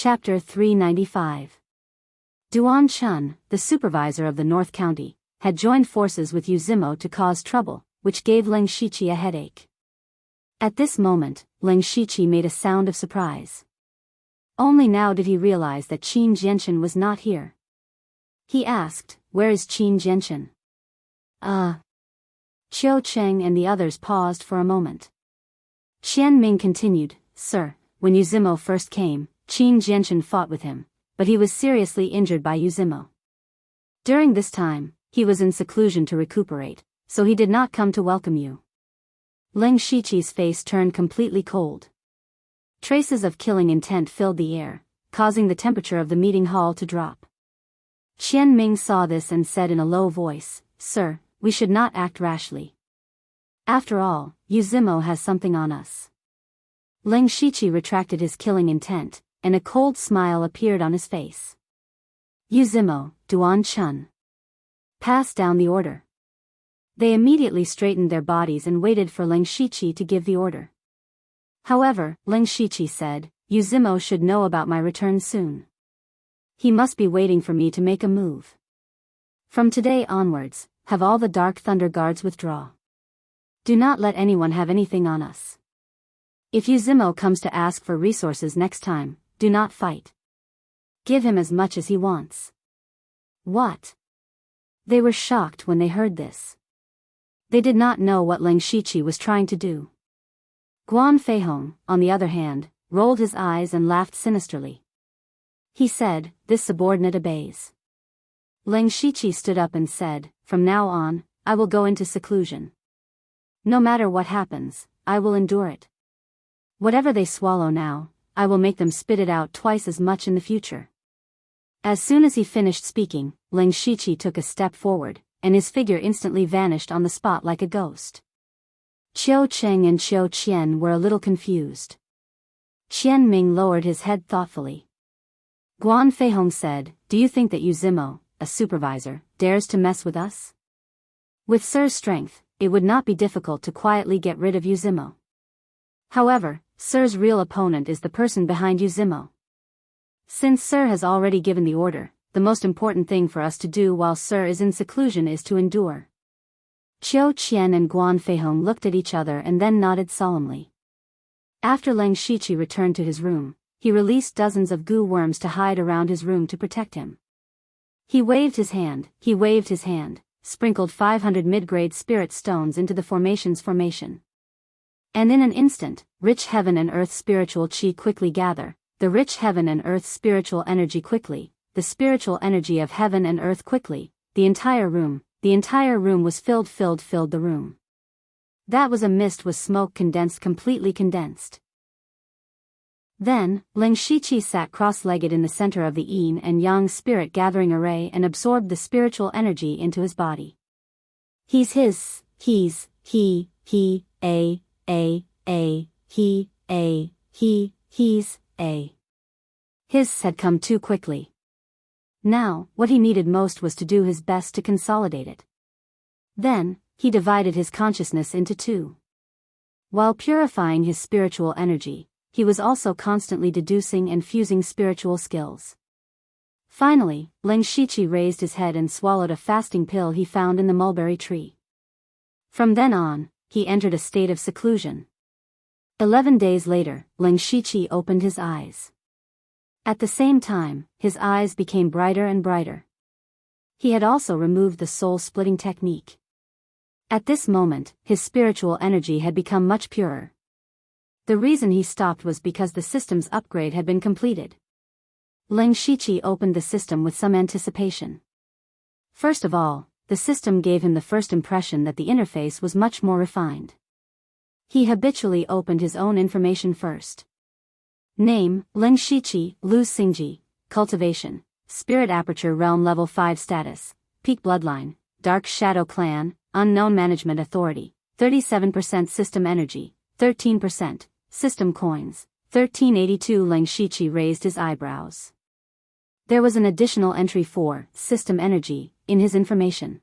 Chapter 395. Duan Chun, the supervisor of the North County, had joined forces with Yuzimo to cause trouble, which gave Leng Shiqi a headache. At this moment, Leng Shiqi made a sound of surprise. Only now did he realize that Qin Jianchen was not here. He asked, "Where is Qin Jianchen?" Qiu Cheng and the others paused for a moment. Qian Ming continued, "Sir, when Yuzimo first came, Qin Jianchen fought with him, but he was seriously injured by Yuzimo. During this time, he was in seclusion to recuperate, so he did not come to welcome you." Leng Shiqi's face turned completely cold. Traces of killing intent filled the air, causing the temperature of the meeting hall to drop. Qian Ming saw this and said in a low voice, "Sir, we should not act rashly. After all, Yuzimo has something on us." Leng Shiqi retracted his killing intent, and a cold smile appeared on his face. "Yuzimo, Duan Chun. Pass down the order." They immediately straightened their bodies and waited for Leng Shiqi to give the order. However, Leng Shiqi said, "Yuzimo should know about my return soon. He must be waiting for me to make a move. From today onwards, have all the Dark Thunder Guards withdraw. Do not let anyone have anything on us. If Yuzimo comes to ask for resources next time, do not fight. Give him as much as he wants." What? They were shocked when they heard this. They did not know what Leng Shiqi was trying to do. Guan Feihong, on the other hand, rolled his eyes and laughed sinisterly. He said, "This subordinate obeys." Leng Shiqi stood up and said, "From now on, I will go into seclusion. No matter what happens, I will endure it. Whatever they swallow now, I will make them spit it out twice as much in the future." As soon as he finished speaking, Leng Shiqi took a step forward, and his figure instantly vanished on the spot like a ghost. Qiu Cheng and Qiu Qian were a little confused. Qian Ming lowered his head thoughtfully. Guan Feihong said, "Do you think that Yuzimo, a supervisor, dares to mess with us? With Sir's strength, it would not be difficult to quietly get rid of Yuzimo. However, Sir's real opponent is the person behind Yuzimo. Since Sir has already given the order, the most important thing for us to do while Sir is in seclusion is to endure." Qiu Qian and Guan Feihong looked at each other and then nodded solemnly. After Leng Shiqi returned to his room, he released dozens of goo worms to hide around his room to protect him. He waved his hand, sprinkled 500 mid-grade spirit stones into the formation. And in an instant, rich heaven and earth spiritual chi quickly gather, the rich heaven and earth spiritual energy quickly, the spiritual energy of heaven and earth quickly, the entire room was filled the room. That was a mist with smoke completely condensed. Then, Leng Shiqi sat cross-legged in the center of the yin and yang spirit gathering array and absorbed the spiritual energy into his body. His had come too quickly. Now, what he needed most was to do his best to consolidate it. Then, he divided his consciousness into two. While purifying his spiritual energy, he was also constantly deducing and fusing spiritual skills. Finally, Leng Shiqi raised his head and swallowed a fasting pill he found in the mulberry tree. From then on, he entered a state of seclusion. 11 days later, Leng Shiqi opened his eyes. At the same time, his eyes became brighter and brighter. He had also removed the soul-splitting technique. At this moment, his spiritual energy had become much purer. The reason he stopped was because the system's upgrade had been completed. Leng Shiqi opened the system with some anticipation. First of all, the system gave him the first impression that the interface was much more refined. He habitually opened his own information first. Name, Leng Shiqi, Lu Xingji. Cultivation, Spirit Aperture Realm Level 5 Status, Peak Bloodline, Dark Shadow Clan, Unknown Management Authority, 37% System Energy, 13%, System Coins, 1382. Leng Shiqi raised his eyebrows. There was an additional entry for System Energy in his information.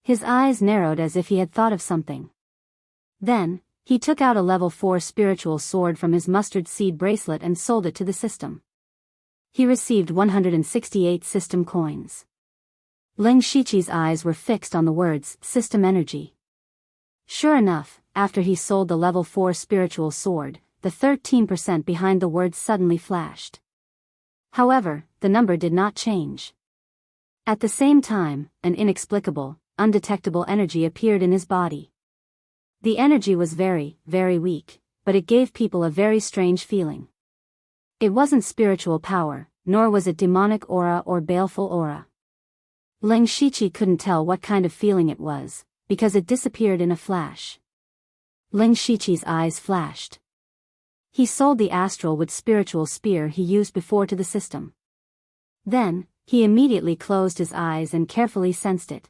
His eyes narrowed as if he had thought of something. Then, he took out a level 4 spiritual sword from his mustard seed bracelet and sold it to the system. He received 168 system coins. Ling Shiqi's eyes were fixed on the words, system energy. Sure enough, after he sold the level 4 spiritual sword, the 13% behind the words suddenly flashed. However, the number did not change. At the same time, an inexplicable, undetectable energy appeared in his body. The energy was very, very weak, but it gave people a very strange feeling. It wasn't spiritual power, nor was it demonic aura or baleful aura. Ling Shiqi couldn't tell what kind of feeling it was, because it disappeared in a flash. Ling Shiqi's eyes flashed. He sold the astral with spiritual spear he used before to the system. Then, he immediately closed his eyes and carefully sensed it.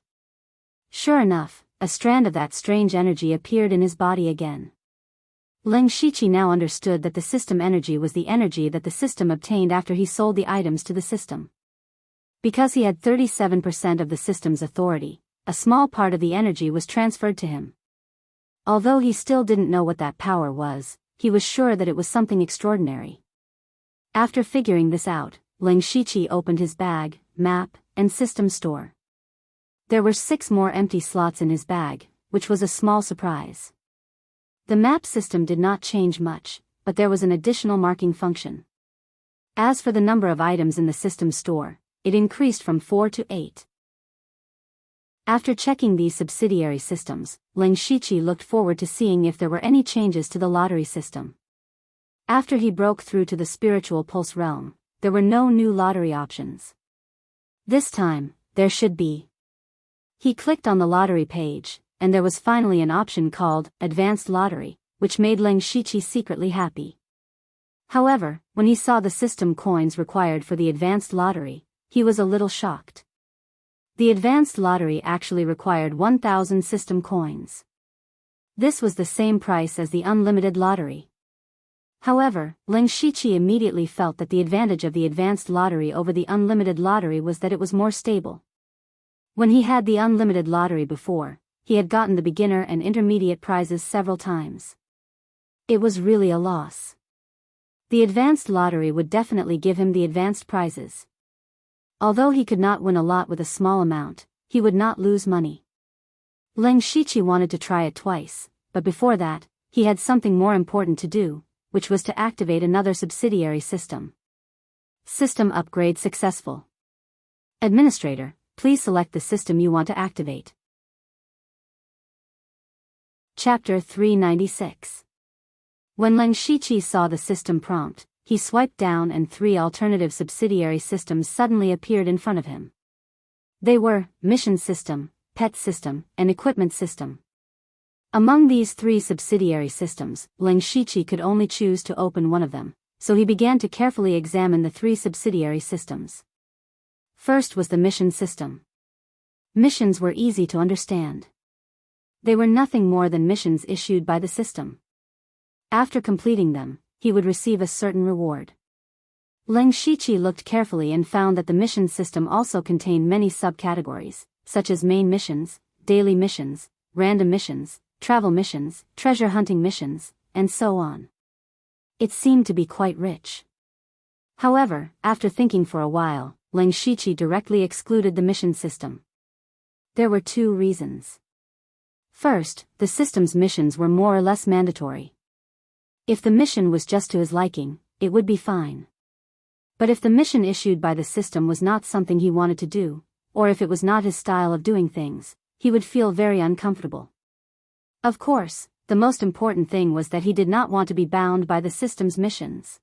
Sure enough, a strand of that strange energy appeared in his body again. Ling Shiqi now understood that the system energy was the energy that the system obtained after he sold the items to the system. Because he had 37% of the system's authority, a small part of the energy was transferred to him. Although he still didn't know what that power was, he was sure that it was something extraordinary. After figuring this out, Ling Shiqi opened his bag, map, and system store. There were 6 more empty slots in his bag, which was a small surprise. The map system did not change much, but there was an additional marking function. As for the number of items in the system store, it increased from 4 to 8. After checking these subsidiary systems, Ling Shiqi looked forward to seeing if there were any changes to the lottery system. After he broke through to the spiritual pulse realm, there were no new lottery options. This time, there should be. He clicked on the lottery page, and there was finally an option called Advanced Lottery, which made Ling Shiqi secretly happy. However, when he saw the system coins required for the Advanced Lottery, he was a little shocked. The Advanced Lottery actually required 1,000 system coins. This was the same price as the Unlimited Lottery. However, Ling Shiqi immediately felt that the advantage of the Advanced Lottery over the Unlimited Lottery was that it was more stable. When he had the Unlimited Lottery before, he had gotten the beginner and intermediate prizes several times. It was really a loss. The Advanced Lottery would definitely give him the advanced prizes. Although he could not win a lot with a small amount, he would not lose money. Ling Shiqi wanted to try it twice, but before that, he had something more important to do, which was to activate another subsidiary system. System upgrade successful. Administrator, please select the system you want to activate. Chapter 396. When Ling Shiqi saw the system prompt, he swiped down and 3 alternative subsidiary systems suddenly appeared in front of him. They were Mission System, Pet System, and Equipment System. Among these 3 subsidiary systems, Ling Shiqi could only choose to open one of them, so he began to carefully examine the 3 subsidiary systems. First was the Mission System. Missions were easy to understand. They were nothing more than missions issued by the system. After completing them, he would receive a certain reward. Ling Shiqi looked carefully and found that the mission system also contained many subcategories, such as main missions, daily missions, random missions, travel missions, treasure hunting missions, and so on. It seemed to be quite rich. However, after thinking for a while, Ling Shiqi directly excluded the mission system. There were 2 reasons. First, the system's missions were more or less mandatory. If the mission was just to his liking, it would be fine. But if the mission issued by the system was not something he wanted to do, or if it was not his style of doing things, he would feel very uncomfortable. Of course, the most important thing was that he did not want to be bound by the system's missions.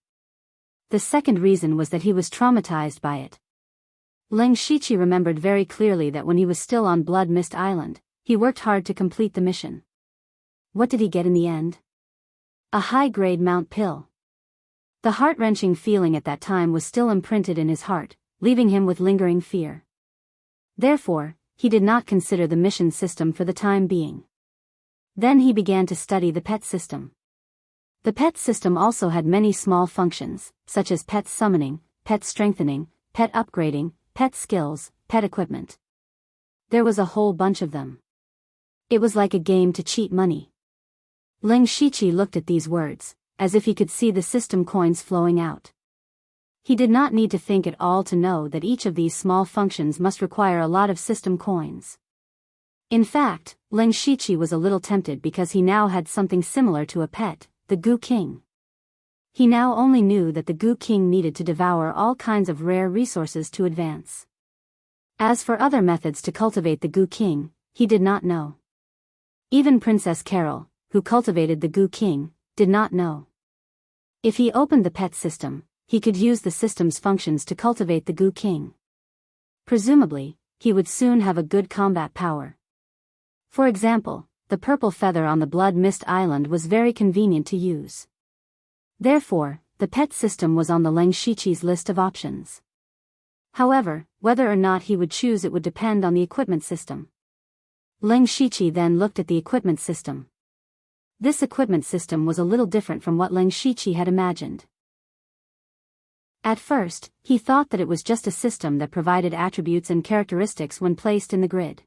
The second reason was that he was traumatized by it. Ling Shiqi remembered very clearly that when he was still on Blood Mist Island, he worked hard to complete the mission. What did he get in the end? A high-grade Mount pill. The heart-wrenching feeling at that time was still imprinted in his heart, leaving him with lingering fear. Therefore, he did not consider the mission system for the time being. Then he began to study the pet system. The pet system also had many small functions, such as pet summoning, pet strengthening, pet upgrading, pet skills, pet equipment. There was a whole bunch of them. It was like a game to cheat money. Ling Shiqi looked at these words, as if he could see the system coins flowing out. He did not need to think at all to know that each of these small functions must require a lot of system coins. In fact, Leng Shiqi was a little tempted because he now had something similar to a pet, the Goo King. He now only knew that the Goo King needed to devour all kinds of rare resources to advance. As for other methods to cultivate the Goo King, he did not know. Even Princess Carol, who cultivated the Goo King, did not know. If he opened the pet system, he could use the system's functions to cultivate the Goo King. Presumably, he would soon have a good combat power. For example, the purple feather on the Blood Mist Island was very convenient to use. Therefore, the pet system was on the Leng Shiqi's list of options. However, whether or not he would choose it would depend on the equipment system. Leng Shiqi then looked at the equipment system. This equipment system was a little different from what Leng Shiqi had imagined. At first, he thought that it was just a system that provided attributes and characteristics when placed in the grid.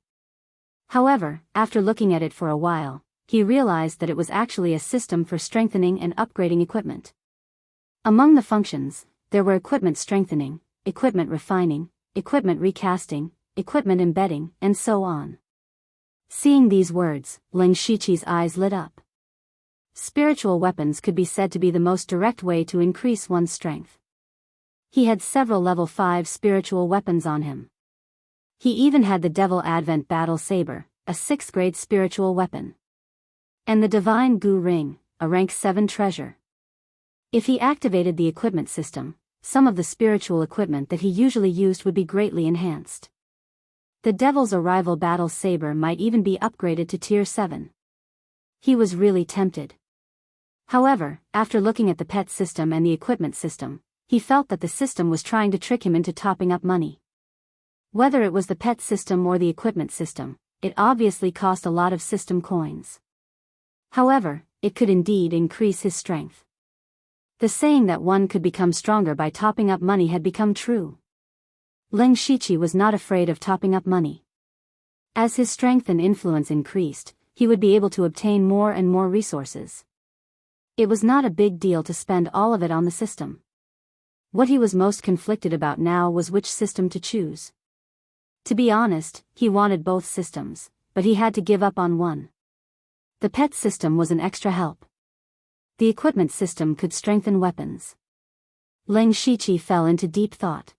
However, after looking at it for a while, he realized that it was actually a system for strengthening and upgrading equipment. Among the functions, there were equipment strengthening, equipment refining, equipment recasting, equipment embedding, and so on. Seeing these words, Leng Shiqi's eyes lit up. Spiritual weapons could be said to be the most direct way to increase one's strength. He had several level 5 spiritual weapons on him. He even had the Devil Advent Battle Saber, a 6th grade spiritual weapon. And the Divine Goo Ring, a rank 7 treasure. If he activated the equipment system, some of the spiritual equipment that he usually used would be greatly enhanced. The Devil's Arrival Battle Saber might even be upgraded to Tier 7. He was really tempted. However, after looking at the pet system and the equipment system, he felt that the system was trying to trick him into topping up money. Whether it was the pet system or the equipment system, it obviously cost a lot of system coins. However, it could indeed increase his strength. The saying that one could become stronger by topping up money had become true. Leng Shiqi was not afraid of topping up money. As his strength and influence increased, he would be able to obtain more and more resources. It was not a big deal to spend all of it on the system. What he was most conflicted about now was which system to choose. To be honest, he wanted both systems, but he had to give up on one. The pet system was an extra help. The equipment system could strengthen weapons. Leng Shiqi fell into deep thought.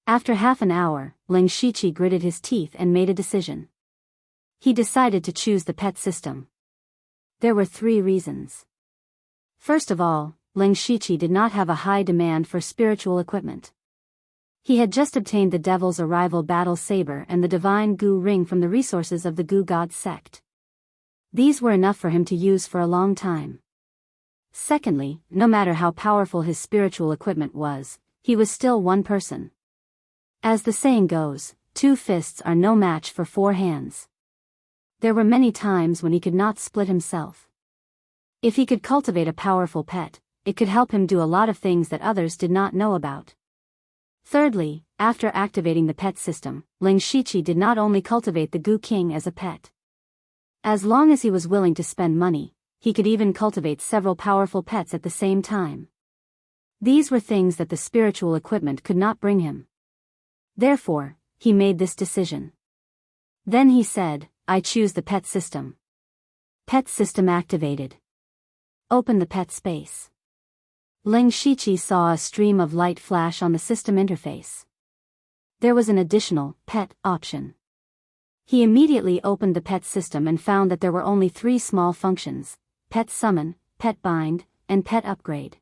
After half an hour, Leng Shiqi gritted his teeth and made a decision. He decided to choose the pet system. There were 3 reasons. First of all, Leng Shiqi did not have a high demand for spiritual equipment. He had just obtained the Devil's Arrival Battle Saber and the Divine Goo Ring from the resources of the Goo God sect. These were enough for him to use for a long time. Secondly, no matter how powerful his spiritual equipment was, he was still one person. As the saying goes, 2 fists are no match for 4 hands. There were many times when he could not split himself. If he could cultivate a powerful pet, it could help him do a lot of things that others did not know about. Thirdly, after activating the pet system, Leng Shiqi did not only cultivate the Goo King as a pet. As long as he was willing to spend money, he could even cultivate several powerful pets at the same time. These were things that the spiritual equipment could not bring him. Therefore, he made this decision. Then he said, I choose the pet system. Pet system activated. Open the pet space. Leng Shiqi saw a stream of light flash on the system interface. There was an additional pet option. He immediately opened the pet system and found that there were only 3 small functions: pet summon, pet bind, and pet upgrade.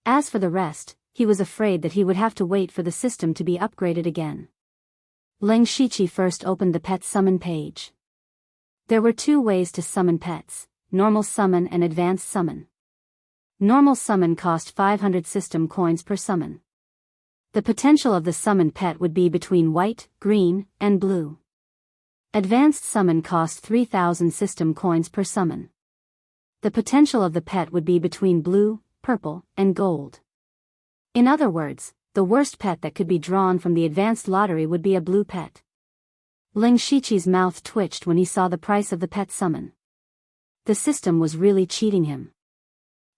As for the rest, he was afraid that he would have to wait for the system to be upgraded again. Leng Shiqi first opened the pet summon page. There were 2 ways to summon pets: normal summon and advanced summon. Normal summon cost 500 system coins per summon. The potential of the summoned pet would be between white, green, and blue. Advanced summon cost 3,000 system coins per summon. The potential of the pet would be between blue, purple, and gold. In other words, the worst pet that could be drawn from the advanced lottery would be a blue pet. Leng Shiqi's mouth twitched when he saw the price of the pet summon. The system was really cheating him.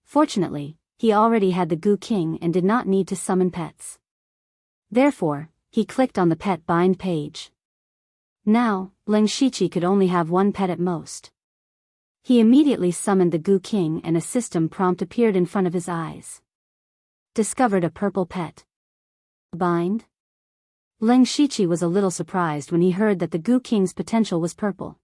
Fortunately, he already had the Goo King and did not need to summon pets. Therefore, he clicked on the pet bind page. Now, Leng Shiqi could only have one pet at most. He immediately summoned the Goo King and a system prompt appeared in front of his eyes. Discovered a purple pet. Bind? Leng Shiqi was a little surprised when he heard that the Goo King's potential was purple.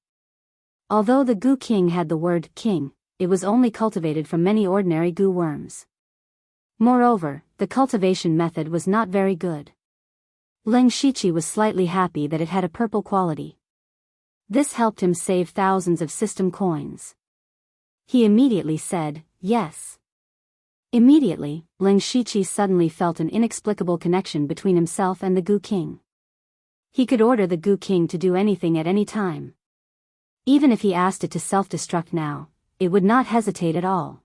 Although the Goo King had the word king, it was only cultivated from many ordinary goo worms. Moreover, the cultivation method was not very good. Leng Shiqi was slightly happy that it had a purple quality. This helped him save thousands of system coins. He immediately said, yes. Immediately, Leng Shiqi suddenly felt an inexplicable connection between himself and the Goo King. He could order the Goo King to do anything at any time. Even if he asked it to self-destruct now, it would not hesitate at all.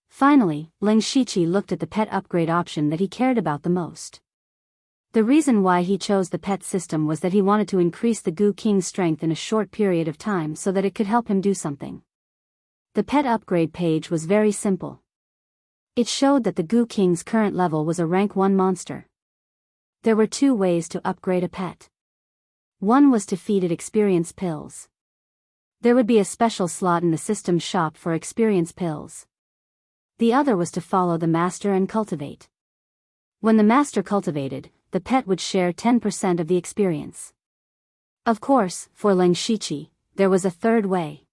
Finally, Leng Shiqi looked at the pet upgrade option that he cared about the most. The reason why he chose the pet system was that he wanted to increase the Goo King's strength in a short period of time so that it could help him do something. The pet upgrade page was very simple. It showed that the Goo King's current level was a rank 1 monster. There were 2 ways to upgrade a pet. One was to feed it experience pills. There would be a special slot in the system shop for experience pills. The other was to follow the master and cultivate. When the master cultivated, the pet would share 10% of the experience. Of course, for Leng Shiqi, there was a third way.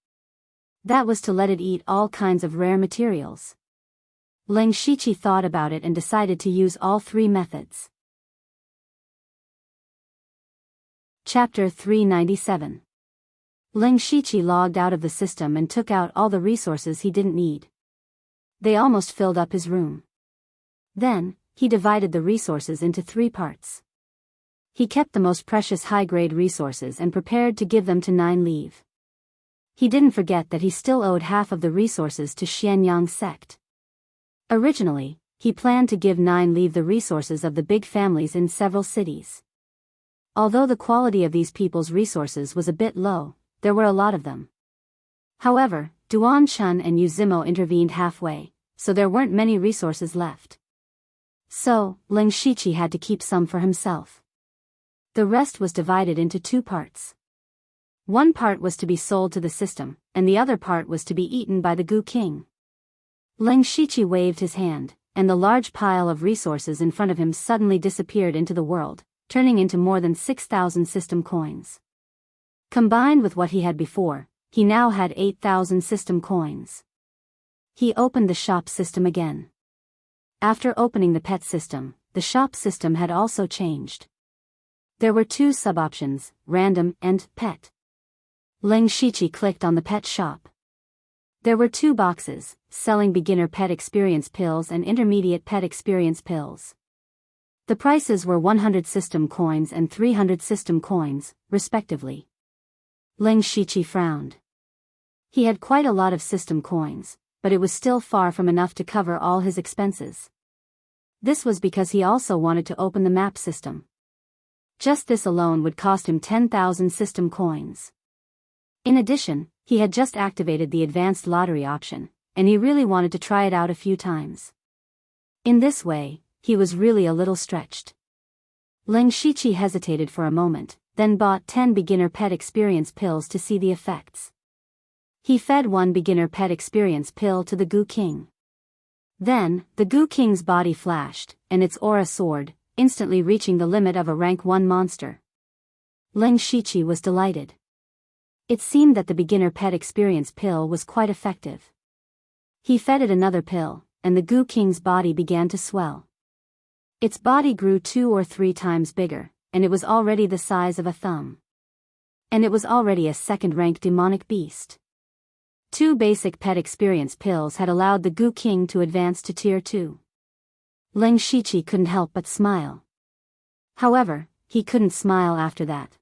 That was to let it eat all kinds of rare materials. Leng Shiqi thought about it and decided to use all 3 methods. Chapter 397. Leng Shiqi logged out of the system and took out all the resources he didn't need. They almost filled up his room. Then, he divided the resources into 3 parts. He kept the most precious high-grade resources and prepared to give them to 9 Leave. He didn't forget that he still owed half of the resources to Xianyang sect. Originally, he planned to give 9 Leave the resources of the big families in several cities. Although the quality of these people's resources was a bit low, there were a lot of them. However, Duan Chun and Yu Zimo intervened halfway, so there weren't many resources left. So, Leng Shiqi had to keep some for himself. The rest was divided into 2 parts. One part was to be sold to the system, and the other part was to be eaten by the Goo King. Leng Shiqi waved his hand, and the large pile of resources in front of him suddenly disappeared into the world, turning into more than 6,000 system coins. Combined with what he had before, he now had 8,000 system coins. He opened the shop system again. After opening the pet system, the shop system had also changed. There were 2 sub-options, random and pet. Leng Shiqi clicked on the pet shop. There were 2 boxes, selling beginner pet experience pills and intermediate pet experience pills. The prices were 100 system coins and 300 system coins, respectively. Leng Shiqi frowned. He had quite a lot of system coins, but it was still far from enough to cover all his expenses. This was because he also wanted to open the map system. Just this alone would cost him 10,000 system coins. In addition, he had just activated the advanced lottery option, and he really wanted to try it out a few times. In this way, he was really a little stretched. Leng Shiqi hesitated for a moment, then bought 10 beginner pet experience pills to see the effects. He fed 1 beginner pet experience pill to the Goo King. Then, the Goo King's body flashed, and its aura soared, instantly reaching the limit of a rank 1 monster. Leng Shiqi was delighted. It seemed that the beginner pet experience pill was quite effective. He fed it another pill, and the Goo King's body began to swell. Its body grew 2 or 3 times bigger, and it was already the size of a thumb. And it was already a second-rank demonic beast. 2 basic pet experience pills had allowed the Goo King to advance to Tier 2. Leng Shiqi couldn't help but smile. However, he couldn't smile after that.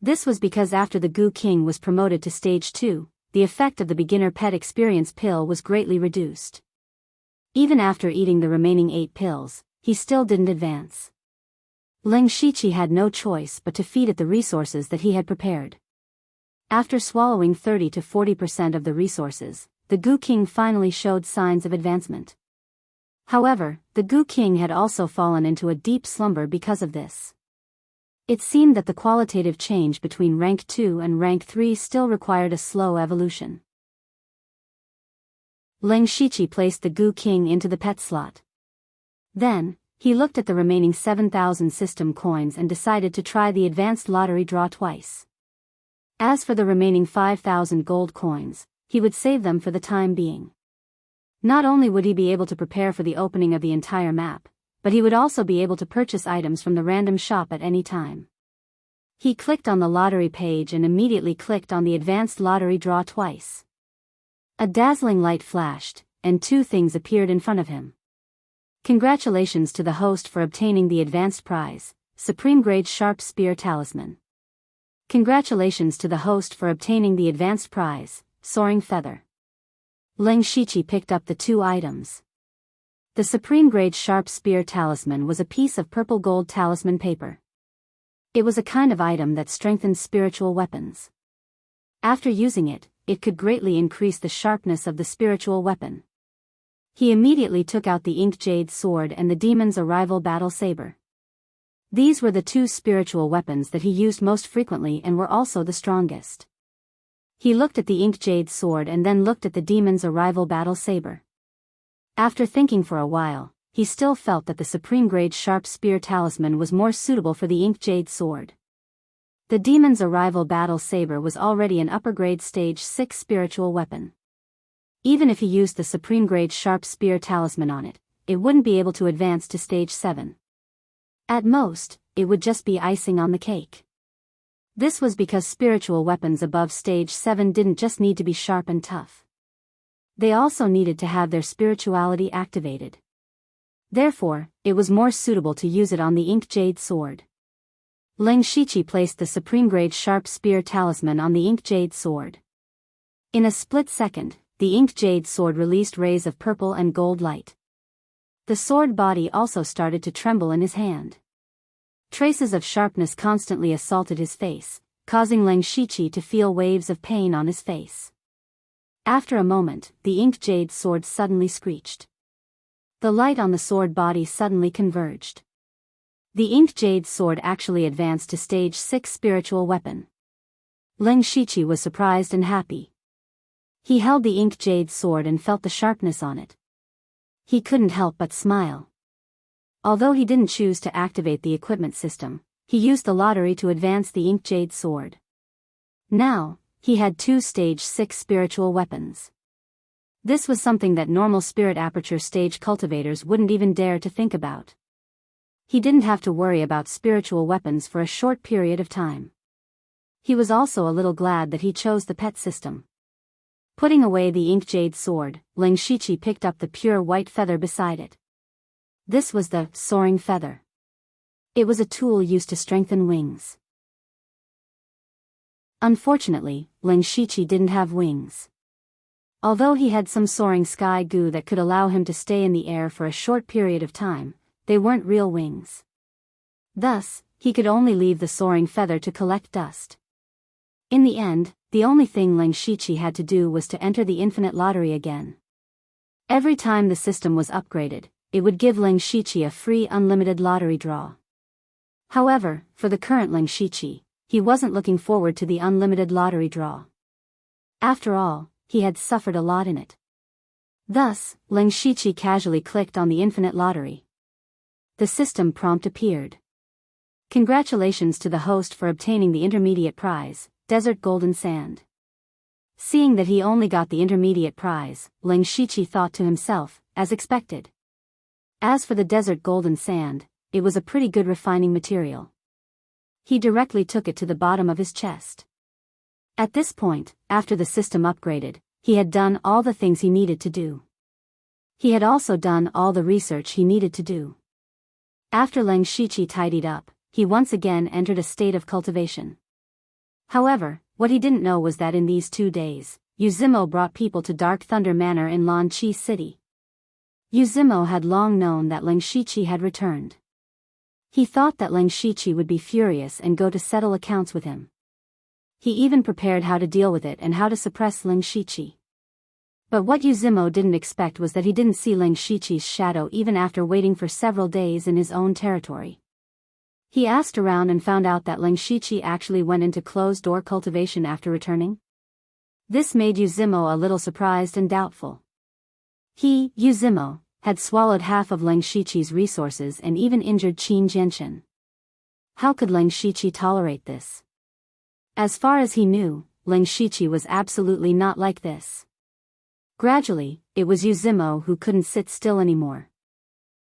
This was because after the Goo King was promoted to Stage 2, the effect of the beginner pet experience pill was greatly reduced. Even after eating the remaining 8 pills, he still didn't advance. Leng Shiqi had no choice but to feed it the resources that he had prepared. After swallowing 30 to 40% of the resources, the Goo King finally showed signs of advancement. However, the Goo King had also fallen into a deep slumber because of this. It seemed that the qualitative change between rank 2 and rank 3 still required a slow evolution. Leng Shiqi placed the Goo King into the pet slot. Then, he looked at the remaining 7,000 system coins and decided to try the advanced lottery draw twice. As for the remaining 5,000 gold coins, he would save them for the time being. Not only would he be able to prepare for the opening of the entire map, but he would also be able to purchase items from the random shop at any time. He clicked on the lottery page and immediately clicked on the advanced lottery draw twice. A dazzling light flashed, and two things appeared in front of him. Congratulations to the host for obtaining the advanced prize, Supreme Grade Sharp Spear Talisman. Congratulations to the host for obtaining the advanced prize, Soaring Feather. Leng Shiqi picked up the two items. The Supreme Grade Sharp Spear Talisman was a piece of purple gold talisman paper. It was a kind of item that strengthened spiritual weapons. After using it, it could greatly increase the sharpness of the spiritual weapon. He immediately took out the Ink Jade Sword and the Demon's Arrival Battle Saber. These were the two spiritual weapons that he used most frequently and were also the strongest. He looked at the Ink Jade Sword and then looked at the Demon's Arrival Battle Saber. After thinking for a while, he still felt that the Supreme Grade Sharp Spear Talisman was more suitable for the Ink Jade Sword. The Demon's Arrival Battle Saber was already an upper grade stage 6 spiritual weapon. Even if he used the Supreme Grade Sharp Spear Talisman on it, it wouldn't be able to advance to stage 7. At most, it would just be icing on the cake. This was because spiritual weapons above stage 7 didn't just need to be sharp and tough. They also needed to have their spirituality activated. Therefore, it was more suitable to use it on the Ink Jade Sword. Leng Shiqi placed the Supreme Grade Sharp Spear Talisman on the Ink Jade Sword. In a split second, the Ink Jade Sword released rays of purple and gold light. The sword body also started to tremble in his hand. Traces of sharpness constantly assaulted his face, causing Leng Shiqi to feel waves of pain on his face. After a moment, the Ink Jade Sword suddenly screeched. The light on the sword body suddenly converged. The Ink Jade Sword actually advanced to stage 6 spiritual weapon. Leng Shiqi was surprised and happy. He held the Ink Jade Sword and felt the sharpness on it. He couldn't help but smile. Although he didn't choose to activate the equipment system, he used the lottery to advance the Ink Jade Sword. Now, he had 2 stage 6 spiritual weapons. This was something that normal spirit aperture stage cultivators wouldn't even dare to think about. He didn't have to worry about spiritual weapons for a short period of time. He was also a little glad that he chose the pet system. Putting away the Ink Jade Sword, Leng Shiqi picked up the pure white feather beside it. This was the Soaring Feather. It was a tool used to strengthen wings. Unfortunately, Leng Shiqi didn't have wings. Although he had some soaring sky goo that could allow him to stay in the air for a short period of time, they weren't real wings. Thus, he could only leave the soaring feather to collect dust. In the end, the only thing Leng Shiqi had to do was to enter the infinite lottery again. Every time the system was upgraded, it would give Leng Shiqi a free unlimited lottery draw. However, for the current Leng Shiqi, he wasn't looking forward to the unlimited lottery draw. After all, he had suffered a lot in it. Thus, Leng Shiqi casually clicked on the infinite lottery. The system prompt appeared. Congratulations to the host for obtaining the intermediate prize, Desert Golden Sand. Seeing that he only got the intermediate prize, Leng Shiqi thought to himself, as expected. As for the Desert Golden Sand, it was a pretty good refining material. He directly took it to the bottom of his chest. At this point, after the system upgraded, he had done all the things he needed to do. He had also done all the research he needed to do. After Leng Shiqi tidied up, he once again entered a state of cultivation. However, what he didn't know was that in these 2 days, Yuzimo brought people to Dark Thunder Manor in Lan Chi City. Yuzimo had long known that Leng Shiqi had returned. He thought that Leng Shiqi would be furious and go to settle accounts with him. He even prepared how to deal with it and how to suppress Leng Shiqi. But what Yuzimo didn't expect was that he didn't see Ling Shiqi's shadow even after waiting for several days in his own territory. He asked around and found out that Ling Shiqi actually went into closed-door cultivation after returning. This made Yuzimo a little surprised and doubtful. He, Yuzimo, had swallowed half of Ling Shiqi's resources and even injured Qin Jianchen. How could Ling Shiqi tolerate this? As far as he knew, Ling Shiqi was absolutely not like this. Gradually, it was Yuzimo who couldn't sit still anymore.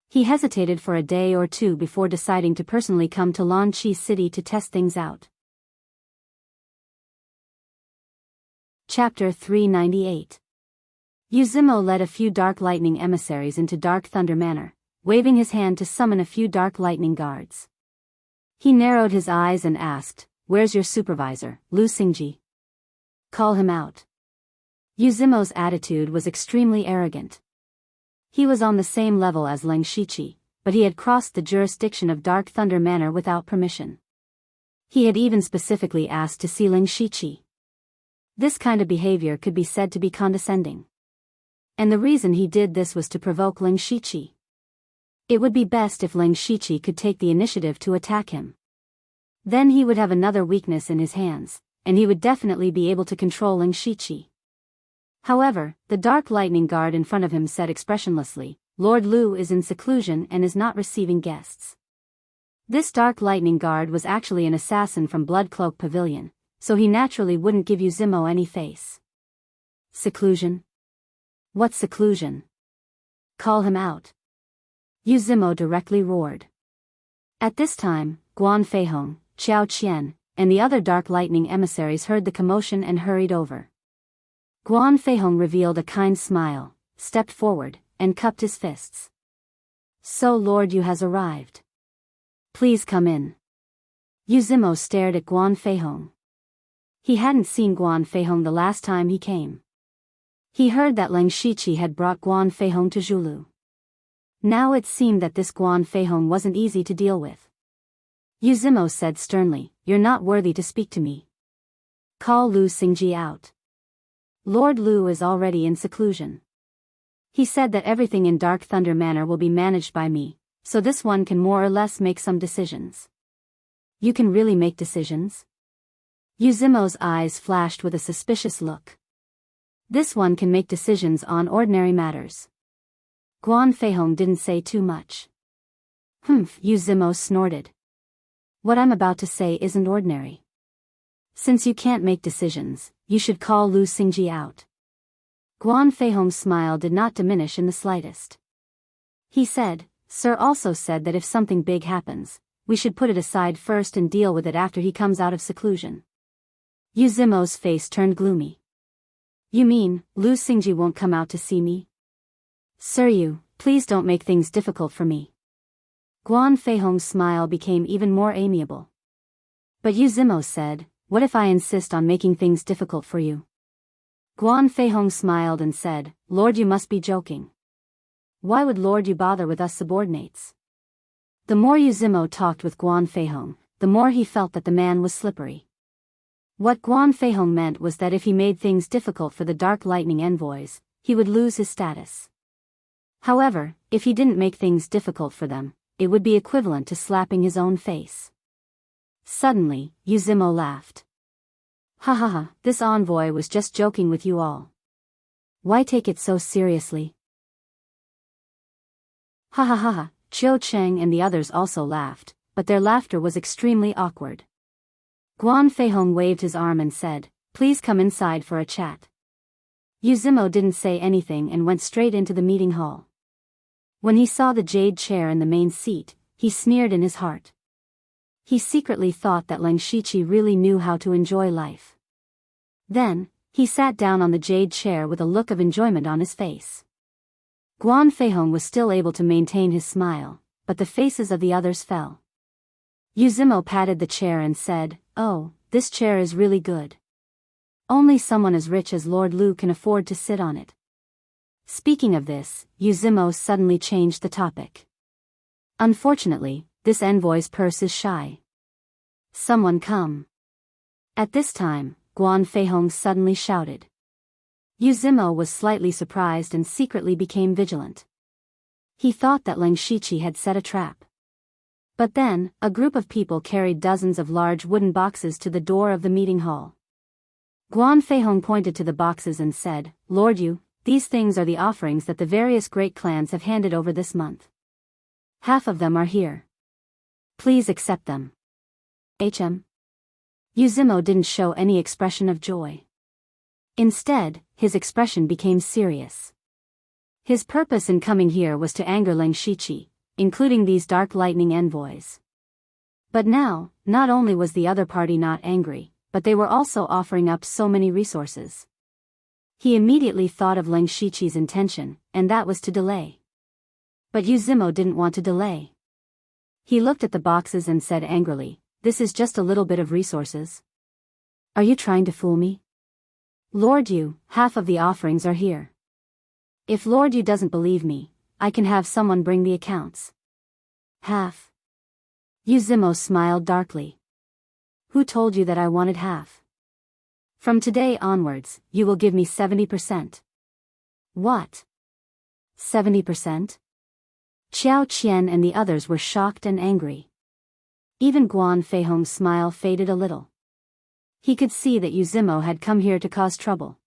He hesitated for a day or two before deciding to personally come to Lanqi City to test things out. Chapter 398. Yuzimo led a few Dark Lightning emissaries into Dark Thunder Manor, waving his hand to summon a few Dark Lightning guards. He narrowed his eyes and asked, "Where's your supervisor, Lu Xingji? Call him out." Yuzimo's attitude was extremely arrogant. He was on the same level as Ling Shiqi, but he had crossed the jurisdiction of Dark Thunder Manor without permission. He had even specifically asked to see Ling Shiqi. This kind of behavior could be said to be condescending. And the reason he did this was to provoke Ling Shiqi. It would be best if Ling Shiqi could take the initiative to attack him. Then he would have another weakness in his hands, and he would definitely be able to control Ling Shiqi. However, the Dark Lightning guard in front of him said expressionlessly, "Lord Lu is in seclusion and is not receiving guests." This Dark Lightning guard was actually an assassin from Bloodcloak Pavilion, so he naturally wouldn't give Yuzimo any face. Seclusion? What seclusion? Call him out. Yuzimo directly roared. At this time, Guan Feihong, Qiao Qian, and the other Dark Lightning emissaries heard the commotion and hurried over. Guan Feihong revealed a kind smile, stepped forward, and cupped his fists. "So Lord Yu has arrived. Please come in." Yuzimo stared at Guan Feihong. He hadn't seen Guan Feihong the last time he came. He heard that Ling Shiqi had brought Guan Feihong to Zhulu. Now it seemed that this Guan Feihong wasn't easy to deal with. Yuzimo said sternly, "You're not worthy to speak to me. Call Lu Xingji out." Lord Lu is already in seclusion. He said that everything in Dark Thunder Manor will be managed by me, so this one can more or less make some decisions. You can really make decisions? Yuzimo's eyes flashed with a suspicious look. This one can make decisions on ordinary matters. Guan Feihong didn't say too much. Yuzimo snorted. What I'm about to say isn't ordinary. Since you can't make decisions, you should call Lu Xingji out. Guan Feihong's smile did not diminish in the slightest. He said, "Sir also said that if something big happens, we should put it aside first and deal with it after he comes out of seclusion." Yuzimo's face turned gloomy. "You mean, Lu Xingji won't come out to see me? Sir Yu, please don't make things difficult for me." Guan Feihong's smile became even more amiable. But Yuzimo said, "What if I insist on making things difficult for you?" Guan Feihong smiled and said, "Lord Yu must be joking. Why would Lord Yu bother with us subordinates?" The more Yuzimo talked with Guan Feihong, the more he felt that the man was slippery. What Guan Feihong meant was that if he made things difficult for the Dark Lightning envoys, he would lose his status. However, if he didn't make things difficult for them, it would be equivalent to slapping his own face. Suddenly, Yuzimo laughed. "Ha ha ha, this envoy was just joking with you all. Why take it so seriously?" Ha ha ha ha, Qiu Cheng and the others also laughed, but their laughter was extremely awkward. Guan Feihong waved his arm and said, "Please come inside for a chat." Yuzimo didn't say anything and went straight into the meeting hall. When he saw the jade chair in the main seat, he sneered in his heart. He secretly thought that Ling Shiqi really knew how to enjoy life. Then, he sat down on the jade chair with a look of enjoyment on his face. Guan Feihong was still able to maintain his smile, but the faces of the others fell. Yuzimo patted the chair and said, "Oh, this chair is really good. Only someone as rich as Lord Lu can afford to sit on it." Speaking of this, Yuzimo suddenly changed the topic. "Unfortunately, this envoy's purse is shy. Someone come." At this time, Guan Feihong suddenly shouted. Yuzimo was slightly surprised and secretly became vigilant. He thought that Leng Shiqi had set a trap. But then, a group of people carried dozens of large wooden boxes to the door of the meeting hall. Guan Feihong pointed to the boxes and said, "Lord Yu, these things are the offerings that the various great clans have handed over this month. Half of them are here. Please accept them." Yuzimo didn't show any expression of joy. Instead, his expression became serious. His purpose in coming here was to anger Leng Shiqi, including these dark lightning envoys. But now, not only was the other party not angry, but they were also offering up so many resources. He immediately thought of Leng Shiqi's intention, and that was to delay. But Yuzimo didn't want to delay. He looked at the boxes and said angrily, "This is just a little bit of resources. Are you trying to fool me? Lord Yu, half of the offerings are here. If Lord Yu doesn't believe me, I can have someone bring the accounts." "Half?" Yuzimo smiled darkly. "Who told you that I wanted half? From today onwards, you will give me 70%. "What? 70%? Qiao Qian and the others were shocked and angry. Even Guan Feihong's smile faded a little. He could see that Yuzimo had come here to cause trouble.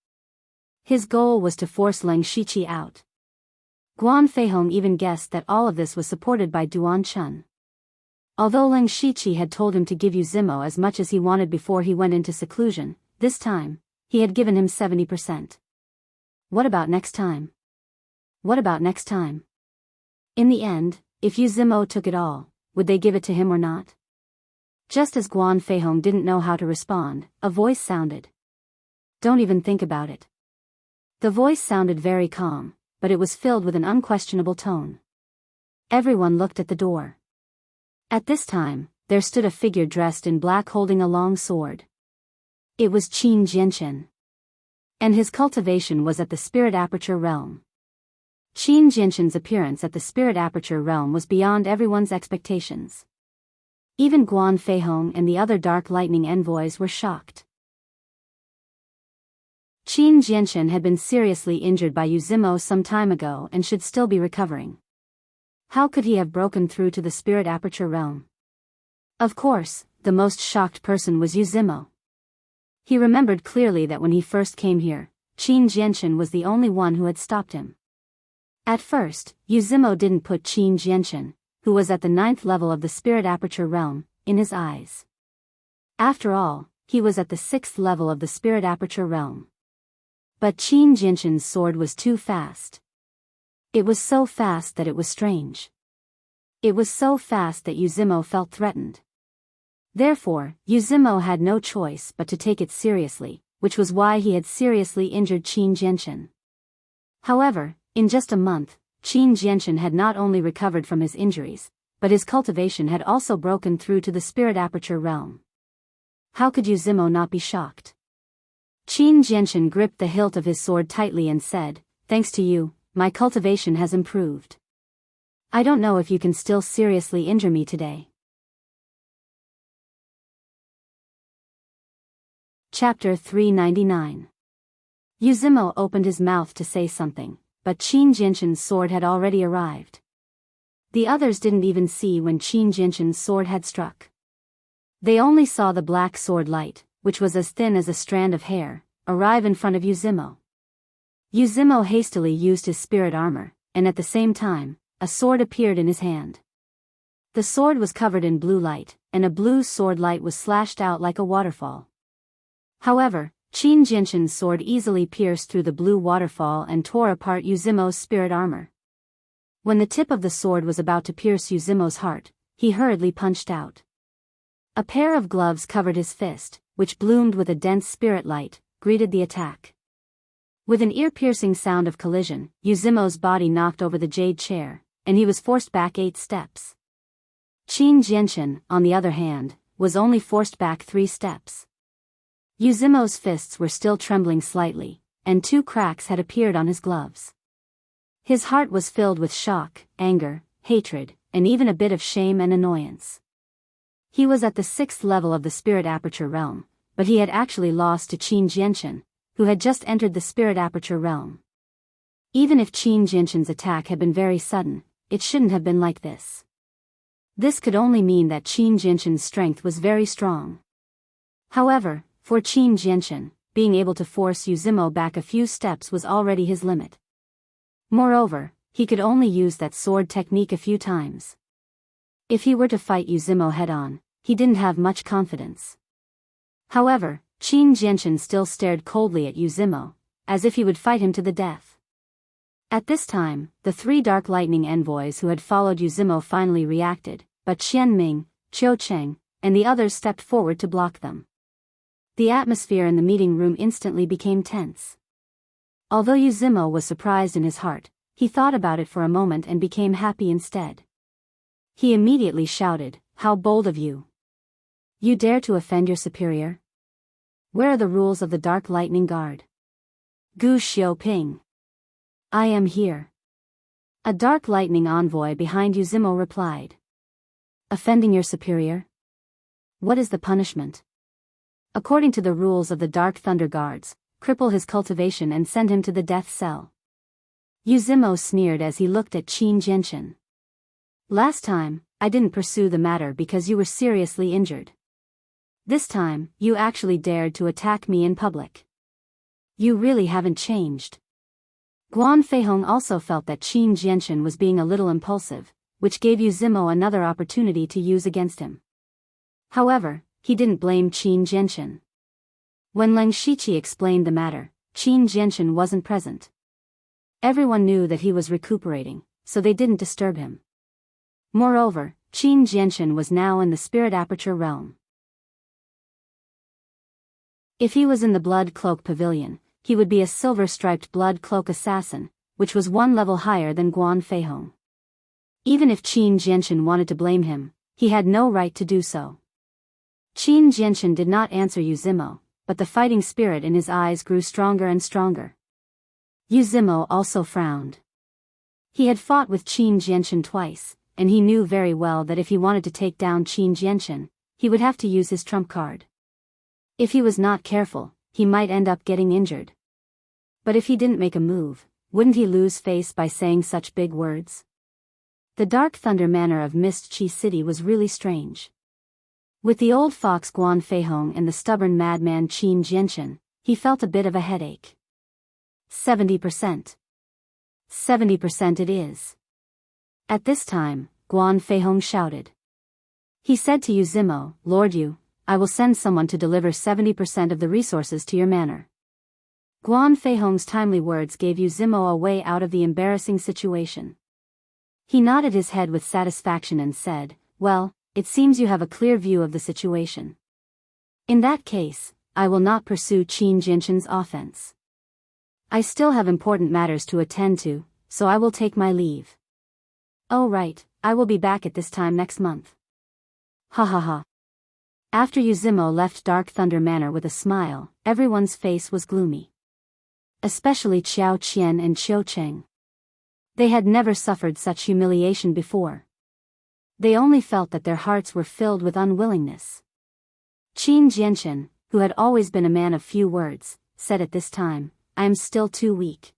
His goal was to force Leng Shiqi out. Guan Feihong even guessed that all of this was supported by Duan Chun. Although Leng Shiqi had told him to give Yuzimo as much as he wanted before he went into seclusion, this time, he had given him 70%. What about next time? What about next time? In the end, if Yuzimo took it all, would they give it to him or not? Just as Guan Feihong didn't know how to respond, a voice sounded. "Don't even think about it." The voice sounded very calm, but it was filled with an unquestionable tone. Everyone looked at the door. At this time, there stood a figure dressed in black holding a long sword. It was Qin Jianchen. And his cultivation was at the Spirit Aperture Realm. Qin Jianchen's appearance at the Spirit Aperture Realm was beyond everyone's expectations. Even Guan Feihong and the other Dark Lightning envoys were shocked. Qin Jianchen had been seriously injured by Yuzimo some time ago and should still be recovering. How could he have broken through to the Spirit Aperture Realm? Of course, the most shocked person was Yuzimo. He remembered clearly that when he first came here, Qin Jianchen was the only one who had stopped him. At first, Yuzimo didn't put Qin Jianchen, who was at the 9th level of the Spirit Aperture Realm, in his eyes. After all, he was at the 6th level of the Spirit Aperture Realm. But Qin Jianchen's sword was too fast. It was so fast that it was strange. It was so fast that Yuzimo felt threatened. Therefore, Yuzimo had no choice but to take it seriously, which was why he had seriously injured Qin Jianchen. However, in just a month, Qin Jianchen had not only recovered from his injuries, but his cultivation had also broken through to the Spirit Aperture Realm. How could Yuzimo not be shocked? Qin Jianchen gripped the hilt of his sword tightly and said, "Thanks to you, my cultivation has improved. I don't know if you can still seriously injure me today." Chapter 399. Yuzimo opened his mouth to say something, but Qin Jianchen's sword had already arrived. The others didn't even see when Qin Jianchen's sword had struck. They only saw the black sword light, which was as thin as a strand of hair, arrive in front of Yuzimo. Yuzimo hastily used his spirit armor, and at the same time, a sword appeared in his hand. The sword was covered in blue light, and a blue sword light was slashed out like a waterfall. However, Qin Jianchen's sword easily pierced through the blue waterfall and tore apart Yuzimo's spirit armor. When the tip of the sword was about to pierce Yuzimo's heart, he hurriedly punched out. A pair of gloves covered his fist, which bloomed with a dense spirit light, greeted the attack. With an ear-piercing sound of collision, Yuzimo's body knocked over the jade chair, and he was forced back 8 steps. Qin Jianchen, on the other hand, was only forced back 3 steps. Yuzimo's fists were still trembling slightly, and 2 cracks had appeared on his gloves. His heart was filled with shock, anger, hatred, and even a bit of shame and annoyance. He was at the 6th level of the Spirit Aperture Realm, but he had actually lost to Qin Jianchen, who had just entered the spirit aperture realm. Even if Qin Jinshan's attack had been very sudden, it shouldn't have been like this. This could only mean that Qin Jinshan's strength was very strong. However, for Qin Jinshan, being able to force Yuzimo back a few steps was already his limit. Moreover, he could only use that sword technique a few times. If he were to fight Yuzimo head-on, he didn't have much confidence. However, Qin Jinshan still stared coldly at Yuzimo, as if he would fight him to the death. At this time, the three Dark Lightning envoys who had followed Yuzimo finally reacted, but Qianming, Qiu Cheng, and the others stepped forward to block them. The atmosphere in the meeting room instantly became tense. Although Yuzimo was surprised in his heart, he thought about it for a moment and became happy instead. He immediately shouted, "How bold of you! You dare to offend your superior? Where are the rules of the Dark Lightning Guard?" "Gu Xiaoping. I am here." A Dark Lightning envoy behind Yuzimo replied. "Offending your superior? What is the punishment?" "According to the rules of the Dark Thunder Guards, cripple his cultivation and send him to the death cell." Yuzimo sneered as he looked at Qin Jinshan. "Last time, I didn't pursue the matter because you were seriously injured. This time, you actually dared to attack me in public. You really haven't changed." Guan Feihong also felt that Qin Jinshan was being a little impulsive, which gave Yuzimo another opportunity to use against him. However, he didn't blame Qin Jinshan. When Leng Shiqi explained the matter, Qin Jinshan wasn't present. Everyone knew that he was recuperating, so they didn't disturb him. Moreover, Qin Jinshan was now in the spirit aperture realm. If he was in the Blood Cloak Pavilion, he would be a silver-striped Blood Cloak assassin, which was one level higher than Guan Feihong. Even if Qin Jinshan wanted to blame him, he had no right to do so. Qin Jinshan did not answer Yuzimo, but the fighting spirit in his eyes grew stronger and stronger. Yuzimo also frowned. He had fought with Qin Jinshan twice, and he knew very well that if he wanted to take down Qin Jinshan, he would have to use his trump card. If he was not careful, he might end up getting injured. But if he didn't make a move, wouldn't he lose face by saying such big words? The Dark Thunder manor of Mist Chi City was really strange. With the old fox Guan Feihong and the stubborn madman Qin Jinshan, he felt a bit of a headache. 70%. 70% it is. At this time, Guan Feihong shouted. He said to Yuzimo, "Lord Yu, I will send someone to deliver 70% of the resources to your manor." Guan Feihong's timely words gave Yuzimo a way out of the embarrassing situation. He nodded his head with satisfaction and said, "Well, it seems you have a clear view of the situation. In that case, I will not pursue Qin Jinshan's offense. I still have important matters to attend to, so I will take my leave." "Oh right, I will be back at this time next month." Ha ha ha. After Yuzimo left Dark Thunder Manor with a smile, everyone's face was gloomy. Especially Qiao Qian and Qiu Cheng. They had never suffered such humiliation before. They only felt that their hearts were filled with unwillingness. Qin Jinshan, who had always been a man of few words, said at this time, "I am still too weak."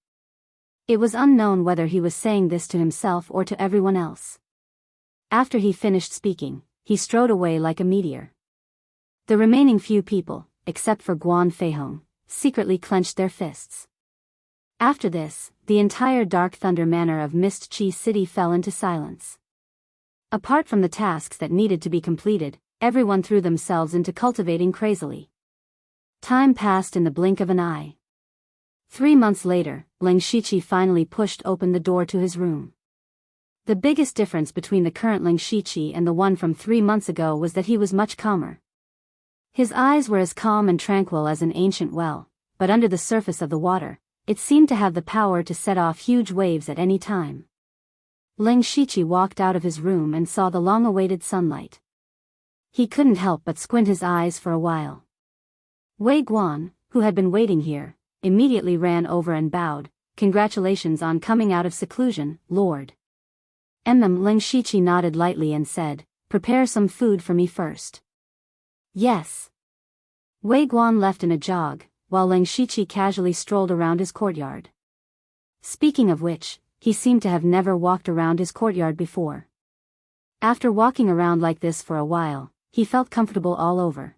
It was unknown whether he was saying this to himself or to everyone else. After he finished speaking, he strode away like a meteor. The remaining few people, except for Guan Feihong, secretly clenched their fists. After this, the entire Dark Thunder manor of Mist Chi City fell into silence. Apart from the tasks that needed to be completed, everyone threw themselves into cultivating crazily. Time passed in the blink of an eye. 3 months later, Leng Shiqi finally pushed open the door to his room. The biggest difference between the current Leng Shiqi and the one from 3 months ago was that he was much calmer. His eyes were as calm and tranquil as an ancient well, but under the surface of the water, it seemed to have the power to set off huge waves at any time. Leng Shiqi walked out of his room and saw the long-awaited sunlight. He couldn't help but squint his eyes for a while. Wei Guan, who had been waiting here, immediately ran over and bowed. "Congratulations on coming out of seclusion, Lord." Leng Shiqi nodded lightly and said, "Prepare some food for me first." "Yes." Wei Guan left in a jog, while Ling Shiqi casually strolled around his courtyard. Speaking of which, he seemed to have never walked around his courtyard before. After walking around like this for a while, he felt comfortable all over.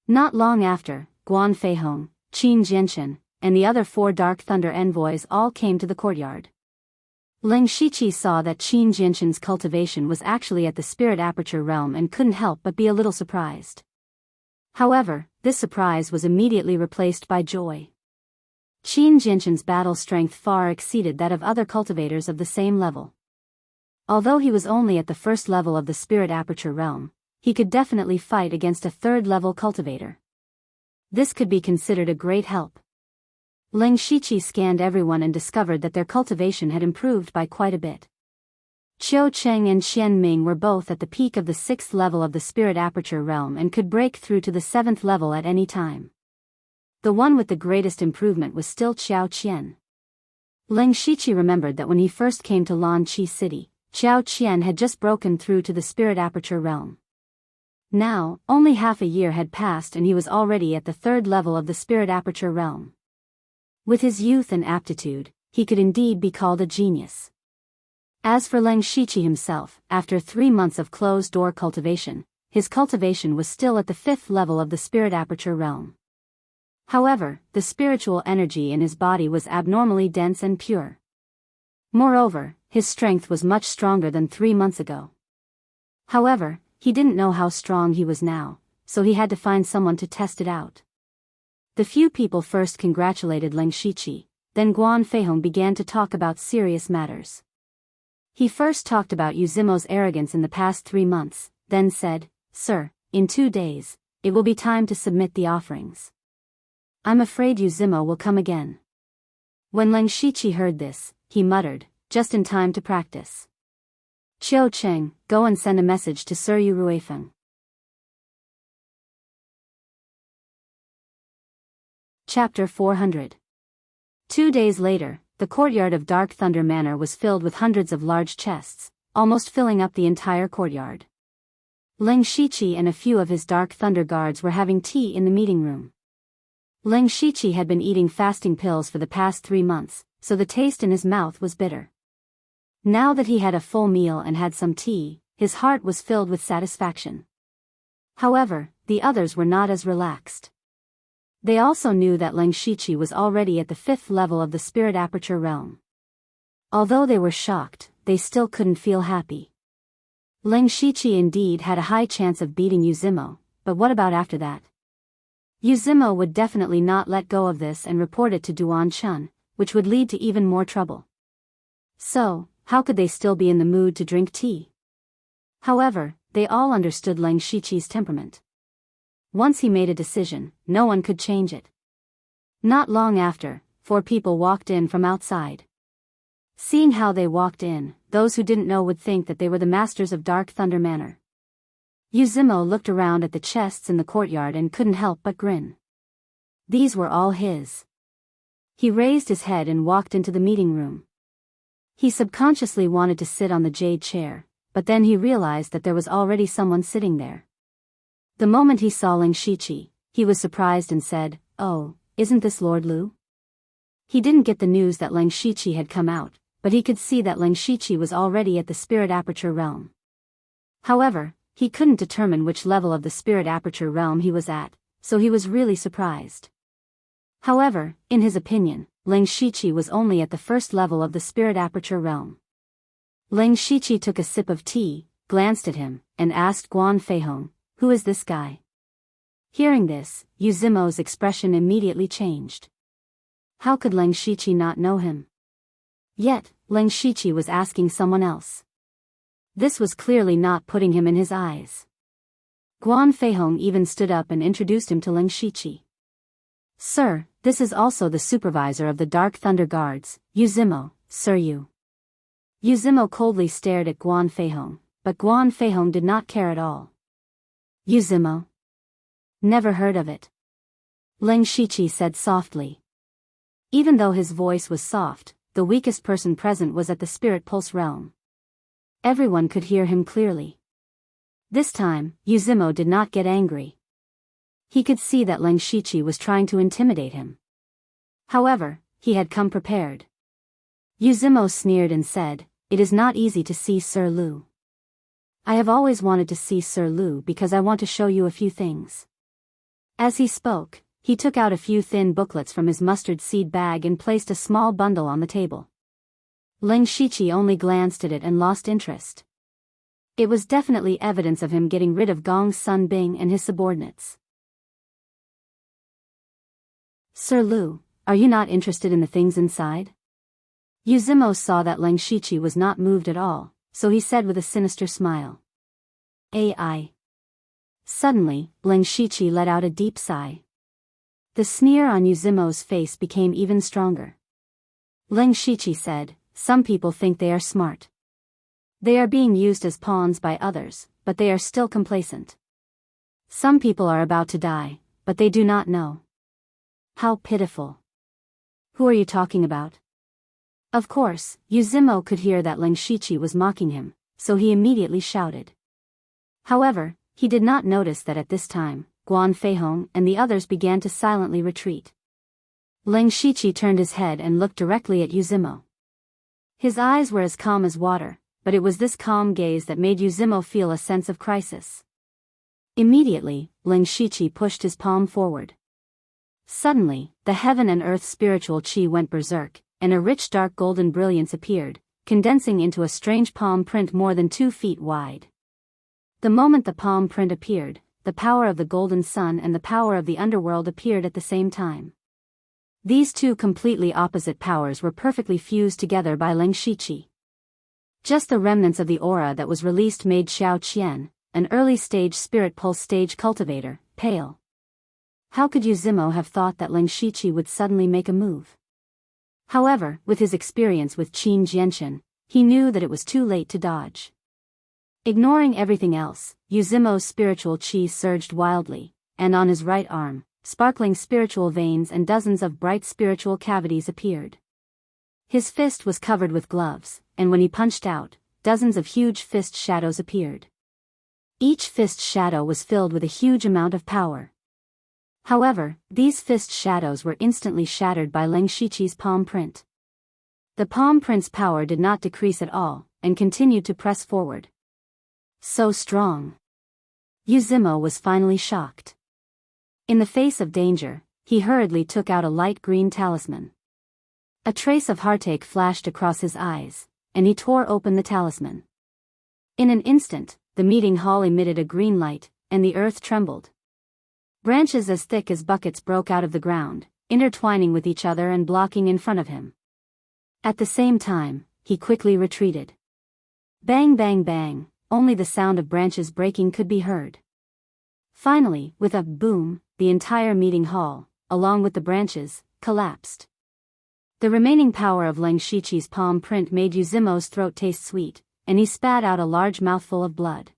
Not long after, Guan Feihong, Qin Jianchen, and the other 4 Dark Thunder envoys all came to the courtyard. Ling Shiqi saw that Qin Jianchen's cultivation was actually at the spirit aperture realm and couldn't help but be a little surprised. However, this surprise was immediately replaced by joy. Qin Jianchen's battle strength far exceeded that of other cultivators of the same level. Although he was only at the first level of the spirit aperture realm, he could definitely fight against a third-level cultivator. This could be considered a great help. Ling Shiqi scanned everyone and discovered that their cultivation had improved by quite a bit. Qiu Cheng and Xian Ming were both at the peak of the 6th level of the spirit aperture realm and could break through to the 7th level at any time. The one with the greatest improvement was still Qiao Qian. Ling Shiqi remembered that when he first came to Lan Qi City, Qiao Qian had just broken through to the spirit aperture realm. Now, only half a year had passed and he was already at the 3rd level of the spirit aperture realm. With his youth and aptitude, he could indeed be called a genius. As for Ling Shiqi himself, after 3 months of closed-door cultivation, his cultivation was still at the 5th level of the spirit aperture realm. However, the spiritual energy in his body was abnormally dense and pure. Moreover, his strength was much stronger than 3 months ago. However, he didn't know how strong he was now, so he had to find someone to test it out. The few people first congratulated Ling Shiqi, then Guan Feihong began to talk about serious matters. He first talked about Yuzimo's arrogance in the past 3 months, then said, "Sir, in 2 days, it will be time to submit the offerings. I'm afraid Yuzimo will come again." When Ling Shiqi heard this, he muttered, "Just in time to practice. Qiu Cheng, go and send a message to Sir Yu Ruifeng." Chapter 400. 2 days later, the courtyard of Dark Thunder Manor was filled with hundreds of large chests, almost filling up the entire courtyard. Ling Shiqi and a few of his Dark Thunder guards were having tea in the meeting room. Ling Shiqi had been eating fasting pills for the past 3 months, so the taste in his mouth was bitter. Now that he had a full meal and had some tea, his heart was filled with satisfaction. However, the others were not as relaxed. They also knew that Ling Shiqi was already at the 5th level of the spirit aperture realm. Although they were shocked, they still couldn't feel happy. Ling Shiqi indeed had a high chance of beating Yuzimo, but what about after that? Yuzimo would definitely not let go of this and report it to Duan Chun, which would lead to even more trouble. So, how could they still be in the mood to drink tea? However, they all understood Ling Shiqi's temperament. Once he made a decision, no one could change it. Not long after, 4 people walked in from outside. Seeing how they walked in, those who didn't know would think that they were the masters of Dark Thunder Manor. Yuzimo looked around at the chests in the courtyard and couldn't help but grin. These were all his. He raised his head and walked into the meeting room. He subconsciously wanted to sit on the jade chair, but then he realized that there was already someone sitting there. The moment he saw Ling Shiqi, he was surprised and said, "Oh, isn't this Lord Lu?" He didn't get the news that Ling Shiqi had come out, but he could see that Ling Shiqi was already at the spirit aperture realm. However, he couldn't determine which level of the spirit aperture realm he was at, so he was really surprised. However, in his opinion, Ling Shiqi was only at the 1st level of the spirit aperture realm. Ling Shiqi took a sip of tea, glanced at him, and asked Guan Feihong, "Who is this guy?" Hearing this, Yuzimo's expression immediately changed. How could Ling Shiqi not know him? Yet, Ling Shiqi was asking someone else. This was clearly not putting him in his eyes. Guan Feihong even stood up and introduced him to Ling Shiqi. "Sir, this is also the supervisor of the Dark Thunder Guards, Yuzimo, Sir Yu." Yuzimo coldly stared at Guan Feihong, but Guan Feihong did not care at all. "Yuzimo? Never heard of it," Ling Shiqi said softly. Even though his voice was soft, the weakest person present was at the spirit pulse realm. Everyone could hear him clearly. This time, Yuzimo did not get angry. He could see that Leng Shiqi was trying to intimidate him. However, he had come prepared. Yuzimo sneered and said, "It is not easy to see Sir Lu. I have always wanted to see Sir Lu because I want to show you a few things." As he spoke, he took out a few thin booklets from his mustard seed bag and placed a small bundle on the table. Leng Shiqi only glanced at it and lost interest. It was definitely evidence of him getting rid of Gong's son Bing and his subordinates. "Sir Lu, are you not interested in the things inside?" Yuzimo saw that Leng Shiqi was not moved at all, so he said with a sinister smile. "AI." Suddenly, Leng Shiqi let out a deep sigh. The sneer on Yuzimo's face became even stronger. Leng Shiqi said, "Some people think they are smart. They are being used as pawns by others, but they are still complacent. Some people are about to die, but they do not know. How pitiful. Who are you talking about?" Of course, Yuzimo could hear that Leng Shiqi was mocking him, so he immediately shouted. However, he did not notice that at this time, Guan Feihong and the others began to silently retreat. Leng Shiqi turned his head and looked directly at Yuzimo. His eyes were as calm as water, but it was this calm gaze that made Yuzimo feel a sense of crisis. Immediately, Leng Shiqi pushed his palm forward. Suddenly, the heaven and earth spiritual chi went berserk, and a rich dark golden brilliance appeared, condensing into a strange palm print more than 2 feet wide. The moment the palm print appeared, the power of the golden sun and the power of the underworld appeared at the same time. These two completely opposite powers were perfectly fused together by Leng Shiqi. Just the remnants of the aura that was released made Xiao Qian, an early-stage spirit pulse stage cultivator, pale. How could Yuzimo have thought that Leng Shiqi would suddenly make a move? However, with his experience with Qin Jianchen, he knew that it was too late to dodge. Ignoring everything else, Yuzimo's spiritual chi surged wildly, and on his right arm, sparkling spiritual veins and dozens of bright spiritual cavities appeared. His fist was covered with gloves, and when he punched out, dozens of huge fist shadows appeared. Each fist shadow was filled with a huge amount of power. However, these fist shadows were instantly shattered by Leng Shiqi's palm print. The palm print's power did not decrease at all, and continued to press forward. So strong. Yuzimo was finally shocked. In the face of danger, he hurriedly took out a light green talisman. A trace of heartache flashed across his eyes, and he tore open the talisman. In an instant, the meeting hall emitted a green light, and the earth trembled. Branches as thick as buckets broke out of the ground, intertwining with each other and blocking in front of him. At the same time, he quickly retreated. Bang bang bang, only the sound of branches breaking could be heard. Finally, with a boom, the entire meeting hall, along with the branches, collapsed. The remaining power of Leng Shiqi's palm print made Yuzimo's throat taste sweet, and he spat out a large mouthful of blood.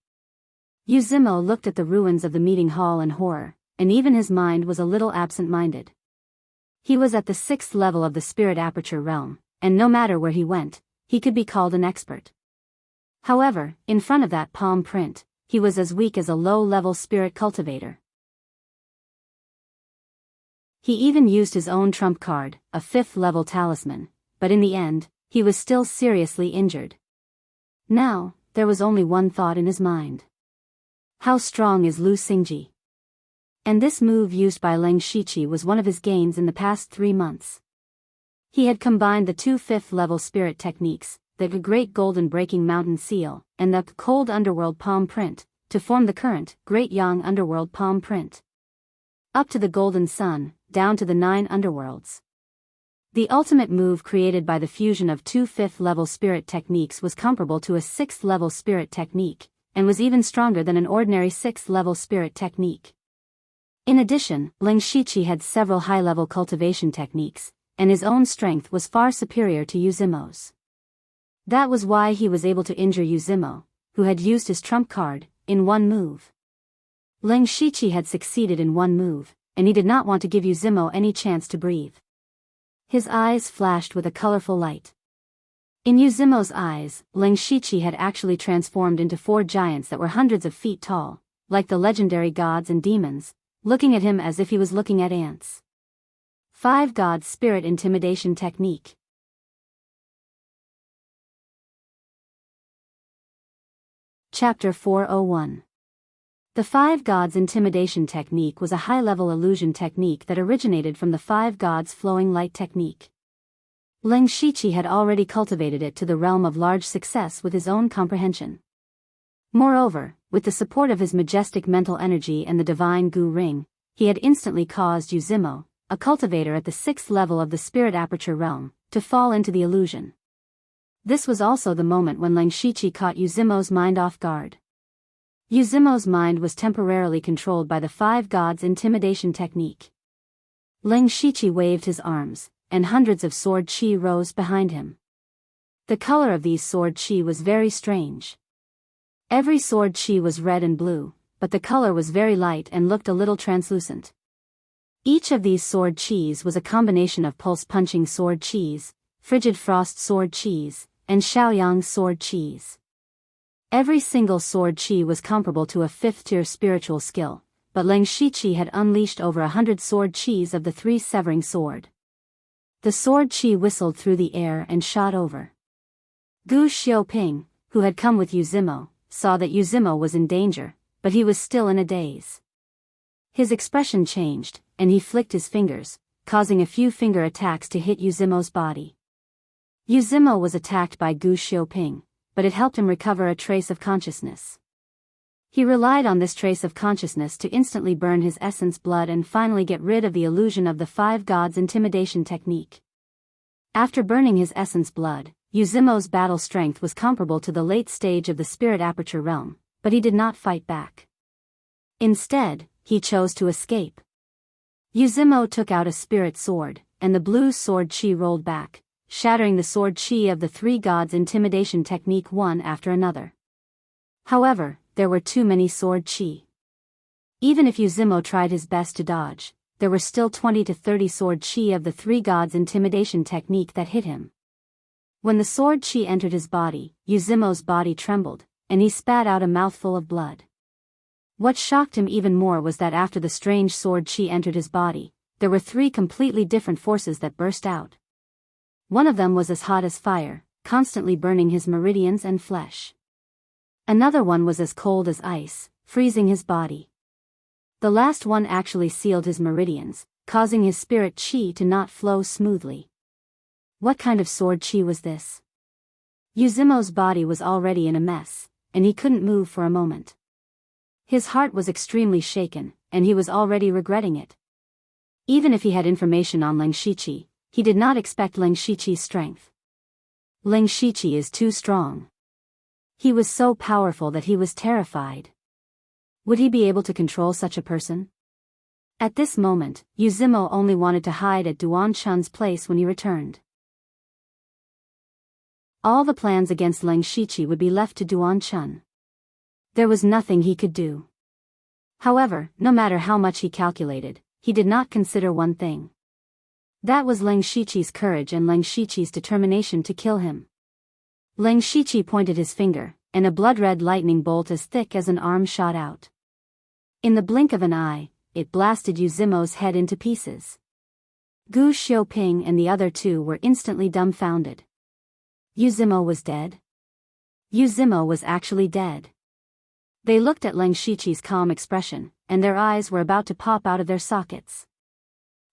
Yuzimo looked at the ruins of the meeting hall in horror, and even his mind was a little absent-minded. He was at the 6th level of the spirit aperture realm, and no matter where he went, he could be called an expert. However, in front of that palm print, he was as weak as a low-level spirit cultivator. He even used his own trump card, a 5th-level talisman, but in the end, he was still seriously injured. Now, there was only one thought in his mind. How strong is Lu Xingji? And this move used by Leng Shiqi was one of his gains in the past 3 months. He had combined the 2 5th-level spirit techniques, the Great Golden Breaking Mountain Seal, and the Cold Underworld Palm Print, to form the current Great Yang Underworld Palm Print. Up to the Golden Sun, down to the 9 underworlds. The ultimate move created by the fusion of 2 5th-level spirit techniques was comparable to a 6th-level spirit technique, and was even stronger than an ordinary 6th-level spirit technique. In addition, Leng Shiqi had several high-level cultivation techniques, and his own strength was far superior to Yuzimo's. That was why he was able to injure Yuzimo, who had used his trump card, in one move. Leng Shiqi had succeeded in one move, and he did not want to give Yuzimo any chance to breathe. His eyes flashed with a colorful light. In Yuzimo's eyes, Leng Shiqi had actually transformed into 4 giants that were hundreds of feet tall, like the legendary gods and demons, looking at him as if he was looking at ants. 5 Gods Spirit Intimidation Technique. Chapter 401. The 5 Gods Intimidation Technique was a high-level illusion technique that originated from the 5 Gods Flowing Light Technique. Lin Shiqi had already cultivated it to the realm of large success with his own comprehension. Moreover, with the support of his majestic mental energy and the divine Gu Ring, he had instantly caused Yuzimo, a cultivator at the 6th level of the spirit aperture realm, to fall into the illusion. This was also the moment when Lin Shiqi caught Yuzimo's mind off guard. Yuzimo's mind was temporarily controlled by the 5 Gods Intimidation Technique. Lin Shiqi waved his arms, and hundreds of sword chi rose behind him. The color of these sword chi was very strange. Every sword chi was red and blue, but the color was very light and looked a little translucent. Each of these sword chis was a combination of pulse-punching sword chis, frigid frost sword chis, and Shaoyang sword chis. Every single sword chi was comparable to a 5th-tier spiritual skill, but Lin Shiqi had unleashed over 100 sword chis of the 3 severing sword. The sword chi whistled through the air and shot over. Gu Xiaoping, who had come with Yuzimo, saw that Yuzimo was in danger, but he was still in a daze. His expression changed, and he flicked his fingers, causing a few finger attacks to hit Yuzimo's body. Yuzimo was attacked by Gu Xiaoping, but it helped him recover a trace of consciousness. He relied on this trace of consciousness to instantly burn his essence blood and finally get rid of the illusion of the 5 Gods Intimidation Technique. After burning his essence blood, Yuzimo's battle strength was comparable to the late stage of the spirit aperture realm, but he did not fight back. Instead, he chose to escape. Yuzimo took out a spirit sword, and the blue sword chi rolled back, shattering the sword chi of the 3 Gods Intimidation Technique one after another. However, there were too many sword chi. Even if Yuzimo tried his best to dodge, there were still 20 to 30 sword chi of the 3 Gods Intimidation Technique that hit him. When the sword chi entered his body, Yuzimo's body trembled, and he spat out a mouthful of blood. What shocked him even more was that after the strange sword chi entered his body, there were 3 completely different forces that burst out. One of them was as hot as fire, constantly burning his meridians and flesh. Another one was as cold as ice, freezing his body. The last one actually sealed his meridians, causing his spirit chi to not flow smoothly. What kind of sword chi was this? Yuzimo's body was already in a mess, and he couldn't move for a moment. His heart was extremely shaken, and he was already regretting it. Even if he had information on Lin Shiqi, he did not expect Lin Shiqi's strength. Lin Shiqi is too strong. He was so powerful that he was terrified. Would he be able to control such a person? At this moment, Yuzimo only wanted to hide at Duan Chun's place when he returned. All the plans against Lin Shiqi would be left to Duan Chun. There was nothing he could do. However, no matter how much he calculated, he did not consider one thing. That was Lin Shiqi's courage and Lin Shiqi's determination to kill him. Lin Shiqi pointed his finger, and a blood-red lightning bolt as thick as an arm shot out. In the blink of an eye, it blasted Yuzimo's head into pieces. Gu Xiaoping and the other 2 were instantly dumbfounded. Yuzimo was dead? Yuzimo was actually dead. They looked at Lin Shiqi's calm expression, and their eyes were about to pop out of their sockets.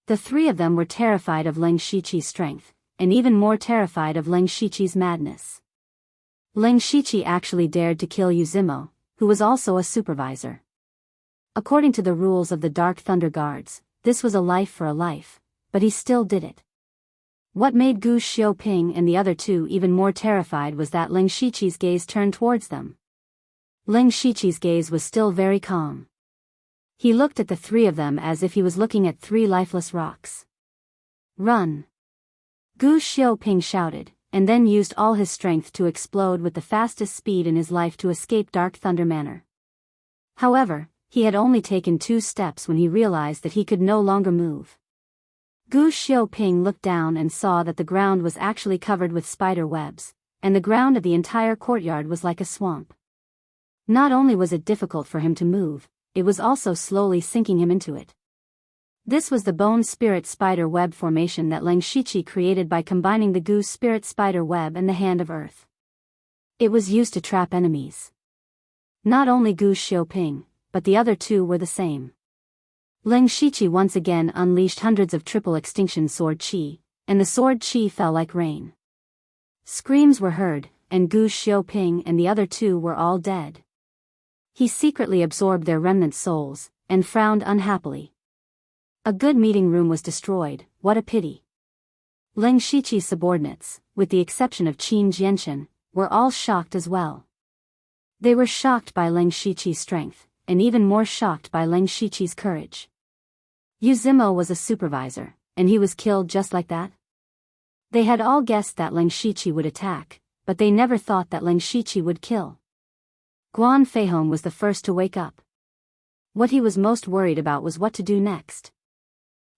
The 3 of them were terrified of Lin Shiqi's strength, and even more terrified of Lin Shiqi's madness. Lin Shiqi actually dared to kill Yuzimo, who was also a supervisor. According to the rules of the Dark Thunder Guards, this was a life for a life, but he still did it. What made Gu Xiaoping and the other 2 even more terrified was that Lin Shiqi's gaze turned towards them. Lin Shiqi's gaze was still very calm. He looked at the 3 of them as if he was looking at 3 lifeless rocks. Run! Gu Xiaoping shouted, and then used all his strength to explode with the fastest speed in his life to escape Dark Thunder Manor. However, he had only taken 2 steps when he realized that he could no longer move. Gu Xiaoping looked down and saw that the ground was actually covered with spider webs, and the ground of the entire courtyard was like a swamp. Not only was it difficult for him to move, it was also slowly sinking him into it. This was the bone spirit spider web formation that Leng Shiqi created by combining the goose spirit spider web and the hand of earth. It was used to trap enemies. Not only Gu Xiaoping, but the other two were the same. Leng Shiqi once again unleashed hundreds of triple extinction sword qi, and the sword qi fell like rain. Screams were heard, and Gu Xiaoping and the other two were all dead. He secretly absorbed their remnant souls, and frowned unhappily. A good meeting room was destroyed, what a pity. Leng Shiqi's subordinates, with the exception of Qin Jianshan, were all shocked as well. They were shocked by Leng Shiqi's strength, and even more shocked by Leng Shiqi's courage. Yu Zimo was a supervisor, and he was killed just like that? They had all guessed that Leng Shiqi would attack, but they never thought that Leng Shiqi would kill. Guan Feihong was the first to wake up. What he was most worried about was what to do next.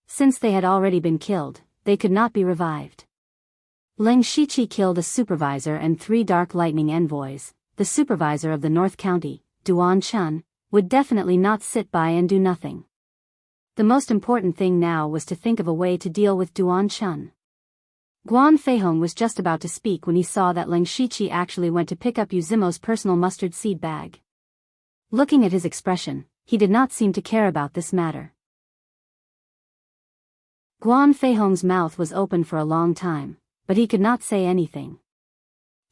Since they had already been killed, they could not be revived. Leng Shiqi killed a supervisor and 3 dark lightning envoys. The supervisor of the North County, Duan Chun, would definitely not sit by and do nothing. The most important thing now was to think of a way to deal with Duan Chun. Guan Feihong was just about to speak when he saw that Leng Shiqi actually went to pick up Yu Zimo's personal mustard seed bag. Looking at his expression, he did not seem to care about this matter. Guan Feihong's mouth was open for a long time, but he could not say anything.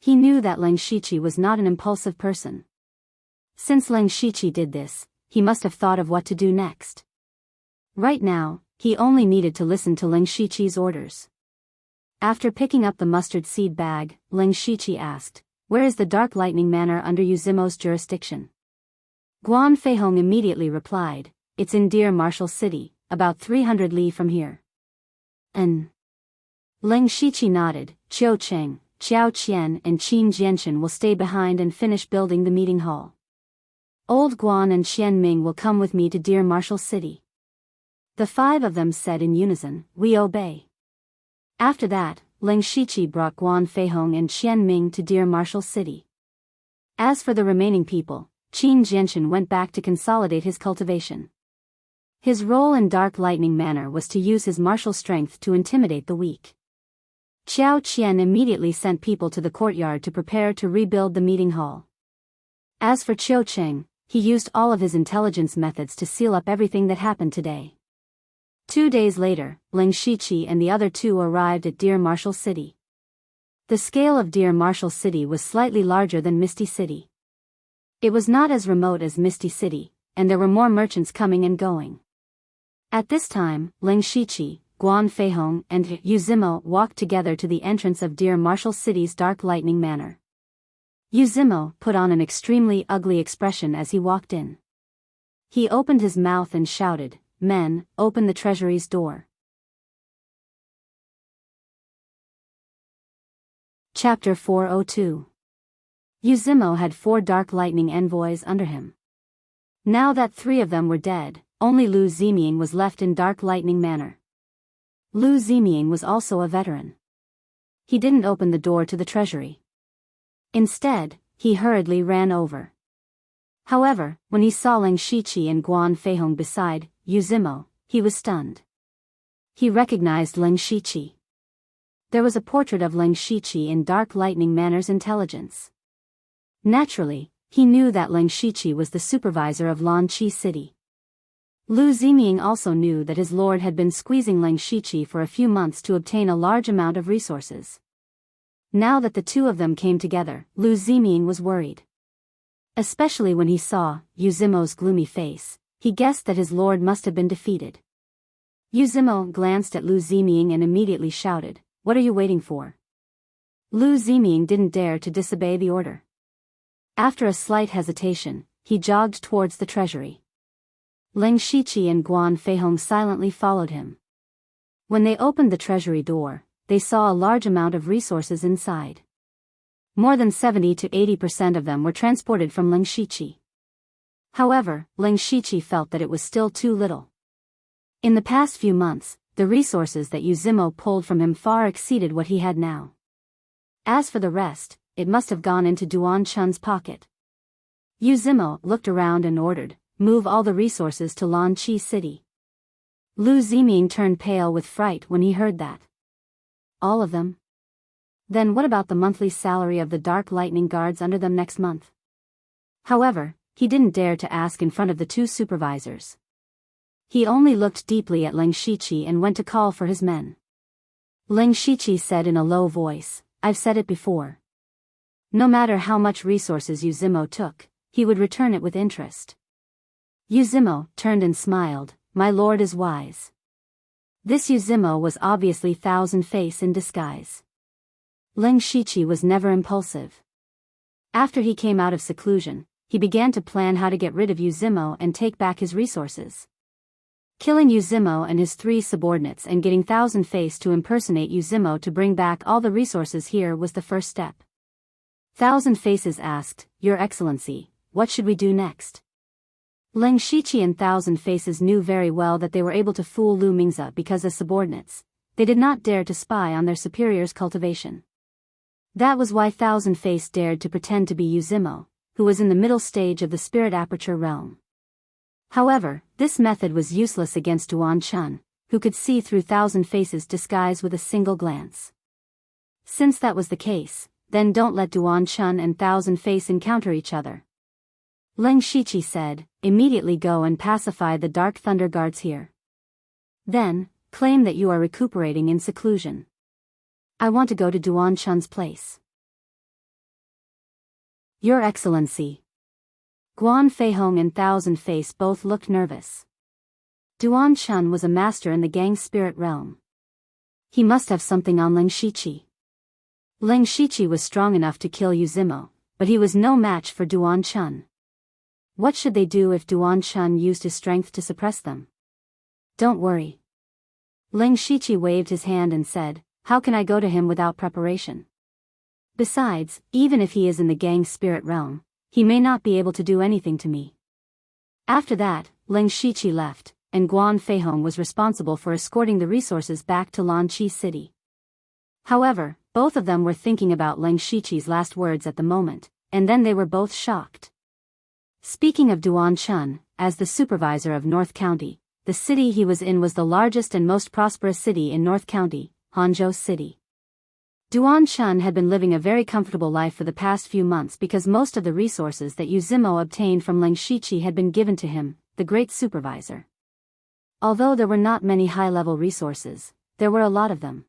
He knew that Leng Shiqi was not an impulsive person. Since Leng Shiqi did this, he must have thought of what to do next. Right now, he only needed to listen to Leng Shiqi's orders. After picking up the mustard seed bag, Leng Shiqi asked, "Where is the Dark Lightning Manor under Yu Zimo's jurisdiction?" Guan Feihong immediately replied, "It's in Deer Marshall City, about 300 li from here." Leng Shiqi nodded. "Qiu Cheng, Xiao Qian and Qin Jianshan will stay behind and finish building the meeting hall. Old Guan and Qian Ming will come with me to Deer Marshall City." The 5 of them said in unison, "We obey." After that, Leng Shiqi brought Guan Feihong and Qian Ming to Deer Marshall City. As for the remaining people, Qin Jianshan went back to consolidate his cultivation. His role in Dark Lightning Manor was to use his martial strength to intimidate the weak. Xiao Qian immediately sent people to the courtyard to prepare to rebuild the meeting hall. As for Qiu Cheng, he used all of his intelligence methods to seal up everything that happened today. 2 days later, Leng Shiqi and the other 2 arrived at Deer Marshall City. The scale of Deer Marshall City was slightly larger than Misty City. It was not as remote as Misty City, and there were more merchants coming and going. At this time, Leng Shiqi, Guan Feihong and Yu Zimo walked together to the entrance of Deer Marshall City's Dark Lightning Manor. Yu Zimo put on an extremely ugly expression as he walked in. He opened his mouth and shouted, "Men, open the treasury's door." Chapter 402. Yu Zimo had 4 dark lightning envoys under him. Now that 3 of them were dead, only Lu Ziming was left in Dark Lightning Manor. Lu Ziming was also a veteran. He didn't open the door to the treasury. Instead, he hurriedly ran over. However, when he saw Leng Shiqi and Guan Feihong beside Yu Zimo, he was stunned. He recognized Leng Shiqi. There was a portrait of Leng Shiqi in Dark Lightning Manor's intelligence. Naturally, he knew that Leng Shiqi was the supervisor of Lanqi City. Lu Ziming also knew that his lord had been squeezing Leng Shiqi for a few months to obtain a large amount of resources. Now that the 2 of them came together, Lu Ziming was worried. Especially when he saw Yu Zimo's gloomy face, he guessed that his lord must have been defeated. Yu Zimo glanced at Lu Ziming and immediately shouted, "What are you waiting for?" Lu Ziming didn't dare to disobey the order. After a slight hesitation, he jogged towards the treasury. Leng Shiqi and Guan Feihong silently followed him. When they opened the treasury door, they saw a large amount of resources inside. More than 70 to 80% of them were transported from Leng Shiqi. However, Leng Shiqi felt that it was still too little. In the past few months, the resources that Yu Zimo pulled from him far exceeded what he had now. As for the rest, it must have gone into Duan Chun's pocket. Yu Zimo looked around and ordered, move all the resources to Lan Chi City. Lu Ziming turned pale with fright when he heard that. All of them? Then what about the monthly salary of the Dark Lightning Guards under them next month? However, he didn't dare to ask in front of the two supervisors. He only looked deeply at Leng Shiqi and went to call for his men. Leng Shiqi said in a low voice, "I've said it before. No matter how much resources Yuzimo took, he would return it with interest." Yuzimo turned and smiled, "My lord is wise." This Yuzimo was obviously Thousand Face in disguise. Leng Shiqi was never impulsive. After he came out of seclusion, he began to plan how to get rid of Yuzimo and take back his resources. Killing Yuzimo and his 3 subordinates and getting Thousand Face to impersonate Yuzimo to bring back all the resources here was the first step. Thousand Faces asked, "Your Excellency, what should we do next?" Leng Shiqi and Thousand Faces knew very well that they were able to fool Lu Mingzi because as subordinates, they did not dare to spy on their superior's cultivation. That was why Thousand Face dared to pretend to be Yuzimo, who was in the middle stage of the Spirit Aperture realm. However, this method was useless against Duan Chun, who could see through Thousand Faces' disguise with a single glance. Since that was the case, then don't let Duan Chun and Thousand Face encounter each other. Leng Shiqi said, "Immediately go and pacify the Dark Thunder Guards here. Then, claim that you are recuperating in seclusion. I want to go to Duan Chun's place." "Your Excellency." Guan Feihong and Thousand Face both looked nervous. Duan Chun was a master in the gang spirit realm. He must have something on Leng Shiqi. Leng Shiqi was strong enough to kill Yuzimo, but he was no match for Duan Chun. What should they do if Duan Chun used his strength to suppress them? "Don't worry." Leng Shiqi waved his hand and said, "How can I go to him without preparation? Besides, even if he is in the gang spirit realm, he may not be able to do anything to me." After that, Leng Shiqi left, and Guan Feihong was responsible for escorting the resources back to Lan Chi City. However, both of them were thinking about Leng Shiqi's last words at the moment, and then they were both shocked. Speaking of Duan Chun, as the supervisor of North County, the city he was in was the largest and most prosperous city in North County, Hangzhou City. Duan Chun had been living a very comfortable life for the past few months because most of the resources that Yuzimo obtained from Leng Shiqi had been given to him, the great supervisor. Although there were not many high-level resources, there were a lot of them.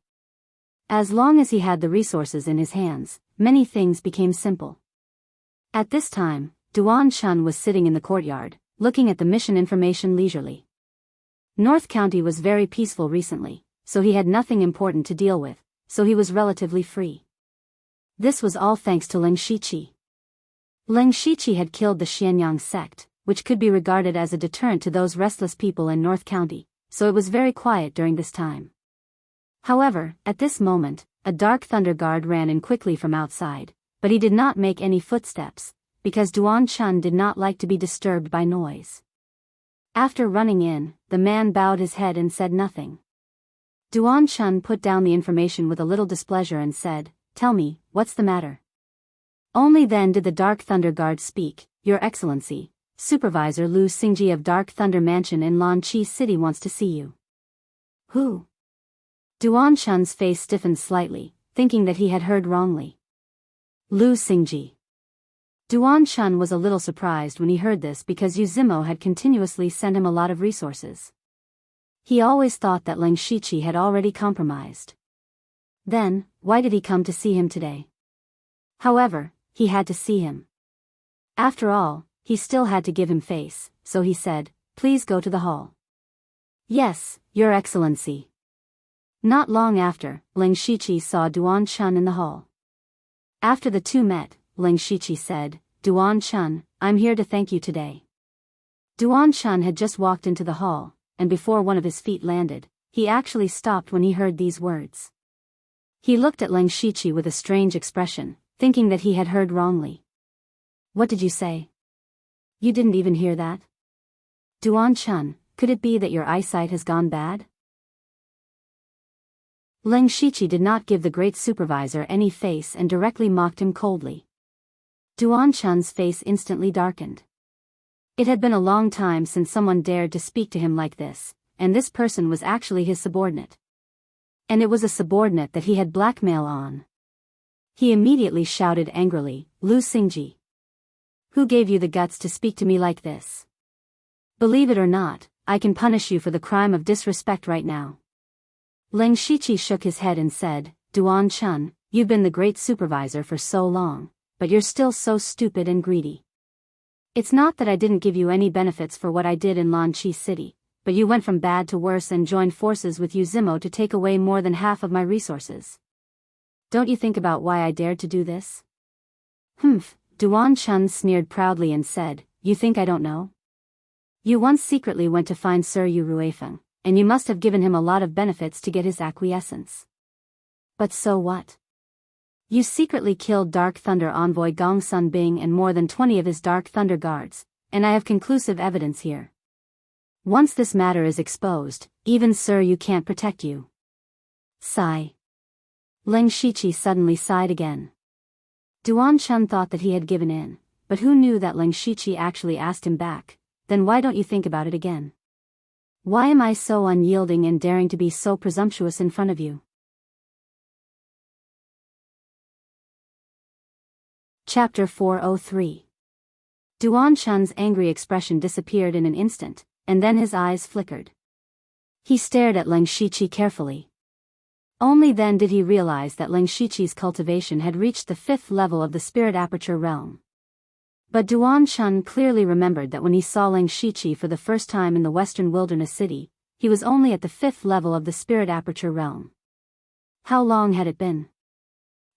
As long as he had the resources in his hands, many things became simple. At this time, Duan Chun was sitting in the courtyard, looking at the mission information leisurely. North County was very peaceful recently, so he had nothing important to deal with, so he was relatively free. This was all thanks to Leng Shiqi. Leng Shiqi had killed the Xianyang sect, which could be regarded as a deterrent to those restless people in North County, so it was very quiet during this time. However, at this moment, a Dark Thunder Guard ran in quickly from outside, but he did not make any footsteps, because Duan Chun did not like to be disturbed by noise. After running in, the man bowed his head and said nothing. Duan Chun put down the information with a little displeasure and said, "Tell me, what's the matter?" Only then did the Dark Thunder Guard speak, "Your Excellency, Supervisor Lu Xingji of Dark Thunder Mansion in Lan Chi City wants to see you." "Who?" Duan Chun's face stiffened slightly, thinking that he had heard wrongly. "Lu Xingji." Duan Chun was a little surprised when he heard this because Yuzimo had continuously sent him a lot of resources. He always thought that Leng Shiqi had already compromised. Then, why did he come to see him today? However, he had to see him. After all, he still had to give him face, so he said, "Please go to the hall." "Yes, Your Excellency." Not long after, Leng Shiqi saw Duan Chun in the hall. After the two met, Leng Shiqi said, "Duan Chun, I'm here to thank you today." Duan Chun had just walked into the hall, and before one of his feet landed, he actually stopped when he heard these words. He looked at Leng Shiqi with a strange expression, thinking that he had heard wrongly. "What did you say? You didn't even hear that? Duan Chun, could it be that your eyesight has gone bad?" Leng Shiqi did not give the great supervisor any face and directly mocked him coldly. Duan Chun's face instantly darkened. It had been a long time since someone dared to speak to him like this, and this person was actually his subordinate. And it was a subordinate that he had blackmail on. He immediately shouted angrily, "Lu Xingji! Who gave you the guts to speak to me like this? Believe it or not, I can punish you for the crime of disrespect right now." Leng Shiqi shook his head and said, "Duan Chun, you've been the great supervisor for so long, but you're still so stupid and greedy. It's not that I didn't give you any benefits for what I did in Lanqi City, but you went from bad to worse and joined forces with Zimo to take away more than half of my resources. Don't you think about why I dared to do this?" "Humph," Duan Chun sneered proudly and said, "You think I don't know? You once secretly went to find Sir Yu Ruifeng, and you must have given him a lot of benefits to get his acquiescence. But so what? You secretly killed Dark Thunder envoy Gong Sun Bing and more than 20 of his Dark Thunder guards, and I have conclusive evidence here. Once this matter is exposed, even Sir Yu can't protect you." Sigh. Leng Shiqi suddenly sighed again. Duan Chun thought that he had given in, but who knew that Leng Shiqi actually asked him back, "Then why don't you think about it again? Why am I so unyielding and daring to be so presumptuous in front of you?" Chapter 403. Duan Chun's angry expression disappeared in an instant, and then his eyes flickered. He stared at Leng Shiqi carefully. Only then did he realize that Leng Shiqi's cultivation had reached the 5th level of the Spirit Aperture realm. But Duan Chun clearly remembered that when he saw Leng Shiqi for the first time in the Western Wilderness City, he was only at the 5th level of the Spirit Aperture realm. How long had it been?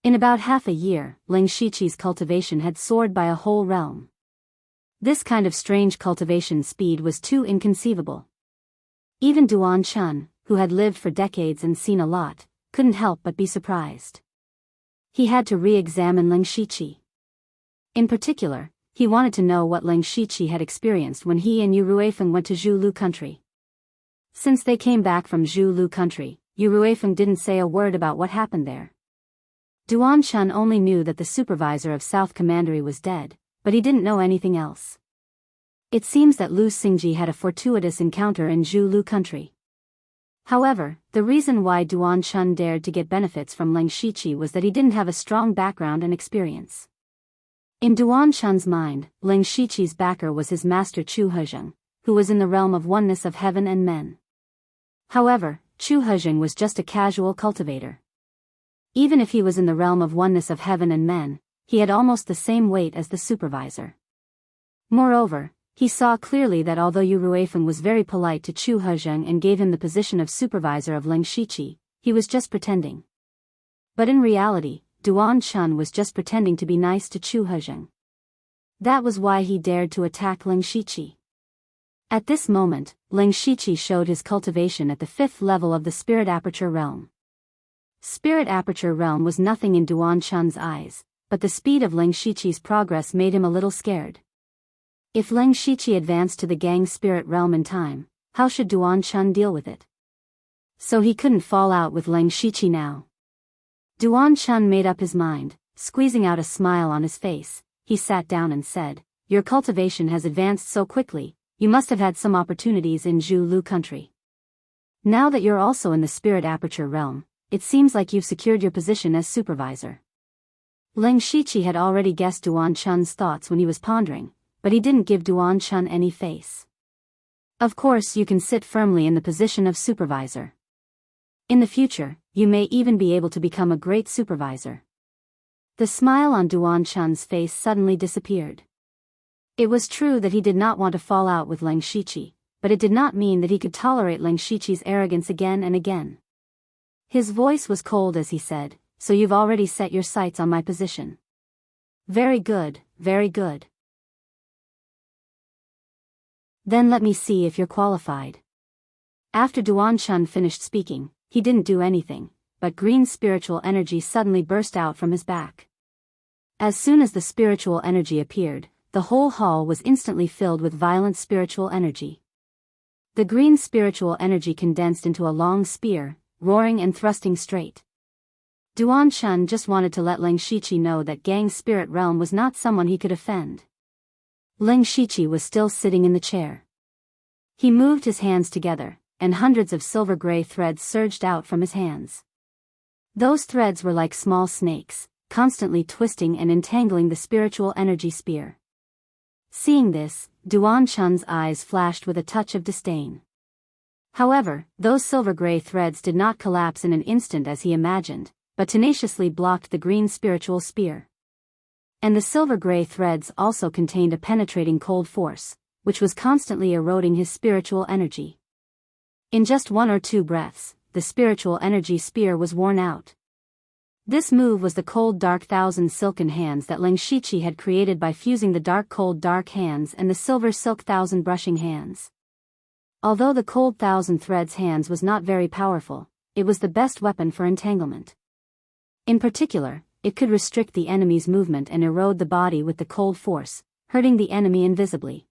In about half a year, Leng Shiqi's cultivation had soared by a whole realm. This kind of strange cultivation speed was too inconceivable. Even Duan Chun, who had lived for decades and seen a lot, couldn't help but be surprised. He had to re-examine Leng Shiqi. In particular, he wanted to know what Leng Shiqi had experienced when he and Yu Ruifeng went to Zhulu country. Since they came back from Zhulu country, Yu Ruifeng didn't say a word about what happened there. Duan Chun only knew that the supervisor of South Commandery was dead, but he didn't know anything else. It seems that Lu Xingji had a fortuitous encounter in Zhulu country. However, the reason why Duan Chun dared to get benefits from Leng Shiqi was that he didn't have a strong background and experience. In Duan Chun's mind, Leng Shiqi's backer was his master Chu Hezheng, who was in the realm of oneness of heaven and men. However, Chu Hezheng was just a casual cultivator. Even if he was in the realm of oneness of heaven and men, he had almost the same weight as the supervisor. Moreover, he saw clearly that although Yu Ruifeng was very polite to Chu Hezheng and gave him the position of supervisor of Leng Shiqi, he was just pretending. But in reality, Duan Chun was just pretending to be nice to Chu Hezheng. That was why he dared to attack Leng Shiqi. At this moment, Leng Shiqi showed his cultivation at the 5th level of the Spirit Aperture realm. Spirit Aperture realm was nothing in Duan Chun's eyes, but the speed of Leng Shiqi's progress made him a little scared. If Leng Shiqi advanced to the Gang Spirit realm in time, how should Duan Chun deal with it? So he couldn't fall out with Leng Shiqi now. Duan Chun made up his mind. Squeezing out a smile on his face, he sat down and said, "Your cultivation has advanced so quickly, you must have had some opportunities in Zhulu country. Now that you're also in the Spirit Aperture realm, it seems like you've secured your position as supervisor." Leng Shiqi had already guessed Duan Chun's thoughts when he was pondering, but he didn't give Duan Chun any face. "Of course you can sit firmly in the position of supervisor. In the future, you may even be able to become a great supervisor." The smile on Duan Chun's face suddenly disappeared. It was true that he did not want to fall out with Leng Shiqi, but it did not mean that he could tolerate Leng Shiqi's arrogance again and again. His voice was cold as he said, "So you've already set your sights on my position. Very good, very good. Then let me see if you're qualified." After Duan Chun finished speaking, he didn't do anything, but green spiritual energy suddenly burst out from his back. As soon as the spiritual energy appeared, the whole hall was instantly filled with violent spiritual energy. The green spiritual energy condensed into a long spear, roaring and thrusting straight. Duan Chun just wanted to let Leng Shiqi know that Gang Spirit Realm was not someone he could offend. Ling Shiqi was still sitting in the chair. He moved his hands together, and hundreds of silver-gray threads surged out from his hands. Those threads were like small snakes, constantly twisting and entangling the spiritual energy spear. Seeing this, Duan Chun's eyes flashed with a touch of disdain. However, those silver-gray threads did not collapse in an instant as he imagined, but tenaciously blocked the green spiritual spear. And the silver-gray threads also contained a penetrating cold force, which was constantly eroding his spiritual energy. In just 1 or 2 breaths, the spiritual energy spear was worn out. This move was the cold dark thousand silken hands that Ling Shiqi had created by fusing the dark cold dark hands and the silver silk thousand brushing hands. Although the cold thousand threads hands was not very powerful, it was the best weapon for entanglement. In particular, it could restrict the enemy's movement and erode the body with the cold force, hurting the enemy invisibly.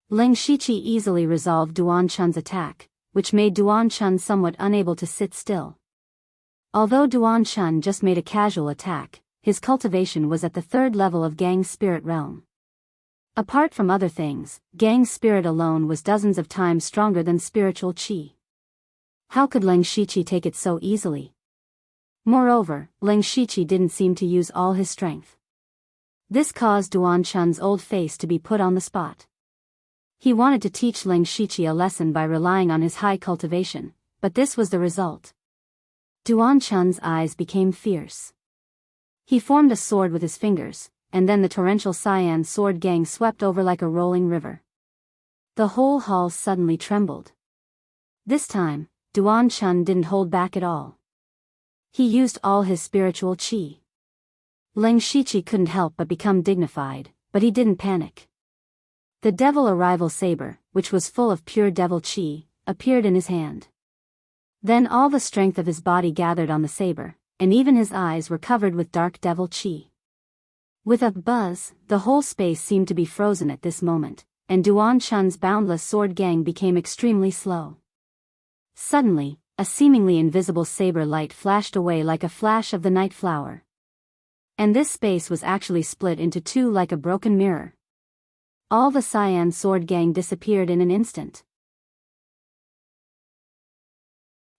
Ling Shiqi easily resolved Duan Chun's attack, which made Duan Chun somewhat unable to sit still. Although Duan Chun just made a casual attack, his cultivation was at the 3rd level of Gang's spirit realm. Apart from other things, Gang's spirit alone was dozens of times stronger than spiritual qi. How could Ling Shiqi take it so easily? Moreover, Ling Shiqi didn't seem to use all his strength. This caused Duan Chun's old face to be put on the spot. He wanted to teach Ling Shiqi a lesson by relying on his high cultivation, but this was the result. Duan Chun's eyes became fierce. He formed a sword with his fingers, and then the torrential cyan sword gang swept over like a rolling river. The whole hall suddenly trembled. This time, Duan Chun didn't hold back at all. He used all his spiritual qi. Ling Shiqi couldn't help but become dignified, but he didn't panic. The devil arrival saber, which was full of pure devil qi, appeared in his hand. Then all the strength of his body gathered on the saber, and even his eyes were covered with dark devil qi. With a buzz, the whole space seemed to be frozen at this moment, and Duan Chun's boundless sword gang became extremely slow. Suddenly, a seemingly invisible saber light flashed away like a flash of the night flower. And this space was actually split into 2 like a broken mirror. All the cyan sword gang disappeared in an instant.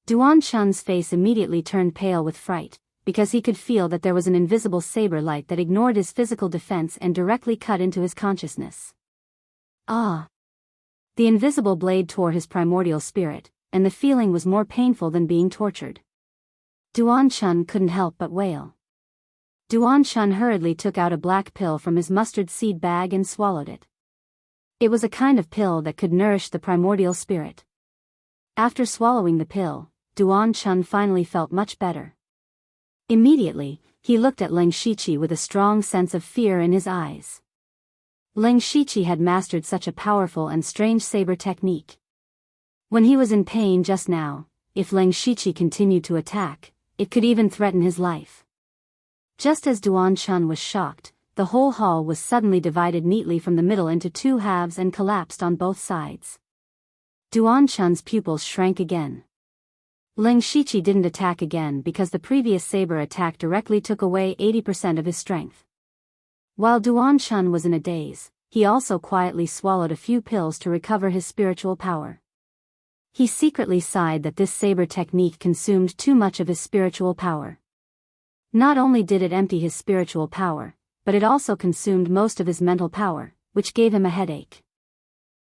Duan Chun's face immediately turned pale with fright, because he could feel that there was an invisible saber light that ignored his physical defense and directly cut into his consciousness. Ah! The invisible blade tore his primordial spirit, and the feeling was more painful than being tortured. Duan Chun couldn't help but wail. Duan Chun hurriedly took out a black pill from his mustard seed bag and swallowed it. It was a kind of pill that could nourish the primordial spirit. After swallowing the pill, Duan Chun finally felt much better. Immediately, he looked at Ling Shiqi with a strong sense of fear in his eyes. Ling Shiqi had mastered such a powerful and strange saber technique. When he was in pain just now, if Ling Shiqi continued to attack, it could even threaten his life. Just as Duan Chun was shocked, the whole hall was suddenly divided neatly from the middle into 2 halves and collapsed on both sides. Duan Chun's pupils shrank again. Ling Shiqi didn't attack again because the previous saber attack directly took away 80% of his strength. While Duan Chun was in a daze, he also quietly swallowed a few pills to recover his spiritual power. He secretly sighed that this saber technique consumed too much of his spiritual power. Not only did it empty his spiritual power, but it also consumed most of his mental power, which gave him a headache.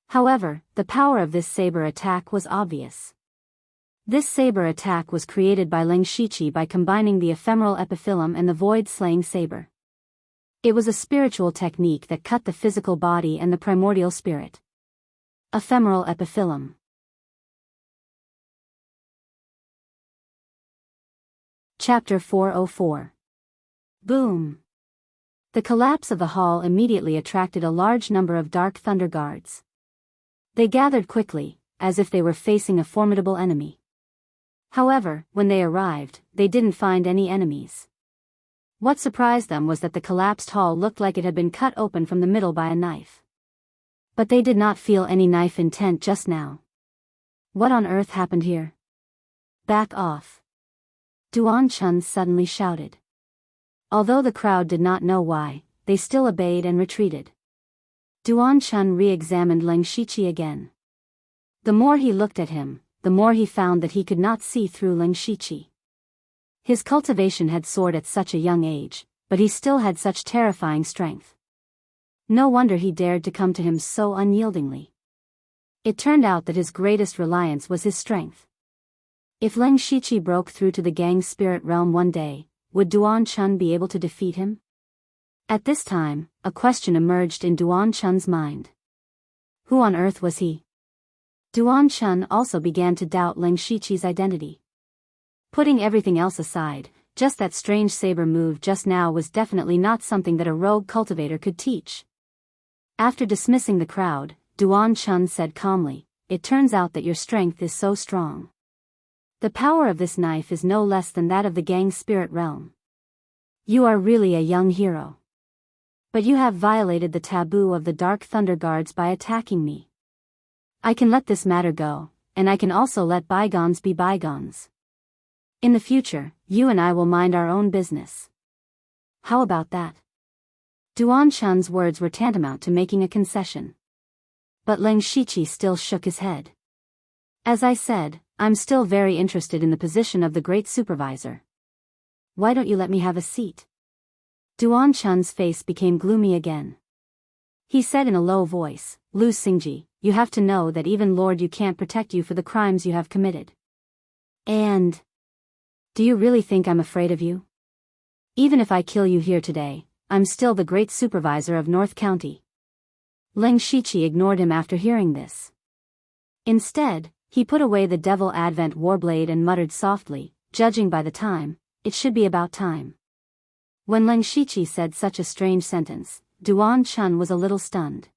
However, the power of this saber attack was obvious. This saber attack was created by Ling Shiqi by combining the ephemeral epiphyllum and the void-slaying saber. It was a spiritual technique that cut the physical body and the primordial spirit. Ephemeral epiphyllum. Chapter 404. Boom! The collapse of the hall immediately attracted a large number of dark thunder guards. They gathered quickly, as if they were facing a formidable enemy. However, when they arrived, they didn't find any enemies. What surprised them was that the collapsed hall looked like it had been cut open from the middle by a knife. But they did not feel any knife intent just now. What on earth happened here? Back off! Duan Chun suddenly shouted. Although the crowd did not know why, they still obeyed and retreated. Duan Chun re-examined Leng Shiqi again. The more he looked at him, the more he found that he could not see through Leng Shiqi. His cultivation had soared at such a young age, but he still had such terrifying strength. No wonder he dared to come to him so unyieldingly. It turned out that his greatest reliance was his strength. If Leng Shiqi broke through to the gang's spirit realm one day, would Duan Chun be able to defeat him? At this time, a question emerged in Duan Chun's mind. Who on earth was he? Duan Chun also began to doubt Leng Shiqi's identity. Putting everything else aside, just that strange saber move just now was definitely not something that a rogue cultivator could teach. After dismissing the crowd, Duan Chun said calmly, "It turns out that your strength is so strong. The power of this knife is no less than that of the gang's spirit realm. You are really a young hero. But you have violated the taboo of the Dark Thunder Guards by attacking me. I can let this matter go, and I can also let bygones be bygones. In the future, you and I will mind our own business. How about that?" Duan Chun's words were tantamount to making a concession. But Leng Shiqi still shook his head. "As I said, I'm still very interested in the position of the great supervisor. Why don't you let me have a seat?" Duan Chun's face became gloomy again. He said in a low voice, "Lu Xingji, you have to know that even Lord Yu can't protect you for the crimes you have committed. And do you really think I'm afraid of you? Even if I kill you here today, I'm still the great supervisor of North County." Leng Shiqi ignored him after hearing this. Instead, he put away the Devil Advent warblade and muttered softly, "Judging by the time, it should be about time." When Leng Shiqi said such a strange sentence, Duan Chun was a little stunned.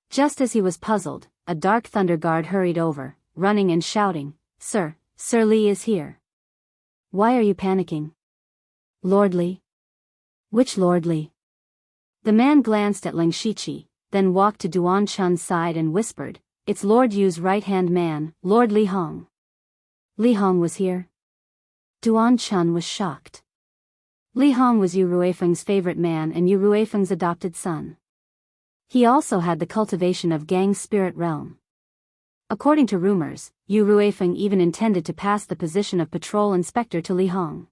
Just as he was puzzled, a Dark Thunder Guard hurried over, running and shouting, Sir Li is here. Why are you panicking?" "Lord Li? Which Lord Li?" The man glanced at Leng Shiqi, then walked to Duan Chun's side and whispered, "It's Lord Yu's right-hand man, Lord Li Hong." Li Hong was here? Duan Chun was shocked. Li Hong was Yu Ruifeng's favorite man and Yu Ruifeng's adopted son. He also had the cultivation of Gang's spirit realm. According to rumors, Yu Ruifeng even intended to pass the position of patrol inspector to Li Hong.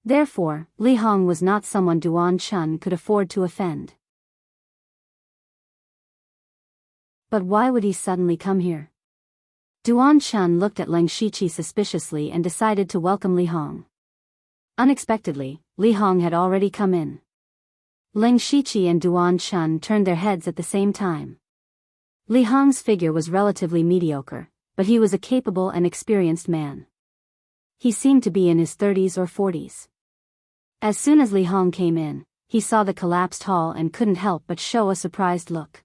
Therefore, Li Hong was not someone Duan Chun could afford to offend. But why would he suddenly come here? Duan Chun looked at Leng Shiqi suspiciously and decided to welcome Li Hong. Unexpectedly, Li Hong had already come in. Leng Shiqi and Duan Chun turned their heads at the same time. Li Hong's figure was relatively mediocre, but he was a capable and experienced man. He seemed to be in his 30s or 40s. As soon as Li Hong came in, he saw the collapsed hall and couldn't help but show a surprised look.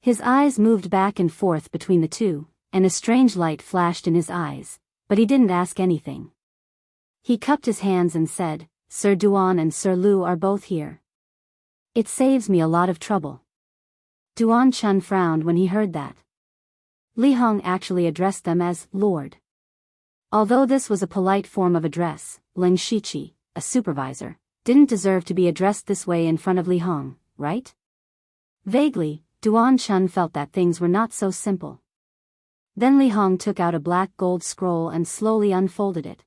His eyes moved back and forth between the two, and a strange light flashed in his eyes, but he didn't ask anything. He cupped his hands and said, "Sir Duan and Sir Lu are both here. It saves me a lot of trouble." Duan Chun frowned when he heard that. Li Hong actually addressed them as Lord. Although this was a polite form of address, Leng Shiqi, a supervisor, didn't deserve to be addressed this way in front of Li Hong, right? Vaguely, Duan Chun felt that things were not so simple. Then Li Hong took out a black gold scroll and slowly unfolded it.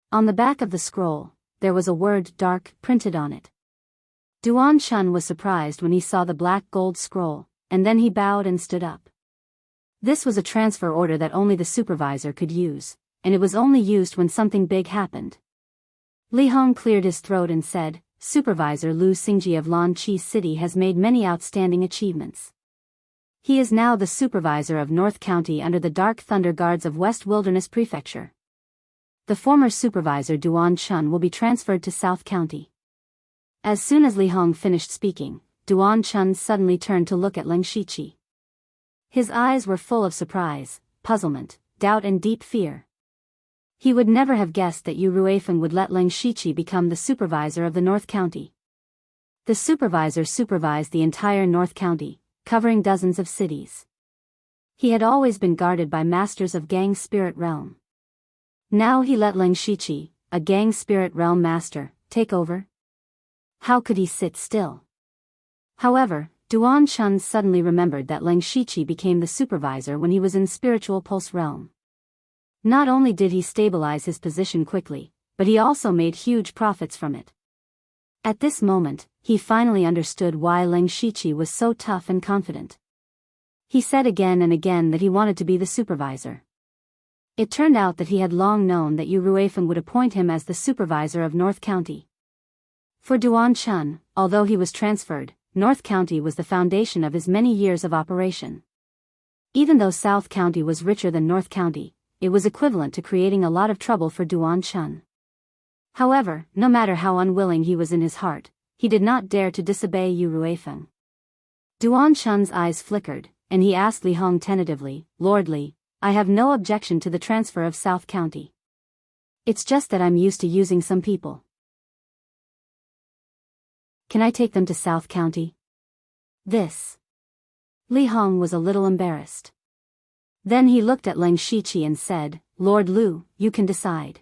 On the back of the scroll, there was a word "dark" printed on it. Duan Chun was surprised when he saw the black gold scroll, and then he bowed and stood up. This was a transfer order that only the supervisor could use, and it was only used when something big happened. Li Hong cleared his throat and said, "Supervisor Lu Xingji of Lan Chi City has made many outstanding achievements. He is now the supervisor of North County under the Dark Thunder Guards of West Wilderness Prefecture. The former supervisor Duan Chun will be transferred to South County." As soon as Li Hong finished speaking, Duan Chun suddenly turned to look at Leng Shiqi. His eyes were full of surprise, puzzlement, doubt and deep fear. He would never have guessed that Yu Ruifeng would let Leng Shiqi become the supervisor of the North County. The supervisor supervised the entire North County, covering dozens of cities. He had always been guarded by masters of Gang's spirit realm. Now he let Leng Shiqi, a Gang spirit realm master, take over? How could he sit still? However, Duan Chun suddenly remembered that Leng Shiqi became the supervisor when he was in spiritual pulse realm. Not only did he stabilize his position quickly, but he also made huge profits from it. At this moment, he finally understood why Leng Shiqi was so tough and confident. He said again and again that he wanted to be the supervisor. It turned out that he had long known that Yu Ruifeng would appoint him as the supervisor of North County. For Duan Chun, although he was transferred, North County was the foundation of his many years of operation. Even though South County was richer than North County, it was equivalent to creating a lot of trouble for Duan Chun. However, no matter how unwilling he was in his heart, he did not dare to disobey Yu Ruifeng. Duan Chun's eyes flickered, and he asked Li Hong tentatively, "Lord Li, I have no objection to the transfer of South County. It's just that I'm used to using some people. Can I take them to South County?" This. Li Hong was a little embarrassed. Then he looked at Leng Shiqi and said, "Lord Lu, you can decide."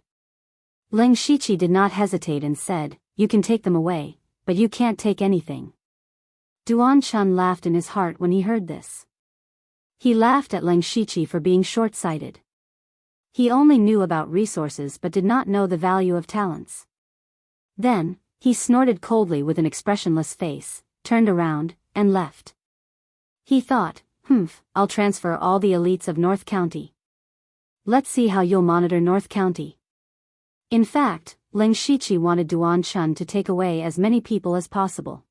Leng Shiqi did not hesitate and said, "You can take them away, but you can't take anything." Duan Chun laughed in his heart when he heard this. He laughed at Leng Shiqi for being short-sighted. He only knew about resources but did not know the value of talents. Then, he snorted coldly with an expressionless face, turned around, and left. He thought, I'll transfer all the elites of North County. Let's see how you'll monitor North County." In fact, Leng Shiqi wanted Duan Chun to take away as many people as possible.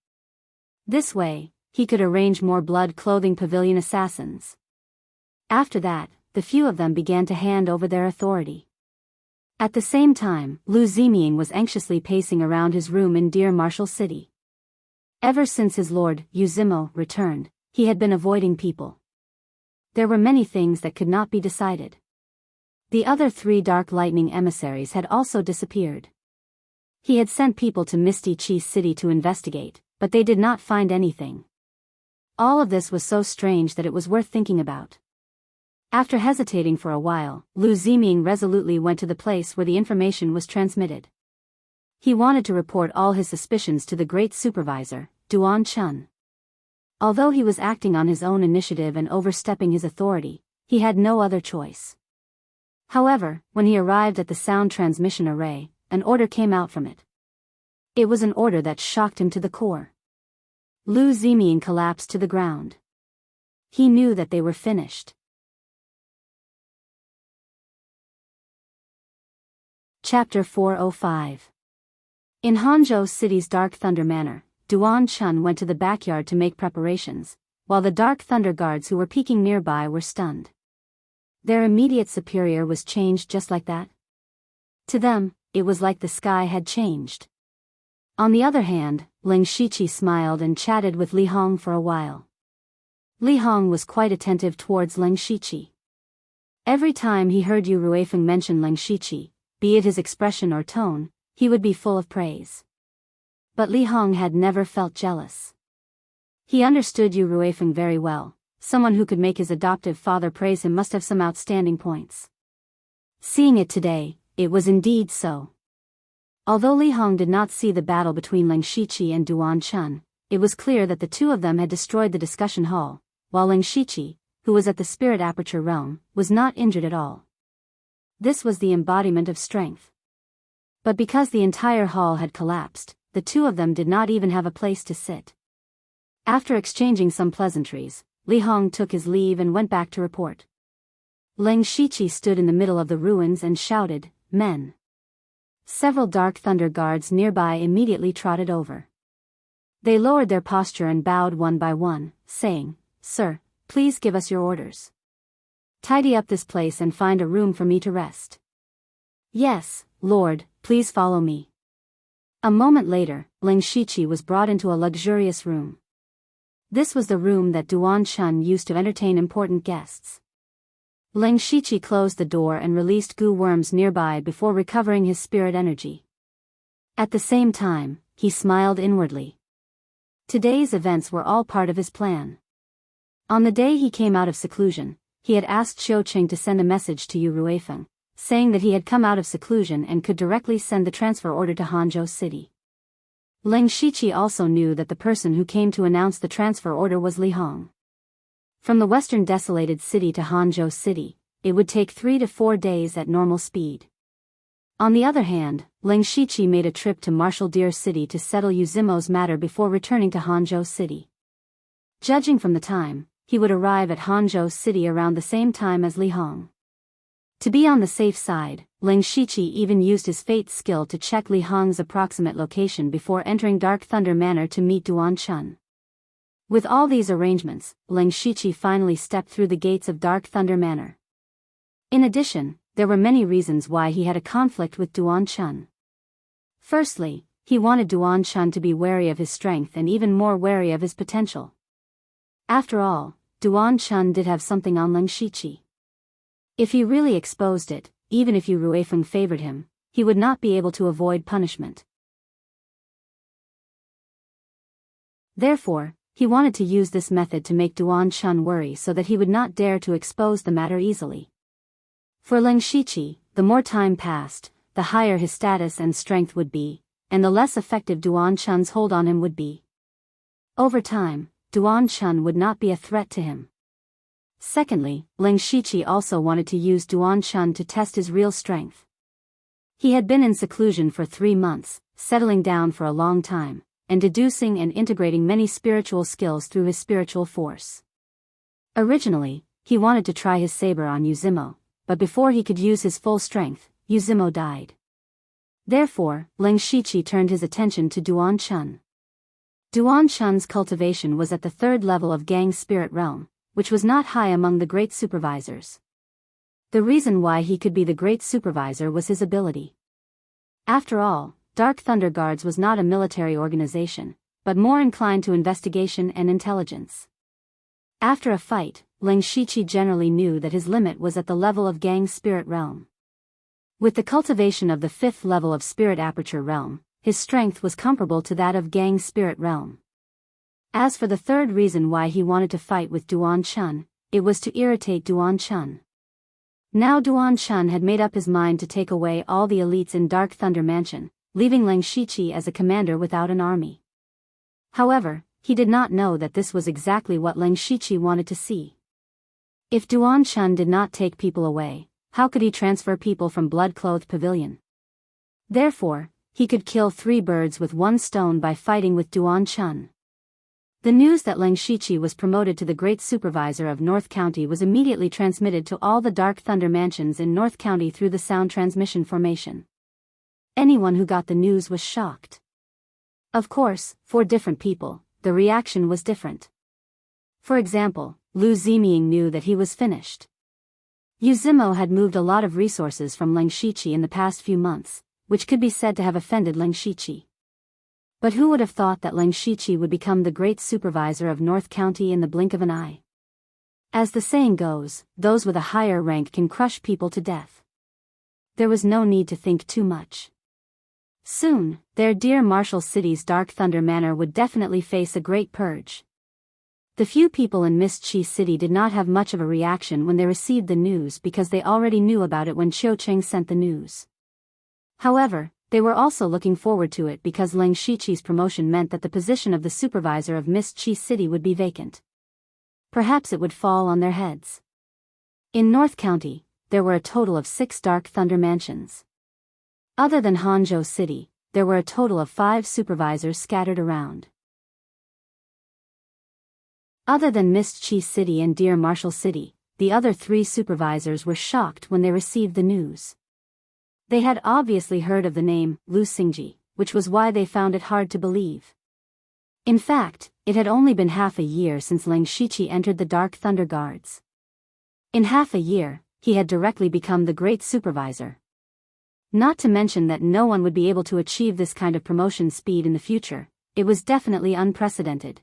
This way, he could arrange more blood-clothing pavilion assassins. After that, the few of them began to hand over their authority. At the same time, Lu Ziming was anxiously pacing around his room in Deer Marshall City. Ever since his lord, Yu Zimo, returned, he had been avoiding people. There were many things that could not be decided. The other 3 Dark Lightning emissaries had also disappeared. He had sent people to Misty Chi's city to investigate, but they did not find anything. All of this was so strange that it was worth thinking about. After hesitating for a while, Lu Ziming resolutely went to the place where the information was transmitted. He wanted to report all his suspicions to the great supervisor, Duan Chun. Although he was acting on his own initiative and overstepping his authority, he had no other choice. However, when he arrived at the sound transmission array, an order came out from it. It was an order that shocked him to the core. Lu Ziming collapsed to the ground. He knew that they were finished. Chapter 405. In Hangzhou City's Dark Thunder Manor, Duan Chun went to the backyard to make preparations, while the Dark Thunder guards who were peeking nearby were stunned. Their immediate superior was changed just like that? To them, it was like the sky had changed. On the other hand, Leng Shiqi smiled and chatted with Li Hong for a while. Li Hong was quite attentive towards Leng Shiqi. Every time he heard Yu Ruifeng mention Leng Shiqi, be it his expression or tone, he would be full of praise. But Li Hong had never felt jealous. He understood Yu Ruifeng very well. Someone who could make his adoptive father praise him must have some outstanding points. Seeing it today, it was indeed so. Although Li Hong did not see the battle between Leng Shiqi and Duan Chun, it was clear that the two of them had destroyed the discussion hall, while Leng Shiqi, who was at the Spirit Aperture realm, was not injured at all. This was the embodiment of strength. But because the entire hall had collapsed, the two of them did not even have a place to sit. After exchanging some pleasantries, Li Hong took his leave and went back to report. Leng Shiqi stood in the middle of the ruins and shouted, "Men!" Several Dark Thunder guards nearby immediately trotted over. They lowered their posture and bowed one by one, saying, "Sir, please give us your orders. Tidy up this place and find a room for me to rest." "Yes, Lord, please follow me." A moment later, Leng Shiqi was brought into a luxurious room. This was the room that Duan Chun used to entertain important guests. Leng Shiqi closed the door and released goo worms nearby before recovering his spirit energy. At the same time, he smiled inwardly. Today's events were all part of his plan. On the day he came out of seclusion, he had asked Xiu Qing to send a message to Yu Ruifeng, saying that he had come out of seclusion and could directly send the transfer order to Hangzhou City. Leng Shiqi also knew that the person who came to announce the transfer order was Li Hong. From the western desolated city to Hangzhou City, it would take 3 to 4 days at normal speed. On the other hand, Leng Shiqi made a trip to Marshal Deer City to settle Yuzimo's matter before returning to Hangzhou City. Judging from the time, he would arrive at Hangzhou City around the same time as Li Hong. To be on the safe side, Leng Shiqi even used his fate skill to check Li Hong's approximate location before entering Dark Thunder Manor to meet Duan Chun. With all these arrangements, Leng Shiqi finally stepped through the gates of Dark Thunder Manor. In addition, there were many reasons why he had a conflict with Duan Chun. Firstly, he wanted Duan Chun to be wary of his strength and even more wary of his potential. After all, Duan Chun did have something on Leng Shiqi. If he really exposed it, even if Yu Ruifeng favored him, he would not be able to avoid punishment. Therefore, he wanted to use this method to make Duan Chun worry so that he would not dare to expose the matter easily. For Leng Shiqi, the more time passed, the higher his status and strength would be, and the less effective Duan Chun's hold on him would be. Over time, Duan Chun would not be a threat to him. Secondly, Leng Shiqi also wanted to use Duan Chun to test his real strength. He had been in seclusion for 3 months, settling down for a long time, and deducing and integrating many spiritual skills through his spiritual force. Originally, he wanted to try his saber on Yuzimo, but before he could use his full strength, Yuzimo died. Therefore, Leng Shiqi turned his attention to Duan Chun. Duan Chun's cultivation was at the 3rd level of Gang Spirit Realm, which was not high among the great supervisors. The reason why he could be the great supervisor was his ability. After all, Dark Thunder Guards was not a military organization, but more inclined to investigation and intelligence. After a fight, Leng Shiqi generally knew that his limit was at the level of Gang Spirit Realm. With the cultivation of the 5th level of Spirit Aperture Realm, his strength was comparable to that of Gang Spirit Realm. As for the third reason why he wanted to fight with Duan Chun, it was to irritate Duan Chun. Now Duan Chun had made up his mind to take away all the elites in Dark Thunder Mansion, leaving Leng Shiqi as a commander without an army. However, he did not know that this was exactly what Leng Shiqi wanted to see. If Duan Chun did not take people away, how could he transfer people from Blood-Clothed Pavilion? Therefore, he could kill 3 birds with 1 stone by fighting with Duan Chun. The news that Leng Shiqi was promoted to the Great Supervisor of North County was immediately transmitted to all the Dark Thunder mansions in North County through the sound transmission formation. Anyone who got the news was shocked. Of course, for different people, the reaction was different. For example, Lu Ziming knew that he was finished. Yuzimo had moved a lot of resources from Leng Shiqi in the past few months, which could be said to have offended Leng Shiqi. But who would have thought that Leng Shiqi would become the great supervisor of North County in the blink of an eye? As the saying goes, those with a higher rank can crush people to death. There was no need to think too much. Soon, their dear Marshal City's Dark Thunder Manor would definitely face a great purge. The few people in Mist Chi City did not have much of a reaction when they received the news because they already knew about it when Qiu Cheng sent the news. However, they were also looking forward to it because Leng Shiqi's promotion meant that the position of the supervisor of Mist Chi City would be vacant. Perhaps it would fall on their heads. In North County, there were a total of 6 Dark Thunder mansions. Other than Hangzhou City, there were a total of 5 supervisors scattered around. Other than Mist Chi City and Dear Marshal City, the other 3 supervisors were shocked when they received the news. They had obviously heard of the name Lu Xingji, which was why they found it hard to believe. In fact, it had only been half a year since Leng Shiqi entered the Dark Thunder Guards. In half a year, he had directly become the great supervisor. Not to mention that no one would be able to achieve this kind of promotion speed in the future, it was definitely unprecedented.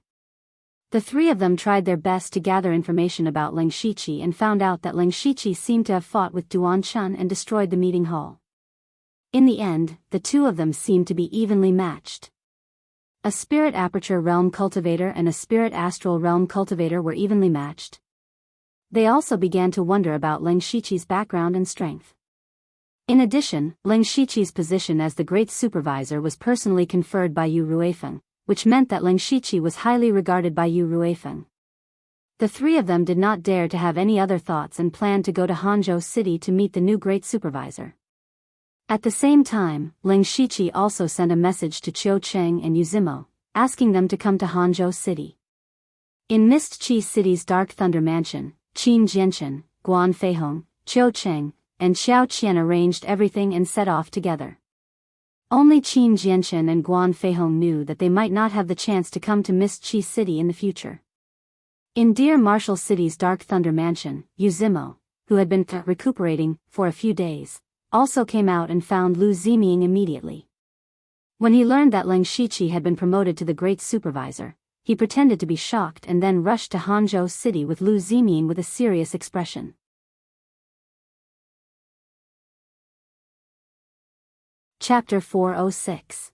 The 3 of them tried their best to gather information about Leng Shiqi and found out that Leng Shiqi seemed to have fought with Duan Chun and destroyed the meeting hall. In the end, the 2 of them seemed to be evenly matched. A Spirit Aperture Realm Cultivator and a Spirit Astral Realm Cultivator were evenly matched. They also began to wonder about Leng Shiqi's background and strength. In addition, Ling Shiqi's position as the great supervisor was personally conferred by Yu Ruifeng, which meant that Ling Shiqi was highly regarded by Yu Ruifeng. The three of them did not dare to have any other thoughts and planned to go to Hanzhou City to meet the new great supervisor. At the same time, Ling Shiqi also sent a message to Qiu Cheng and Yu Zimo, asking them to come to Hanzhou City. In Mist Qi City's Dark Thunder Mansion, Qin Jianchen, Guan Feihong, Qiu Cheng, and Xiao Qian arranged everything and set off together. Only Qin Jianchen and Guan Feihong knew that they might not have the chance to come to Mist Qi City in the future. In Dear Marshall City's Dark Thunder Mansion, Yu Zimo, who had been recuperating for a few days, also came out and found Lu Ziming immediately. When he learned that Ling Shiqi had been promoted to the great supervisor, he pretended to be shocked and then rushed to Hanzhou City with Lu Ziming with a serious expression. Chapter 406.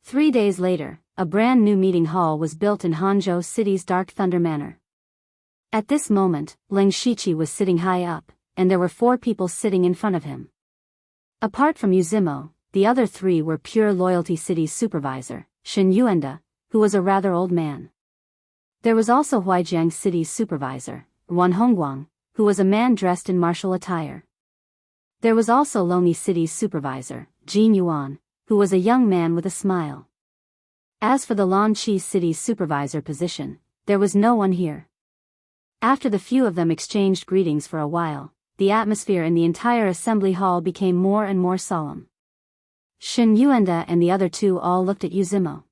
3 days later, a brand new meeting hall was built in Hanzhou City's Dark Thunder Manor. At this moment, Ling Shiqi was sitting high up, and there were 4 people sitting in front of him. Apart from Yu Zimo, the other 3 were Pure Loyalty City's supervisor, Shen Yuanda, who was a rather old man. There was also Huijiang City's supervisor, Wan Hongguang, who was a man dressed in martial attire. There was also Lomi City's supervisor, Jin Yuan, who was a young man with a smile. As for the Lanqi City's supervisor position, there was no one here. After the few of them exchanged greetings for a while, the atmosphere in the entire assembly hall became more and more solemn. Shen Yuanda and the other 2 all looked at Yu Zimo.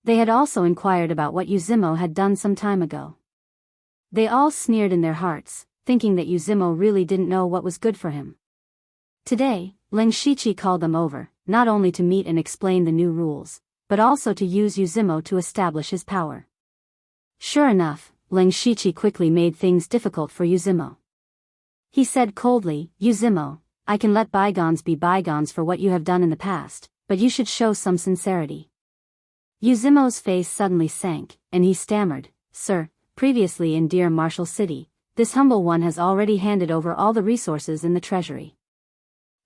They had also inquired about what Yu Zimo had done some time ago. They all sneered in their hearts, thinking that Yu Zimo really didn't know what was good for him. Today, Ling Shiqi called them over, not only to meet and explain the new rules, but also to use Yu Zimo to establish his power. Sure enough, Ling Shiqi quickly made things difficult for Yu Zimo. He said coldly, "Yu Zimo, I can let bygones be bygones for what you have done in the past, but you should show some sincerity." Yu Zimo's face suddenly sank, and he stammered, "Sir, previously in Dear Marshall City, this humble one has already handed over all the resources in the treasury.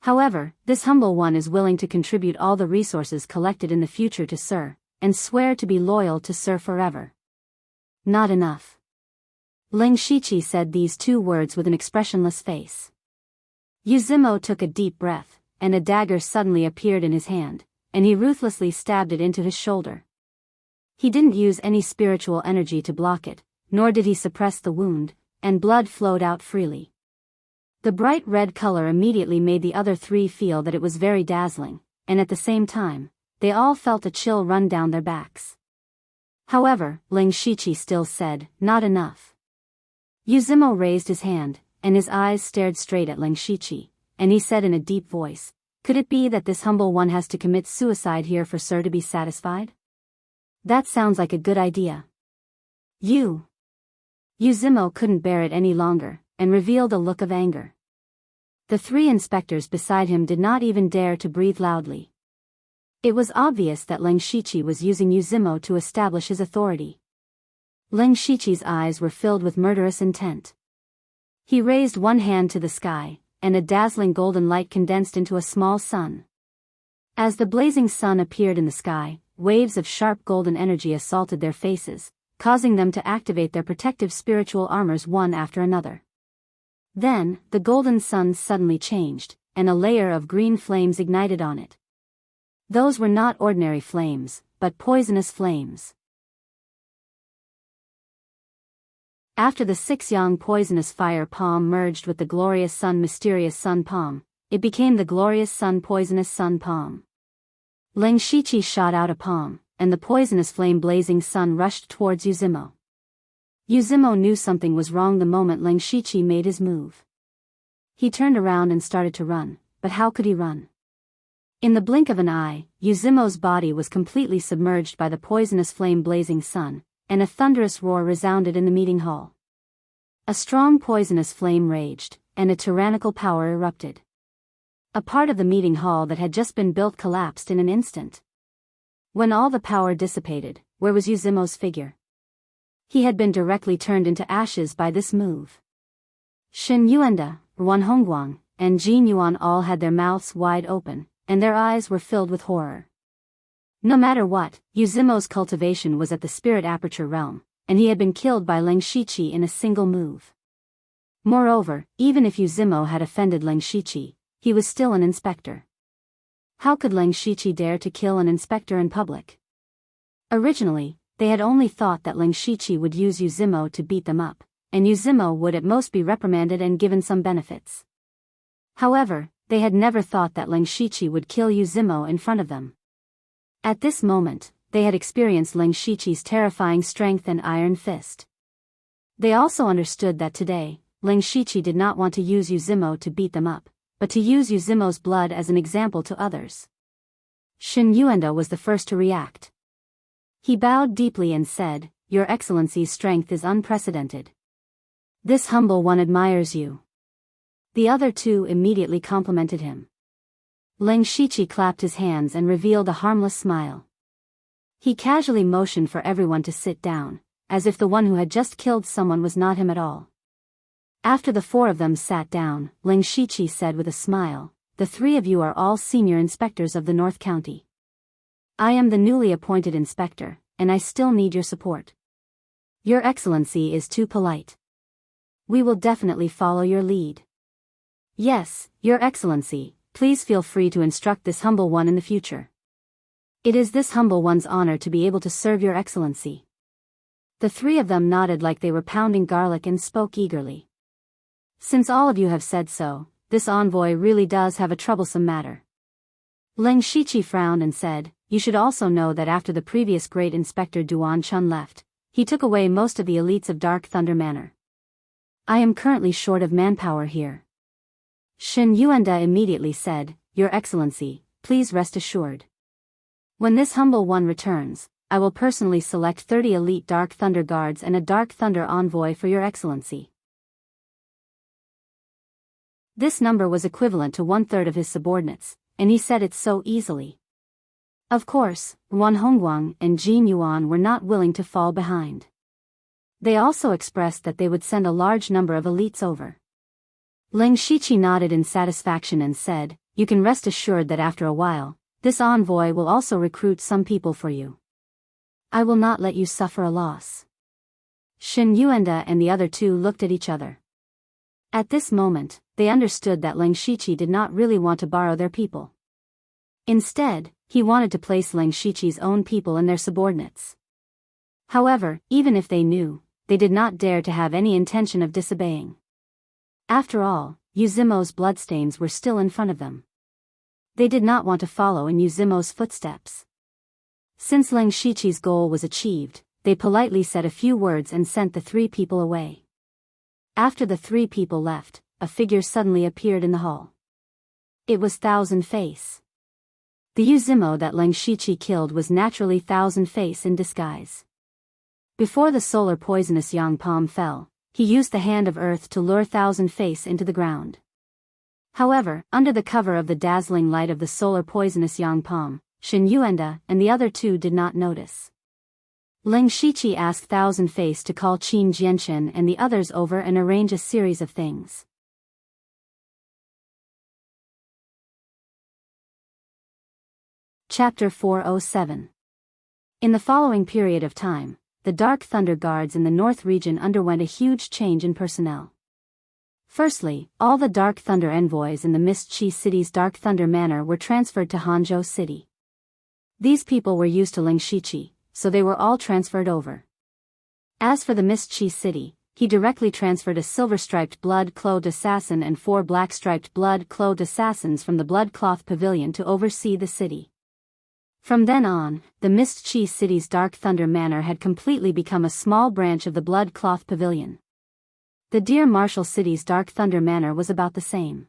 However, this humble one is willing to contribute all the resources collected in the future to Sir, and swear to be loyal to Sir forever." Not enough. Ling Shiqi said these 2 words with an expressionless face. Yu Zimo took a deep breath, and a dagger suddenly appeared in his hand, and he ruthlessly stabbed it into his shoulder. He didn't use any spiritual energy to block it, nor did he suppress the wound, and blood flowed out freely. The bright red color immediately made the other 3 feel that it was very dazzling, and at the same time, they all felt a chill run down their backs. However, Ling Shiqi still said, "Not enough." Yu Zimo raised his hand, and his eyes stared straight at Ling Shiqi, and he said in a deep voice, "Could it be that this humble one has to commit suicide here for Sir to be satisfied? That sounds like a good idea." Yu Zimo couldn't bear it any longer, and revealed a look of anger. The 3 inspectors beside him did not even dare to breathe loudly. It was obvious that Ling Shiqi was using Yu Zimo to establish his authority. Ling Shiqi's eyes were filled with murderous intent. He raised one hand to the sky, and a dazzling golden light condensed into a small sun. As the blazing sun appeared in the sky, waves of sharp golden energy assaulted their faces, causing them to activate their protective spiritual armors one after another. Then, the golden sun suddenly changed, and a layer of green flames ignited on it. Those were not ordinary flames, but poisonous flames. After the 6-yang poisonous fire palm merged with the glorious sun mysterious sun palm, it became the glorious sun poisonous sun palm. Ling Shiqi shot out a palm, and the poisonous flame blazing sun rushed towards Yu Zimo. Yu Zimo knew something was wrong the moment Ling Shiqi made his move. He turned around and started to run, but how could he run? In the blink of an eye, Yu Zimo's body was completely submerged by the poisonous flame blazing sun, and a thunderous roar resounded in the meeting hall. A strong poisonous flame raged, and a tyrannical power erupted. A part of the meeting hall that had just been built collapsed in an instant. When all the power dissipated, where was Yu Zimo's figure? He had been directly turned into ashes by this move. Shen Yuanda, Wan Hongguang, and Jin Yuan all had their mouths wide open, and their eyes were filled with horror. No matter what, Yuzimo's cultivation was at the spirit aperture realm, and he had been killed by Ling Shiqi in a single move. Moreover, even if Yuzimo had offended Ling Shiqi, he was still an inspector. How could Ling Shiqi dare to kill an inspector in public? Originally, they had only thought that Ling Shiqi would use Yuzimo to beat them up, and Yuzimo would at most be reprimanded and given some benefits. However, they had never thought that Ling Shiqi would kill Yuzimo in front of them. At this moment, they had experienced Ling Shiqi's terrifying strength and iron fist. They also understood that today, Ling Shiqi did not want to use Yuzimo to beat them up, but to use Yuzimo's blood as an example to others. Shen Yuanda was the first to react. He bowed deeply and said, "Your Excellency's strength is unprecedented. This humble one admires you." The other two immediately complimented him. Ling Shiqi clapped his hands and revealed a harmless smile. He casually motioned for everyone to sit down, as if the one who had just killed someone was not him at all. After the four of them sat down, Ling Shiqi said with a smile, "The three of you are all senior inspectors of the North County. I am the newly appointed inspector, and I still need your support. Your Excellency is too polite. We will definitely follow your lead. Yes, Your Excellency, please feel free to instruct this humble one in the future. It is this humble one's honor to be able to serve Your Excellency." The three of them nodded like they were pounding garlic and spoke eagerly. "Since all of you have said so, this envoy really does have a troublesome matter." Ling Shiqi frowned and said, "You should also know that after the previous great inspector Duan Chun left, he took away most of the elites of Dark Thunder Manor. I am currently short of manpower here." Shen Yuanda immediately said, "Your Excellency, please rest assured. When this humble one returns, I will personally select 30 elite Dark Thunder guards and a Dark Thunder envoy for Your Excellency." This number was equivalent to 1/3 of his subordinates, and he said it so easily. Of course, Wan Hongguang and Jin Yuan were not willing to fall behind. They also expressed that they would send a large number of elites over. Ling Shiqi nodded in satisfaction and said, "You can rest assured that after a while, this envoy will also recruit some people for you. I will not let you suffer a loss." Shen Yuanda and the other two looked at each other. At this moment, they understood that Ling Shiqi did not really want to borrow their people. Instead, he wanted to place Ling Shiqi's own people in their subordinates. However, even if they knew, they did not dare to have any intention of disobeying. After all, Yuzimo's bloodstains were still in front of them. They did not want to follow in Yuzimo's footsteps. Since Ling Shiqi's goal was achieved, they politely said a few words and sent the three people away. After the three people left, a figure suddenly appeared in the hall. It was Thousand Face. The Yuzimo that Ling Shiqi killed was naturally Thousand Face in disguise. Before the solar poisonous Yang Palm fell, he used the hand of earth to lure Thousand Face into the ground. However, under the cover of the dazzling light of the solar poisonous Yang Palm, Shen Yuanda and the other two did not notice. Ling Shiqi asked Thousand Face to call Qin Jianchen and the others over and arrange a series of things. Chapter 407. In the following period of time, the Dark Thunder Guards in the North region underwent a huge change in personnel. Firstly, all the Dark Thunder envoys in the Mist Chi City's Dark Thunder Manor were transferred to Hanzhou City. These people were used to Ling Shiqi, so they were all transferred over. As for the Mist Chi City, he directly transferred a silver-striped blood-clothed assassin and 4 black-striped blood-clothed assassins from the Blood-Cloth Pavilion to oversee the city. From then on, the Mist Chi City's Dark Thunder Manor had completely become a small branch of the Blood-Cloth Pavilion. The Deer Marshal City's Dark Thunder Manor was about the same.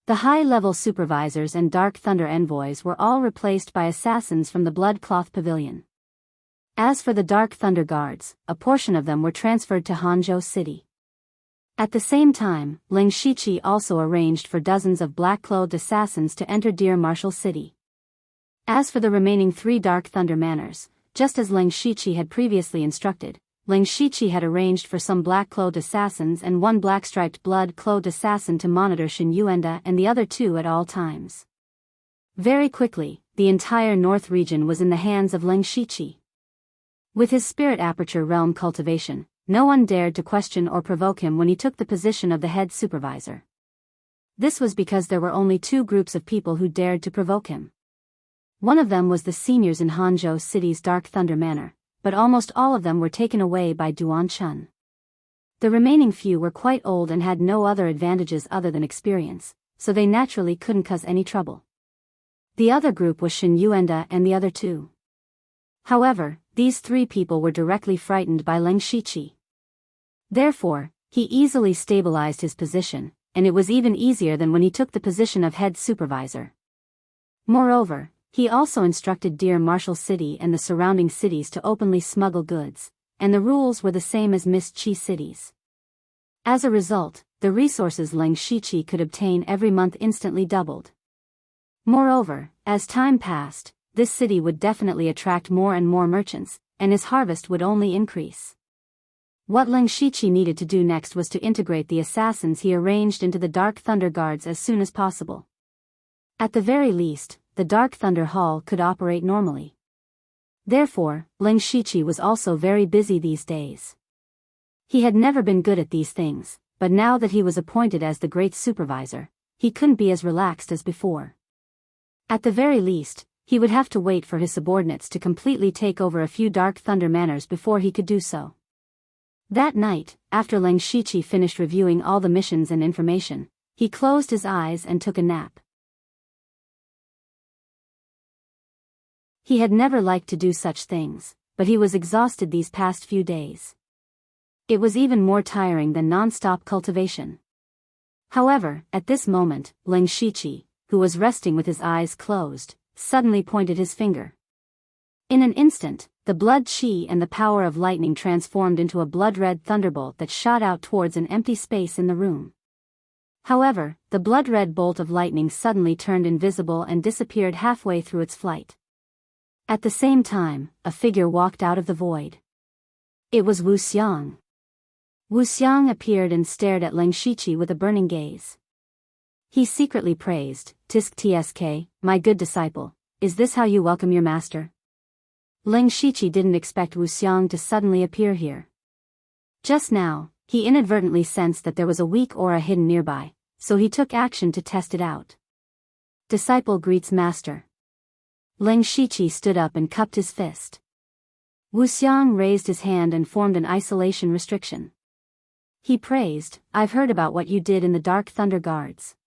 The high-level supervisors and Dark Thunder envoys were all replaced by assassins from the Blood-Cloth Pavilion. As for the Dark Thunder Guards, a portion of them were transferred to Hanzhou City. At the same time, Ling Shiqi also arranged for dozens of black-clothed assassins to enter Deer Marshal City. As for the remaining 3 Dark Thunder Manors, just as Ling Shiqi had previously instructed, Ling Shiqi had arranged for some black-clothed assassins and one black-striped blood-clothed assassin to monitor Shen Yuanda and the other two at all times. Very quickly, the entire north region was in the hands of Ling Shiqi. With his spirit aperture realm cultivation, no one dared to question or provoke him when he took the position of the head supervisor. This was because there were only two groups of people who dared to provoke him. One of them was the seniors in Hanzhou City's Dark Thunder Manor, but almost all of them were taken away by Duan Chun. The remaining few were quite old and had no other advantages other than experience, so they naturally couldn't cause any trouble. The other group was Shen Yuanda and the other two. However, these three people were directly frightened by Ling Shiqi. Therefore, he easily stabilized his position, and it was even easier than when he took the position of head supervisor. Moreover, he also instructed Dear Marshall City and the surrounding cities to openly smuggle goods, and the rules were the same as Miss Qi cities. As a result, the resources Ling Shiqi could obtain every month instantly doubled. Moreover, as time passed, this city would definitely attract more and more merchants, and his harvest would only increase. What Ling Shiqi needed to do next was to integrate the assassins he arranged into the Dark Thunder Guards as soon as possible. At the very least, the Dark Thunder Hall could operate normally. Therefore, Ling Shiqi was also very busy these days. He had never been good at these things, but now that he was appointed as the great supervisor, he couldn't be as relaxed as before. At the very least, he would have to wait for his subordinates to completely take over a few Dark Thunder manors before he could do so. That night, after Ling Shiqi finished reviewing all the missions and information, he closed his eyes and took a nap. He had never liked to do such things, but he was exhausted these past few days. It was even more tiring than non-stop cultivation. However, at this moment, Ling Shiqi, who was resting with his eyes closed, suddenly pointed his finger. In an instant, the blood qi and the power of lightning transformed into a blood-red thunderbolt that shot out towards an empty space in the room. However, the blood-red bolt of lightning suddenly turned invisible and disappeared halfway through its flight. At the same time, a figure walked out of the void. It was Wu Xiang. Wu Xiang appeared and stared at Ling Shiqi with a burning gaze. He secretly praised, "Tisk tsk, my good disciple, is this how you welcome your master?" Ling Shiqi didn't expect Wu Xiang to suddenly appear here. Just now, he inadvertently sensed that there was a weak aura hidden nearby, so he took action to test it out. Disciple greets master. Ling Shiqi stood up and cupped his fist. Wu Xiang raised his hand and formed an isolation restriction. He praised, "I've heard about what you did in the Dark Thunder Guards.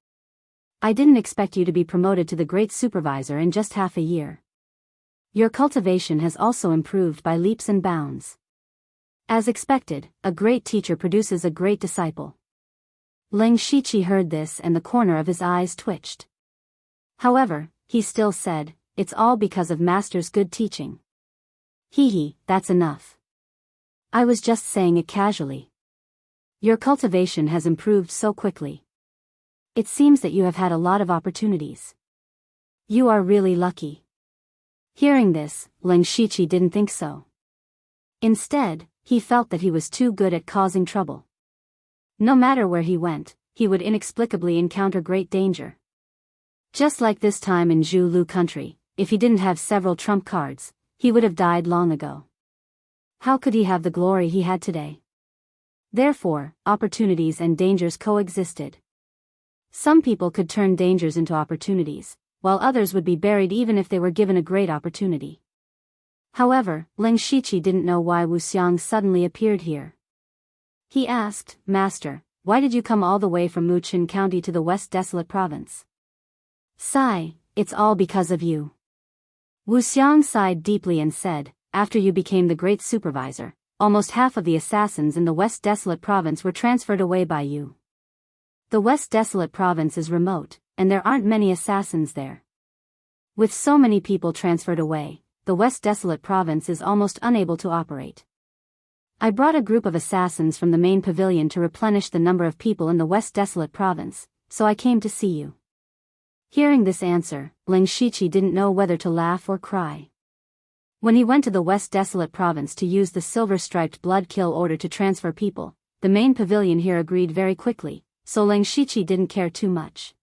I didn't expect you to be promoted to the Great Supervisor in just half a year. Your cultivation has also improved by leaps and bounds. As expected, a great teacher produces a great disciple." Ling Shiqi heard this and the corner of his eyes twitched. However, he still said, "It's all because of Master's good teaching." Hee, that's enough. I was just saying it casually. Your cultivation has improved so quickly. It seems that you have had a lot of opportunities. You are really lucky. Hearing this, Ling Shiqi didn't think so. Instead, he felt that he was too good at causing trouble. No matter where he went, he would inexplicably encounter great danger. Just like this time in Zhu Lu country, if he didn't have several trump cards, he would have died long ago. How could he have the glory he had today? Therefore, opportunities and dangers coexisted. Some people could turn dangers into opportunities, while others would be buried even if they were given a great opportunity. However, Ling Shiqi didn't know why Wu Xiang suddenly appeared here. He asked, "Master, why did you come all the way from Muqin County to the West Desolate Province?" "Sigh, it's all because of you." Wu Xiang sighed deeply and said, "After you became the great supervisor, almost half of the assassins in the West Desolate Province were transferred away by you. The West Desolate Province is remote, and there aren't many assassins there. With so many people transferred away, the West Desolate Province is almost unable to operate. I brought a group of assassins from the main pavilion to replenish the number of people in the West Desolate Province, so I came to see you." Hearing this answer, Ling Shiqi didn't know whether to laugh or cry. When he went to the West Desolate Province to use the silver-striped blood kill order to transfer people, the main pavilion here agreed very quickly, so Ling Shiqi didn't care too much.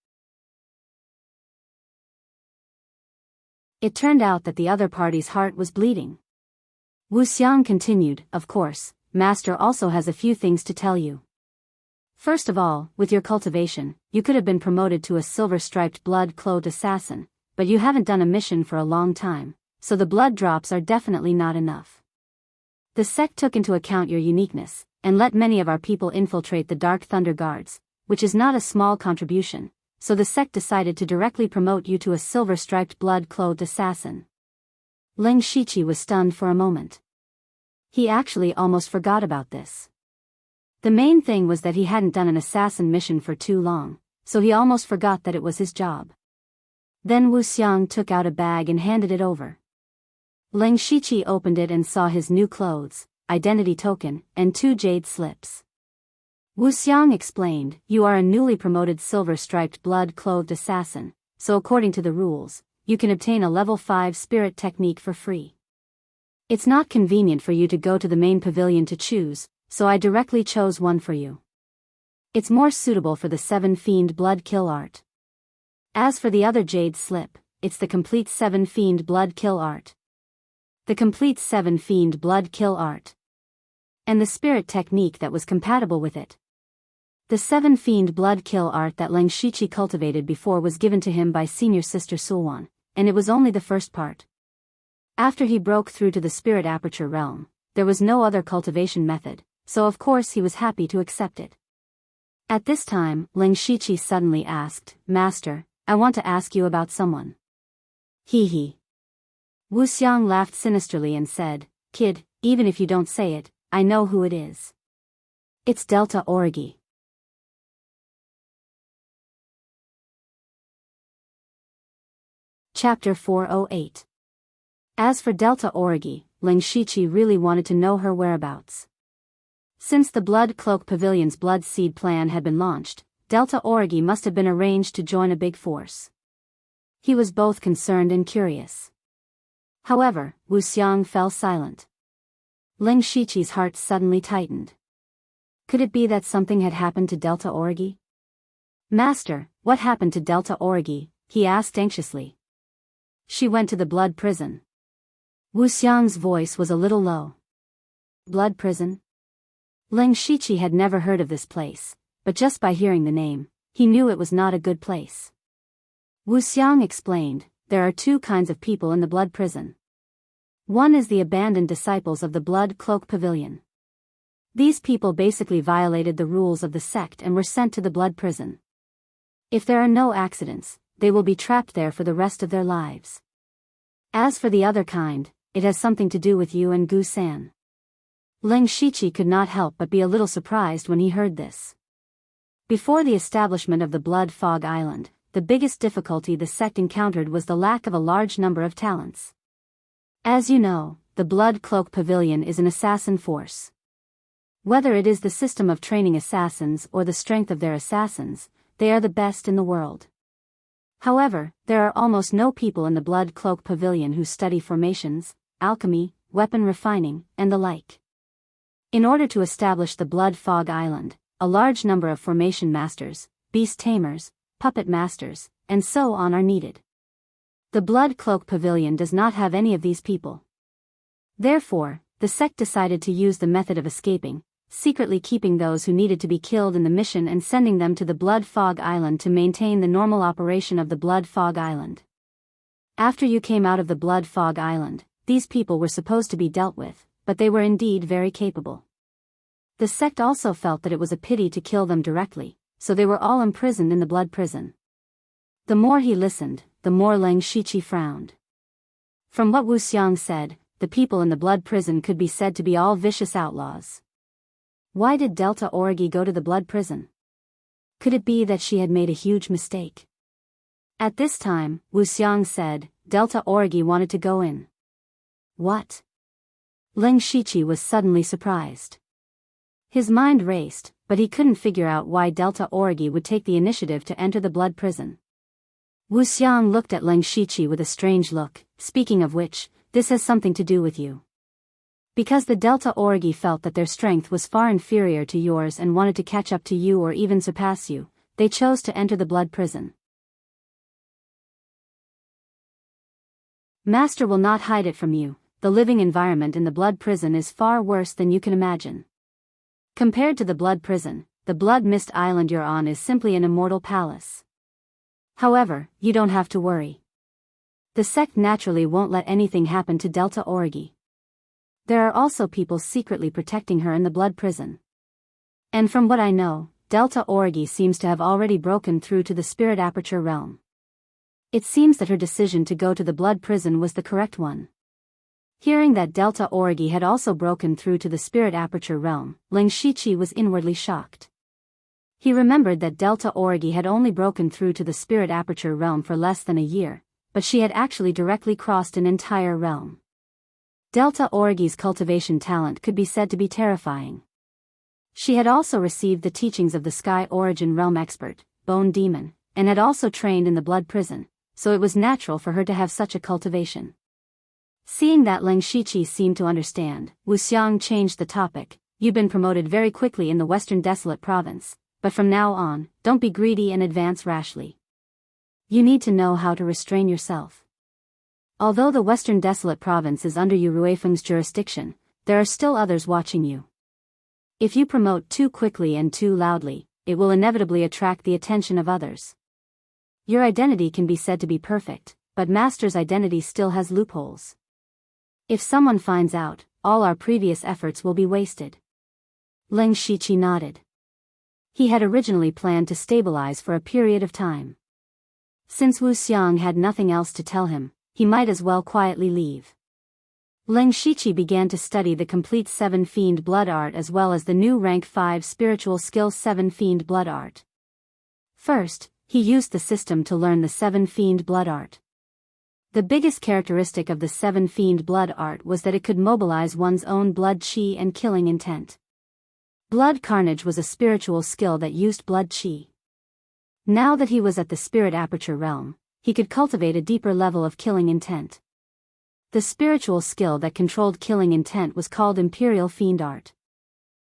It turned out that the other party's heart was bleeding. Wu Xiang continued, "Of course, Master also has a few things to tell you. First of all, with your cultivation, you could have been promoted to a silver-striped blood-clothed assassin, but you haven't done a mission for a long time, so the blood drops are definitely not enough. The sect took into account your uniqueness, and let many of our people infiltrate the Dark Thunder Guards, which is not a small contribution, so the sect decided to directly promote you to a silver-striped blood-clothed assassin." Ling Shiqi was stunned for a moment. He actually almost forgot about this. The main thing was that he hadn't done an assassin mission for too long, so he almost forgot that it was his job. Then Wu Xiang took out a bag and handed it over. Ling Shiqi opened it and saw his new clothes, identity token, and 2 jade slips. Wu Xiang explained, "You are a newly promoted silver-striped blood-clothed assassin, so according to the rules, you can obtain a level 5 spirit technique for free. It's not convenient for you to go to the main pavilion to choose, so I directly chose one for you. It's more suitable for the 7 Fiend blood kill art. As for the other jade slip, it's the complete 7 Fiend blood kill art. The complete 7 Fiend blood kill art. And the spirit technique that was compatible with it. The 7 Fiend blood kill art that Ling Shiqi cultivated before was given to him by senior sister Sulwan, and it was only the first part. After he broke through to the spirit aperture realm, there was no other cultivation method, so of course he was happy to accept it. At this time, Ling Shiqi suddenly asked, "Master, I want to ask you about someone." He. Wu Xiang laughed sinisterly and said, "Kid, even if you don't say it, I know who it is. It's Delta Origi." Chapter 408. As for Delta Origi, Ling Shiqi really wanted to know her whereabouts. Since the Blood Cloak Pavilion's Blood Seed plan had been launched, Delta Origi must have been arranged to join a big force. He was both concerned and curious. However, Wu Xiang fell silent. Ling Shiqi's heart suddenly tightened. Could it be that something had happened to Delta Origi? "Master, what happened to Delta Origi?" he asked anxiously. "She went to the blood prison." Wu Xiang's voice was a little low. Blood prison? Ling Shiqi had never heard of this place, but just by hearing the name, he knew it was not a good place. Wu Xiang explained, "There are 2 kinds of people in the blood prison. One is the abandoned disciples of the Blood Cloak Pavilion. These people basically violated the rules of the sect and were sent to the blood prison. If there are no accidents, they will be trapped there for the rest of their lives. As for the other kind, it has something to do with you and Gu San." Ling Shiqi could not help but be a little surprised when he heard this. Before the establishment of the Blood Fog Island, the biggest difficulty the sect encountered was the lack of a large number of talents. As you know, the Blood Cloak Pavilion is an assassin force. Whether it is the system of training assassins or the strength of their assassins, they are the best in the world. However, there are almost no people in the Blood Cloak Pavilion who study formations, alchemy, weapon refining, and the like. In order to establish the Blood Fog Island, a large number of formation masters, beast tamers, puppet masters, and so on are needed. The Blood Cloak Pavilion does not have any of these people. Therefore, the sect decided to use the method of escaping, secretly keeping those who needed to be killed in the mission and sending them to the Blood Fog Island to maintain the normal operation of the Blood Fog Island. After you came out of the Blood Fog Island, these people were supposed to be dealt with, but they were indeed very capable. The sect also felt that it was a pity to kill them directly, so they were all imprisoned in the blood prison. The more he listened, the more Ling Shiqi frowned. From what Wu Xiang said, the people in the blood prison could be said to be all vicious outlaws. Why did Delta Origi go to the blood prison? Could it be that she had made a huge mistake? At this time, Wu Xiang said, Delta Origi wanted to go in. What? Ling Shiqi was suddenly surprised. His mind raced, but he couldn't figure out why Delta Origi would take the initiative to enter the blood prison. Wu Xiang looked at Ling Shiqi with a strange look. Speaking of which, This has something to do with you. Because the Delta Orgi felt that their strength was far inferior to yours and wanted to catch up to you or even surpass you, they chose to enter the blood prison. Master will not hide it from you, the living environment in the blood prison is far worse than you can imagine. Compared to the blood prison, the Blood Mist Island you're on is simply an immortal palace. However, you don't have to worry. The sect naturally won't let anything happen to Delta Orgi. There are also people secretly protecting her in the blood prison. And from what I know, Delta Orgi seems to have already broken through to the spirit aperture realm. It seems that her decision to go to the blood prison was the correct one. Hearing that Delta Orgi had also broken through to the spirit aperture realm, Ling Shiqi was inwardly shocked. He remembered that Delta Orgi had only broken through to the spirit aperture realm for less than a year, but she had actually directly crossed an entire realm. Delta Orgi's cultivation talent could be said to be terrifying. She had also received the teachings of the Sky Origin Realm expert, Bone Demon, and had also trained in the blood prison, so it was natural for her to have such a cultivation. Seeing that Ling Shiqi seemed to understand, Wu Xiang changed the topic. You've been promoted very quickly in the Western Desolate Province, but from now on, don't be greedy and advance rashly. You need to know how to restrain yourself. Although the Western Desolate Province is under Yu Ruifeng's jurisdiction, there are still others watching you. If you promote too quickly and too loudly, it will inevitably attract the attention of others. Your identity can be said to be perfect, but Master's identity still has loopholes. If someone finds out, all our previous efforts will be wasted. Ling Shiqi nodded. He had originally planned to stabilize for a period of time. Since Wu Xiang had nothing else to tell him, he might as well quietly leave. Ling Shiqi began to study the complete 7 Fiend Blood Art as well as the new Rank 5 Spiritual Skill 7 Fiend Blood Art. First, he used the system to learn the 7 Fiend Blood Art. The biggest characteristic of the 7 Fiend Blood Art was that it could mobilize one's own blood chi and killing intent. Blood Carnage was a spiritual skill that used blood chi. Now that he was at the Spirit Aperture realm, he could cultivate a deeper level of killing intent. The spiritual skill that controlled killing intent was called Imperial Fiend Art.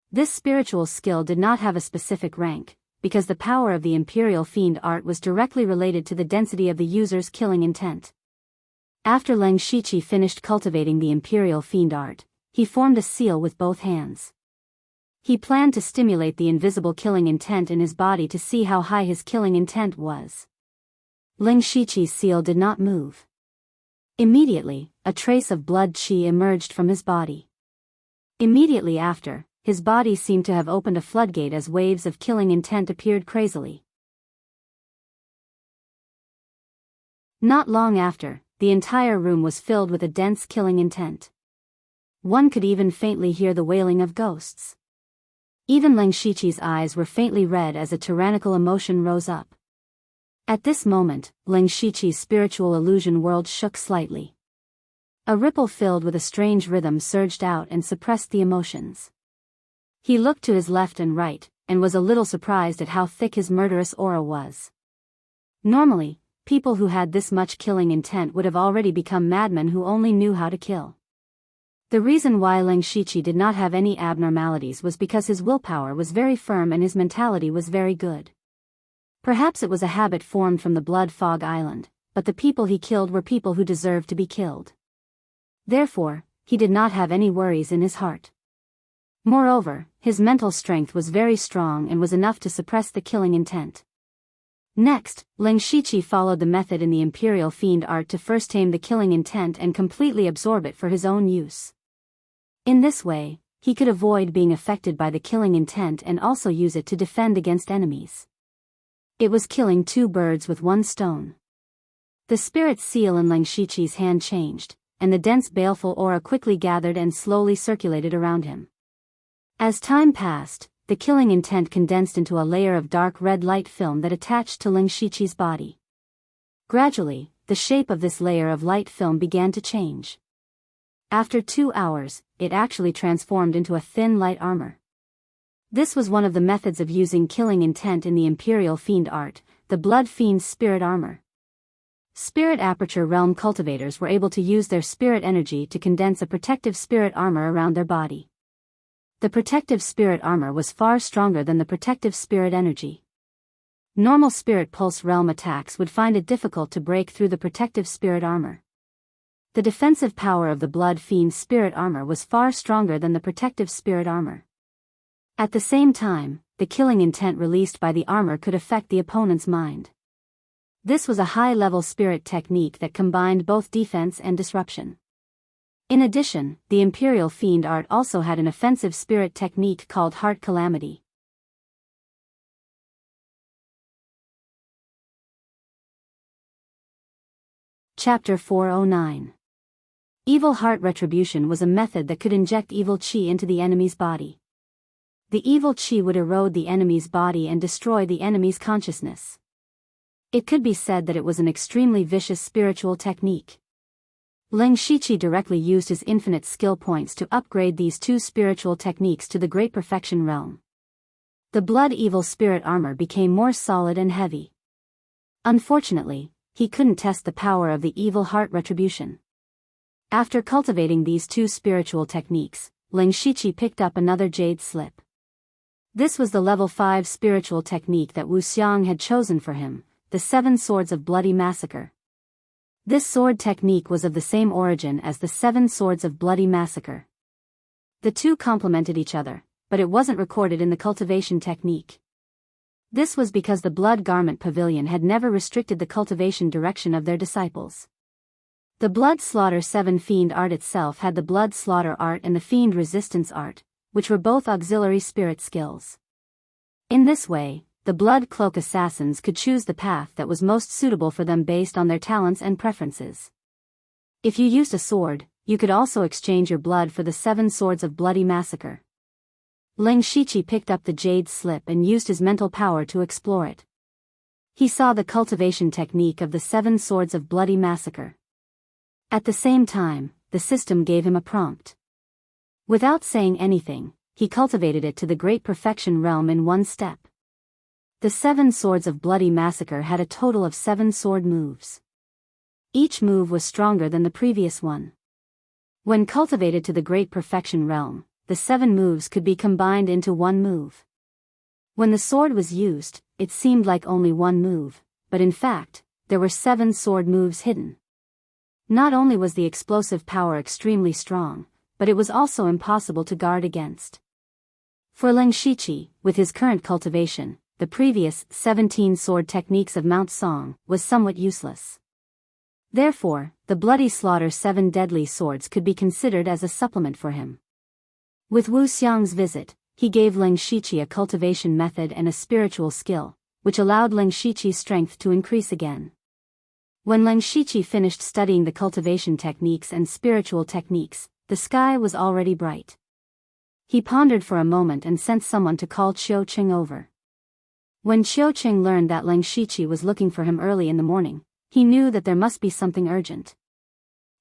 This spiritual skill did not have a specific rank, because the power of the Imperial Fiend Art was directly related to the density of the user's killing intent. After Ling Shiqi finished cultivating the Imperial Fiend Art, he formed a seal with both hands. He planned to stimulate the invisible killing intent in his body to see how high his killing intent was. Ling Shiqi's seal did not move. Immediately, a trace of blood qi emerged from his body. Immediately after, his body seemed to have opened a floodgate as waves of killing intent appeared crazily. Not long after, the entire room was filled with a dense killing intent. One could even faintly hear the wailing of ghosts. Even Ling Shiqi's eyes were faintly red as a tyrannical emotion rose up. At this moment, Ling Shiqi's spiritual illusion world shook slightly. A ripple filled with a strange rhythm surged out and suppressed the emotions. He looked to his left and right, and was a little surprised at how thick his murderous aura was. Normally, people who had this much killing intent would have already become madmen who only knew how to kill. The reason why Ling Shiqi did not have any abnormalities was because his willpower was very firm and his mentality was very good. Perhaps it was a habit formed from the Blood Fog Island, but the people he killed were people who deserved to be killed. Therefore, he did not have any worries in his heart. Moreover, his mental strength was very strong and was enough to suppress the killing intent. Next, Ling Shiqi followed the method in the Imperial Fiend Art to first tame the killing intent and completely absorb it for his own use. In this way, he could avoid being affected by the killing intent and also use it to defend against enemies. It was killing two birds with one stone. The spirit seal in Ling Shiqi's hand changed, and the dense baleful aura quickly gathered and slowly circulated around him. As time passed, the killing intent condensed into a layer of dark red light film that attached to Ling Shiqi's body. Gradually, the shape of this layer of light film began to change. After 2 hours, it actually transformed into a thin light armor. This was one of the methods of using killing intent in the Imperial Fiend Art, the Blood Fiend's spirit armor. Spirit Aperture Realm cultivators were able to use their spirit energy to condense a protective spirit armor around their body. The protective spirit armor was far stronger than the protective spirit energy. Normal Spirit Pulse Realm attacks would find it difficult to break through the protective spirit armor. The defensive power of the Blood Fiend's spirit armor was far stronger than the protective spirit armor. At the same time, the killing intent released by the armor could affect the opponent's mind. This was a high-level spirit technique that combined both defense and disruption. In addition, the Imperial Fiend art also had an offensive spirit technique called Heart Calamity. Chapter 409. Evil Heart Retribution was a method that could inject evil chi into the enemy's body. The evil chi would erode the enemy's body and destroy the enemy's consciousness. It could be said that it was an extremely vicious spiritual technique. Ling Shiqi directly used his infinite skill points to upgrade these two spiritual techniques to the Great Perfection Realm. The Blood Evil Spirit Armor became more solid and heavy. Unfortunately, he couldn't test the power of the Evil Heart Retribution. After cultivating these two spiritual techniques, Ling Shiqi picked up another Jade Slip. This was the level 5 spiritual technique that Wu Xiang had chosen for him, the 7 Swords of Bloody Massacre. This sword technique was of the same origin as the 7 Swords of Bloody Massacre. The two complemented each other, but it wasn't recorded in the cultivation technique. This was because the Blood Garment Pavilion had never restricted the cultivation direction of their disciples. The Blood Slaughter 7 Fiend art itself had the Blood Slaughter art and the Fiend Resistance art, which were both auxiliary spirit skills. In this way, the Blood Cloak assassins could choose the path that was most suitable for them based on their talents and preferences. If you used a sword, you could also exchange your blood for the 7 Swords of Bloody Massacre. Ling Shiqi picked up the Jade Slip and used his mental power to explore it. He saw the cultivation technique of the 7 Swords of Bloody Massacre. At the same time, the system gave him a prompt. Without saying anything, he cultivated it to the Great Perfection Realm in one step. The 7 Swords of Bloody Massacre had a total of 7 sword moves. Each move was stronger than the previous one. When cultivated to the Great Perfection Realm, the 7 moves could be combined into one move. When the sword was used, it seemed like only one move, but in fact, there were 7 sword moves hidden. Not only was the explosive power extremely strong, but it was also impossible to guard against. For Ling Shiqi, with his current cultivation, the previous 17 sword techniques of Mount Song was somewhat useless. Therefore, the Bloody Slaughter 7 deadly swords could be considered as a supplement for him. With Wu Xiang's visit, he gave Ling Shiqi a cultivation method and a spiritual skill, which allowed Ling Shiqi's strength to increase again. When Ling Shiqi finished studying the cultivation techniques and spiritual techniques, the sky was already bright. He pondered for a moment and sent someone to call Qiu Qing over. When Qiu Qing learned that Ling Shiqi was looking for him early in the morning, he knew that there must be something urgent.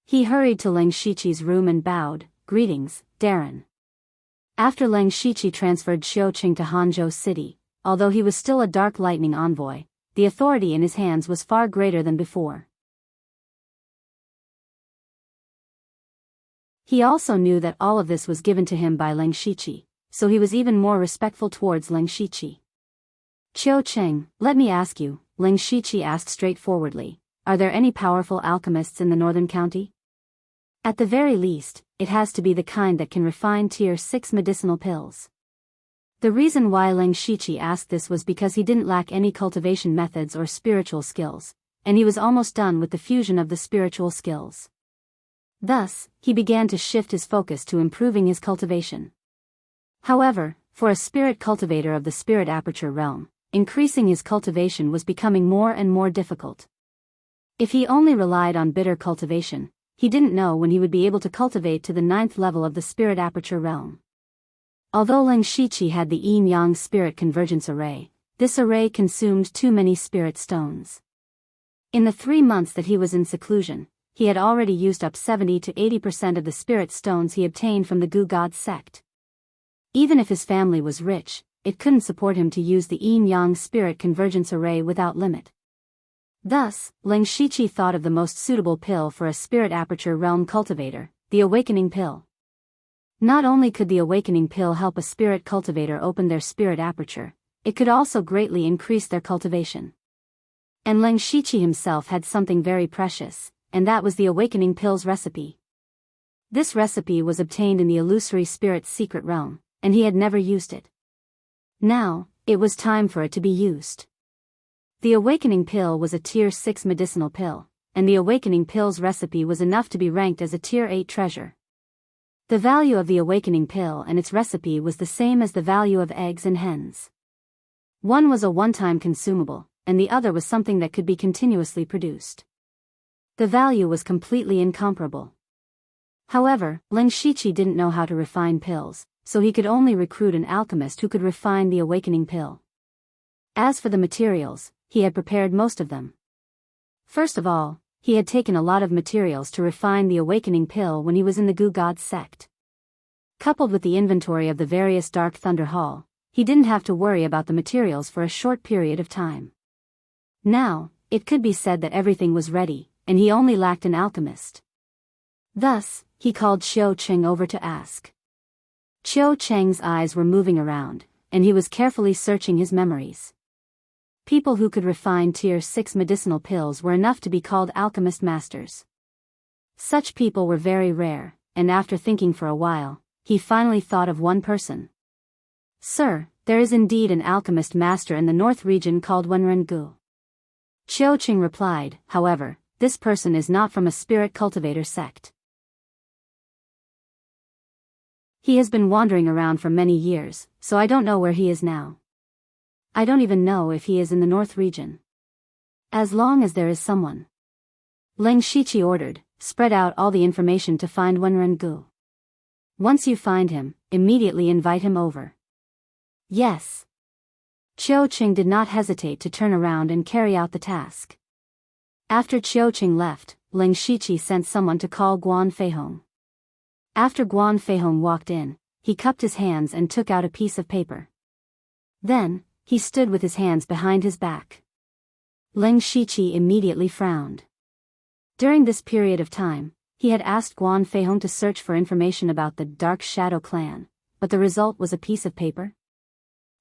He hurried to Ling Shiqi's room and bowed, "Greetings, Darren." After Ling Shiqi transferred Qiu Qing to Hanzhou City, although he was still a Dark Lightning envoy, the authority in his hands was far greater than before. He also knew that all of this was given to him by Ling Shiqi, so he was even more respectful towards Ling Shiqi. "Qiu Qing, let me ask you," Ling Shiqi asked straightforwardly, "are there any powerful alchemists in the northern county? At the very least, it has to be the kind that can refine tier 6 medicinal pills." The reason why Ling Shiqi asked this was because he didn't lack any cultivation methods or spiritual skills, and he was almost done with the fusion of the spiritual skills. Thus, he began to shift his focus to improving his cultivation. However, for a spirit cultivator of the Spirit Aperture Realm, increasing his cultivation was becoming more and more difficult. If he only relied on bitter cultivation, he didn't know when he would be able to cultivate to the 9th level of the Spirit Aperture Realm. Although Ling Shiqi had the Yin-Yang Spirit Convergence Array, this array consumed too many spirit stones. In the 3 months that he was in seclusion, he had already used up 70 to 80% of the spirit stones he obtained from the Gu God sect. Even if his family was rich, it couldn't support him to use the Yin-Yang Spirit Convergence Array without limit. Thus, Ling Shiqi thought of the most suitable pill for a spirit aperture realm cultivator, the awakening pill. Not only could the awakening pill help a spirit cultivator open their spirit aperture, it could also greatly increase their cultivation. And Ling Shiqi himself had something very precious, and that was the awakening pill's recipe. This recipe was obtained in the illusory spirit's secret realm, and he had never used it. Now, it was time for it to be used. The awakening pill was a tier 6 medicinal pill, and the awakening pill's recipe was enough to be ranked as a tier 8 treasure. The value of the awakening pill and its recipe was the same as the value of eggs and hens. One was a one-time consumable, and the other was something that could be continuously produced. The value was completely incomparable. However, Ling Shiqi didn't know how to refine pills, so he could only recruit an alchemist who could refine the awakening pill. As for the materials, he had prepared most of them. First of all, he had taken a lot of materials to refine the awakening pill when he was in the Gu God sect. Coupled with the inventory of the various Dark Thunder Hall, he didn't have to worry about the materials for a short period of time. Now, it could be said that everything was ready, and he only lacked an alchemist. Thus, he called Xiao Cheng over to ask. Xiao Cheng's eyes were moving around, and he was carefully searching his memories. People who could refine tier 6 medicinal pills were enough to be called alchemist masters. Such people were very rare, and after thinking for a while, he finally thought of one person. Sir, there is indeed an alchemist master in the north region called Wenrengu. Xiao Cheng replied, however, this person is not from a spirit cultivator sect. He has been wandering around for many years, so I don't know where he is now. I don't even know if he is in the north region. As long as there is someone. Ling Shiqi ordered, spread out all the information to find Wenrengu. Once you find him, immediately invite him over. Yes. Qiu Qing did not hesitate to turn around and carry out the task. After Qiu Qing left, Ling Shiqi sent someone to call Guan Feihong. After Guan Feihong walked in, he cupped his hands and took out a piece of paper. Then, he stood with his hands behind his back. Ling Shiqi immediately frowned. During this period of time, he had asked Guan Feihong to search for information about the Dark Shadow clan, but the result was a piece of paper.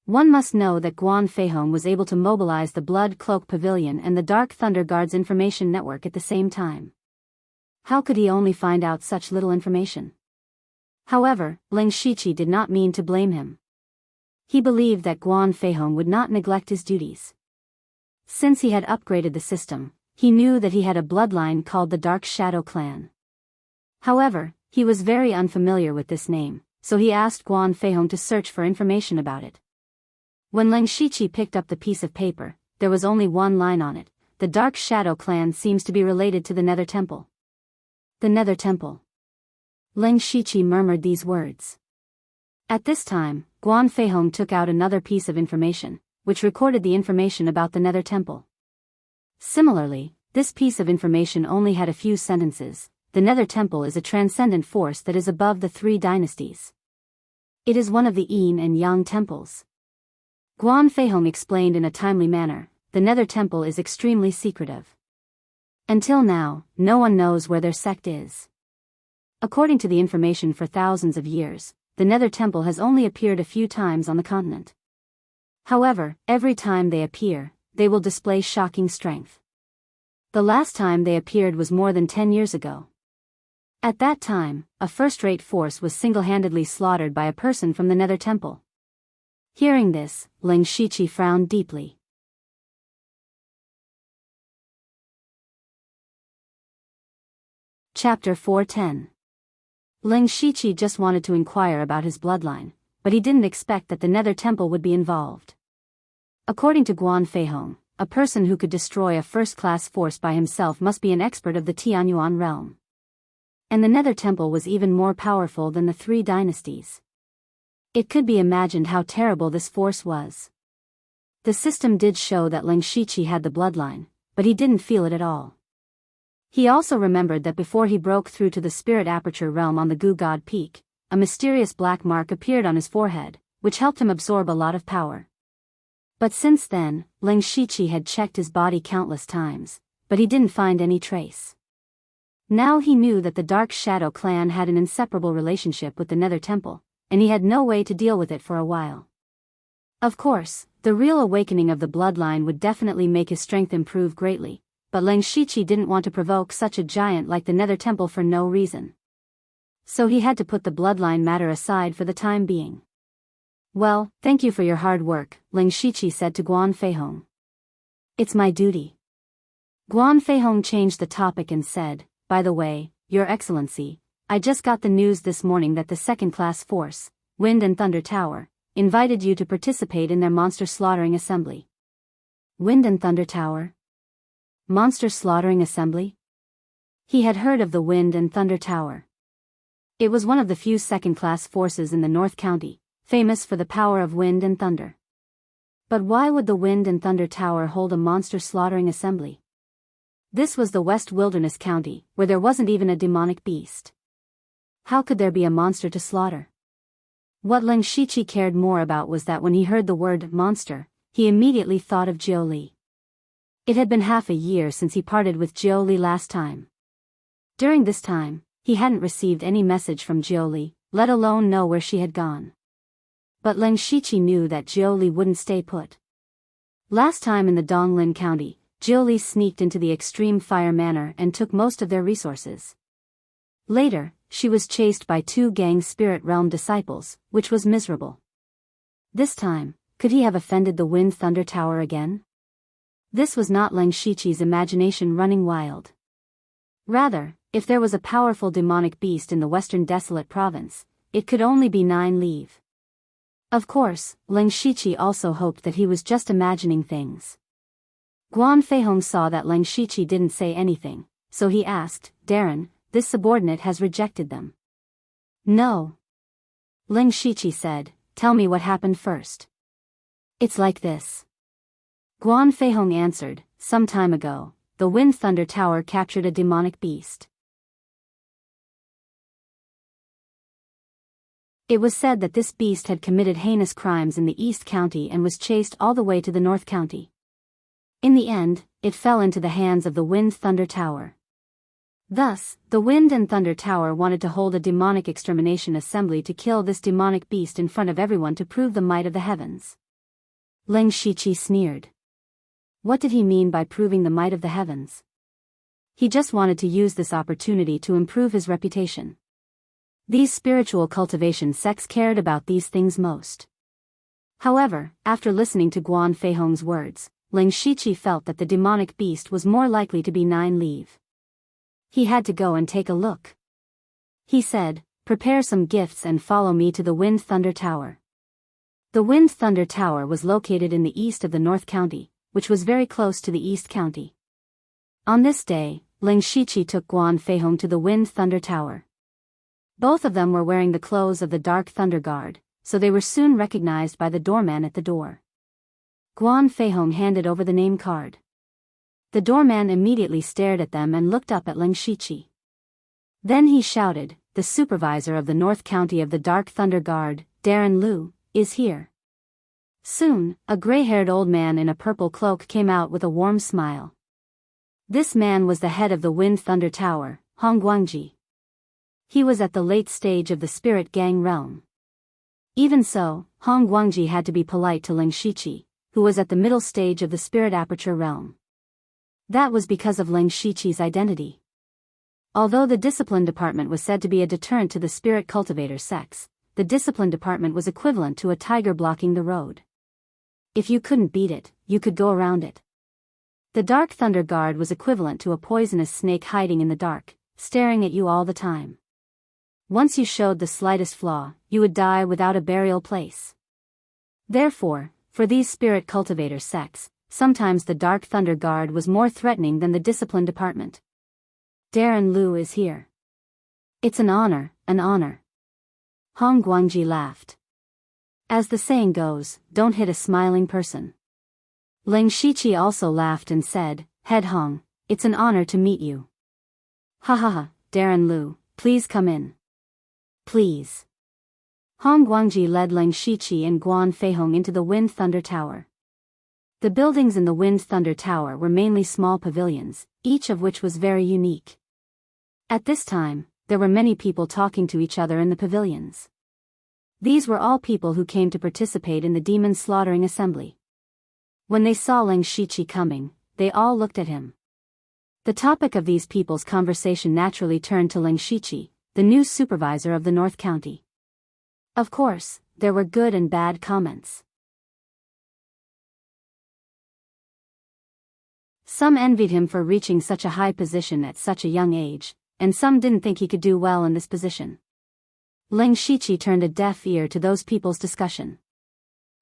One must know that Guan Feihong was able to mobilize the Blood Cloak Pavilion and the Dark Thunder Guard's information network at the same time. How could he only find out such little information? However, Ling Shiqi did not mean to blame him. He believed that Guan Feihong would not neglect his duties. Since he had upgraded the system, he knew that he had a bloodline called the Dark Shadow clan. However, he was very unfamiliar with this name, so he asked Guan Feihong to search for information about it. When Ling Shiqi picked up the piece of paper, there was only one line on it: the Dark Shadow clan seems to be related to the Nether Temple. The Nether Temple. Ling Shiqi murmured these words. At this time, Guan Feihong took out another piece of information, which recorded the information about the Nether Temple. Similarly, this piece of information only had a few sentences. The Nether Temple is a transcendent force that is above the 3 dynasties. It is one of the Yin and Yang temples. Guan Feihong explained in a timely manner, the Nether Temple is extremely secretive. Until now, no one knows where their sect is. According to the information for thousands of years, the Nether Temple has only appeared a few times on the continent. However, every time they appear, they will display shocking strength. The last time they appeared was more than 10 years ago. At that time, a first-rate force was single-handedly slaughtered by a person from the Nether Temple. Hearing this, Ling Shiqi frowned deeply. Chapter 410. Ling Shiqi just wanted to inquire about his bloodline, but he didn't expect that the Nether Temple would be involved. According to Guan Feihong, a person who could destroy a first-class force by himself must be an expert of the Tianyuan realm. And the Nether Temple was even more powerful than the 3 dynasties. It could be imagined how terrible this force was. The system did show that Ling Shiqi had the bloodline, but he didn't feel it at all. He also remembered that before he broke through to the Spirit Aperture realm on the Gu God Peak, a mysterious black mark appeared on his forehead, which helped him absorb a lot of power. But since then, Ling Shiqi had checked his body countless times, but he didn't find any trace. Now he knew that the Dark Shadow clan had an inseparable relationship with the Nether Temple, and he had no way to deal with it for a while. Of course, the real awakening of the bloodline would definitely make his strength improve greatly, but Ling Shiqi didn't want to provoke such a giant like the Nether Temple for no reason. So he had to put the bloodline matter aside for the time being. Well, thank you for your hard work, Ling Shiqi said to Guan Feihong. It's my duty. Guan Feihong changed the topic and said, by the way, Your Excellency, I just got the news this morning that the second-class force, Wind and Thunder Tower, invited you to participate in their monster slaughtering assembly. Wind and Thunder Tower? Monster slaughtering assembly? He had heard of the Wind and Thunder Tower. It was one of the few second-class forces in the North County, famous for the power of wind and thunder. But why would the Wind and Thunder Tower hold a monster slaughtering assembly? This was the West Wilderness County, where there wasn't even a demonic beast. How could there be a monster to slaughter? What Ling Shiqi cared more about was that when he heard the word monster, he immediately thought of Jiu Li. It had been half a year since he parted with Jiu Li last time. During this time, he hadn't received any message from Jiu Li, let alone know where she had gone. But Ling Shiqi knew that Jiu Li wouldn't stay put. Last time in the Donglin County, Jiu Li sneaked into the Extreme Fire Manor and took most of their resources. Later, she was chased by 2 gang Spirit Realm disciples, which was miserable. This time, could he have offended the Wind Thunder Tower again? This was not Ling Shiqi's imagination running wild. Rather, if there was a powerful demonic beast in the Western Desolate Province, it could only be 9 Leave. Of course, Ling Shiqi also hoped that he was just imagining things. Guan Feihong saw that Ling Shiqi didn't say anything, so he asked, Darren, this subordinate has rejected them. No. Ling Shiqi said, tell me what happened first. It's like this. Guan Feihong answered, some time ago, the Wind Thunder Tower captured a demonic beast. It was said that this beast had committed heinous crimes in the East County and was chased all the way to the North County. In the end, it fell into the hands of the Wind Thunder Tower. Thus, the Wind and Thunder Tower wanted to hold a demonic extermination assembly to kill this demonic beast in front of everyone to prove the might of the heavens. Ling Shiqi sneered. What did he mean by proving the might of the heavens? He just wanted to use this opportunity to improve his reputation. These spiritual cultivation sects cared about these things most. However, after listening to Guan Feihong's words, Ling Shiqi felt that the demonic beast was more likely to be 9 Leave. He had to go and take a look. He said, prepare some gifts and follow me to the Wind Thunder Tower. The Wind Thunder Tower was located in the east of the North County, which was very close to the East County. On this day, Ling Shiqi took Guan Feihong to the Wind Thunder Tower. Both of them were wearing the clothes of the Dark Thunder Guard, so they were soon recognized by the doorman at the door. Guan Feihong handed over the name card. The doorman immediately stared at them and looked up at Ling Shiqi. Then he shouted, the supervisor of the North County of the Dark Thunder Guard, Darren Liu, is here. Soon, a gray-haired old man in a purple cloak came out with a warm smile. This man was the head of the Wind Thunder Tower, Hong Guangji. He was at the late stage of the Spirit Gang realm. Even so, Hong Guangji had to be polite to Ling Shiqi, who was at the middle stage of the Spirit Aperture realm. That was because of Ling Shiqi's identity. Although the Discipline Department was said to be a deterrent to the Spirit Cultivator sects, the Discipline Department was equivalent to a tiger blocking the road. If you couldn't beat it, you could go around it. The Dark Thunder Guard was equivalent to a poisonous snake hiding in the dark, staring at you all the time. Once you showed the slightest flaw, you would die without a burial place. Therefore, for these Spirit Cultivator sects, sometimes the Dark Thunder Guard was more threatening than the Discipline Department. Darren Liu is here. It's an honor, an honor. Hong Guangji laughed. As the saying goes, don't hit a smiling person. Ling Shiqi also laughed and said, Head Hong, it's an honor to meet you. Ha ha ha, Darren Liu, please come in. Please. Hong Guangji led Ling Shiqi and Guan Feihong into the Wind Thunder Tower. The buildings in the Wind Thunder Tower were mainly small pavilions, each of which was very unique. At this time, there were many people talking to each other in the pavilions. These were all people who came to participate in the demon slaughtering assembly. When they saw Leng Shiqi coming, they all looked at him. The topic of these people's conversation naturally turned to Leng Shiqi, the new supervisor of the North County. Of course, there were good and bad comments. Some envied him for reaching such a high position at such a young age, and some didn't think he could do well in this position. Leng Shiqi turned a deaf ear to those people's discussion.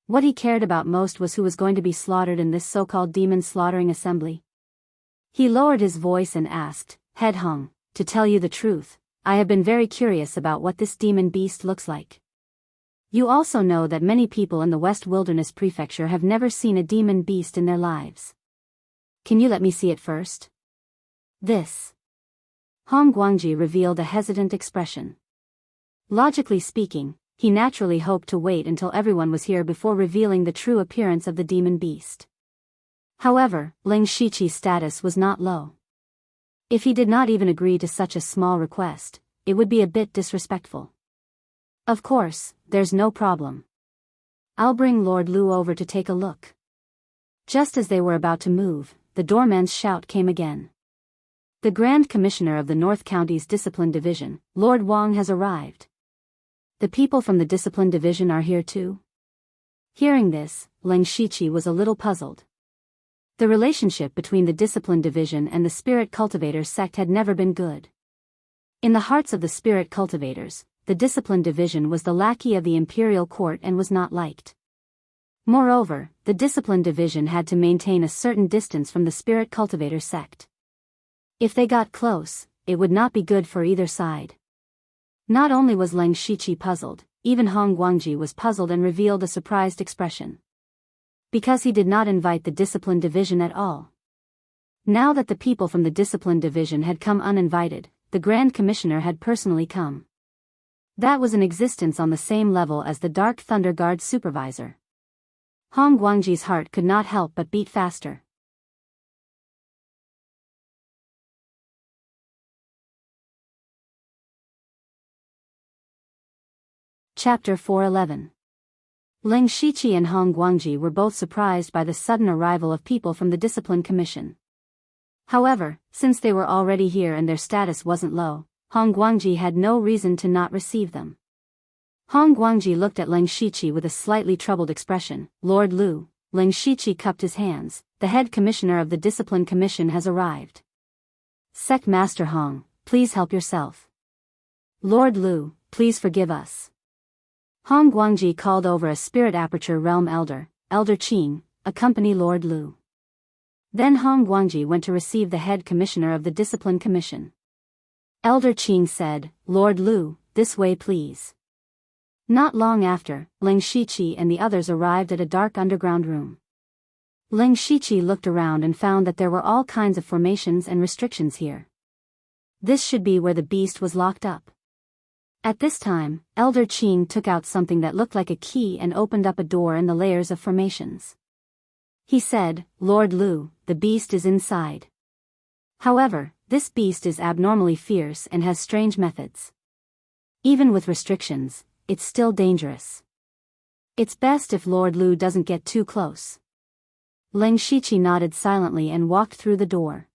What he cared about most was who was going to be slaughtered in this so-called demon slaughtering assembly. He lowered his voice and asked, "Head Hong, to tell you the truth, I have been very curious about what this demon beast looks like. You also know that many people in the West Wilderness Prefecture have never seen a demon beast in their lives. Can you let me see it first?" This. Hong Guangji revealed a hesitant expression. Logically speaking, he naturally hoped to wait until everyone was here before revealing the true appearance of the demon beast. However, Leng Shiqi's status was not low. If he did not even agree to such a small request, it would be a bit disrespectful. Of course, there's no problem. I'll bring Lord Lu over to take a look. Just as they were about to move, the doorman's shout came again. The Grand Commissioner of the North County's Discipline Division, Lord Wang, has arrived. The people from the Discipline Division are here too? Hearing this, Leng Shiqi was a little puzzled. The relationship between the Discipline Division and the Spirit Cultivators sect had never been good. In the hearts of the Spirit Cultivators, the Discipline Division was the lackey of the Imperial Court and was not liked. Moreover, the Discipline Division had to maintain a certain distance from the Spirit Cultivator sect. If they got close, it would not be good for either side. Not only was Leng Shiqi puzzled, even Hong Guangji was puzzled and revealed a surprised expression. Because he did not invite the Discipline Division at all. Now that the people from the Discipline Division had come uninvited, the Grand Commissioner had personally come. That was in existence on the same level as the Dark Thunder Guard supervisor. Hong Guangji's heart could not help but beat faster. Chapter 411. Leng Shiqi and Hong Guangji were both surprised by the sudden arrival of people from the Discipline Commission. However, since they were already here and their status wasn't low, Hong Guangji had no reason to not receive them. Hong Guangji looked at Leng Shiqi with a slightly troubled expression. "Lord Lu." Leng Shiqi cupped his hands. "The head commissioner of the Discipline Commission has arrived. Sect Master Hong, please help yourself. Lord Lu, please forgive us." Hong Guangji called over a Spirit Aperture Realm Elder, Elder Qing, accompany Lord Lu. Then Hong Guangji went to receive the head commissioner of the Discipline Commission. Elder Qing said, "Lord Lu, this way please." Not long after, Leng Shiqi and the others arrived at a dark underground room. Leng Shiqi looked around and found that there were all kinds of formations and restrictions here. This should be where the beast was locked up. At this time, Elder Qing took out something that looked like a key and opened up a door in the layers of formations. He said, "Lord Lu, the beast is inside. However, this beast is abnormally fierce and has strange methods. Even with restrictions, it's still dangerous. It's best if Lord Lu doesn't get too close." Leng Shiqi nodded silently and walked through the door.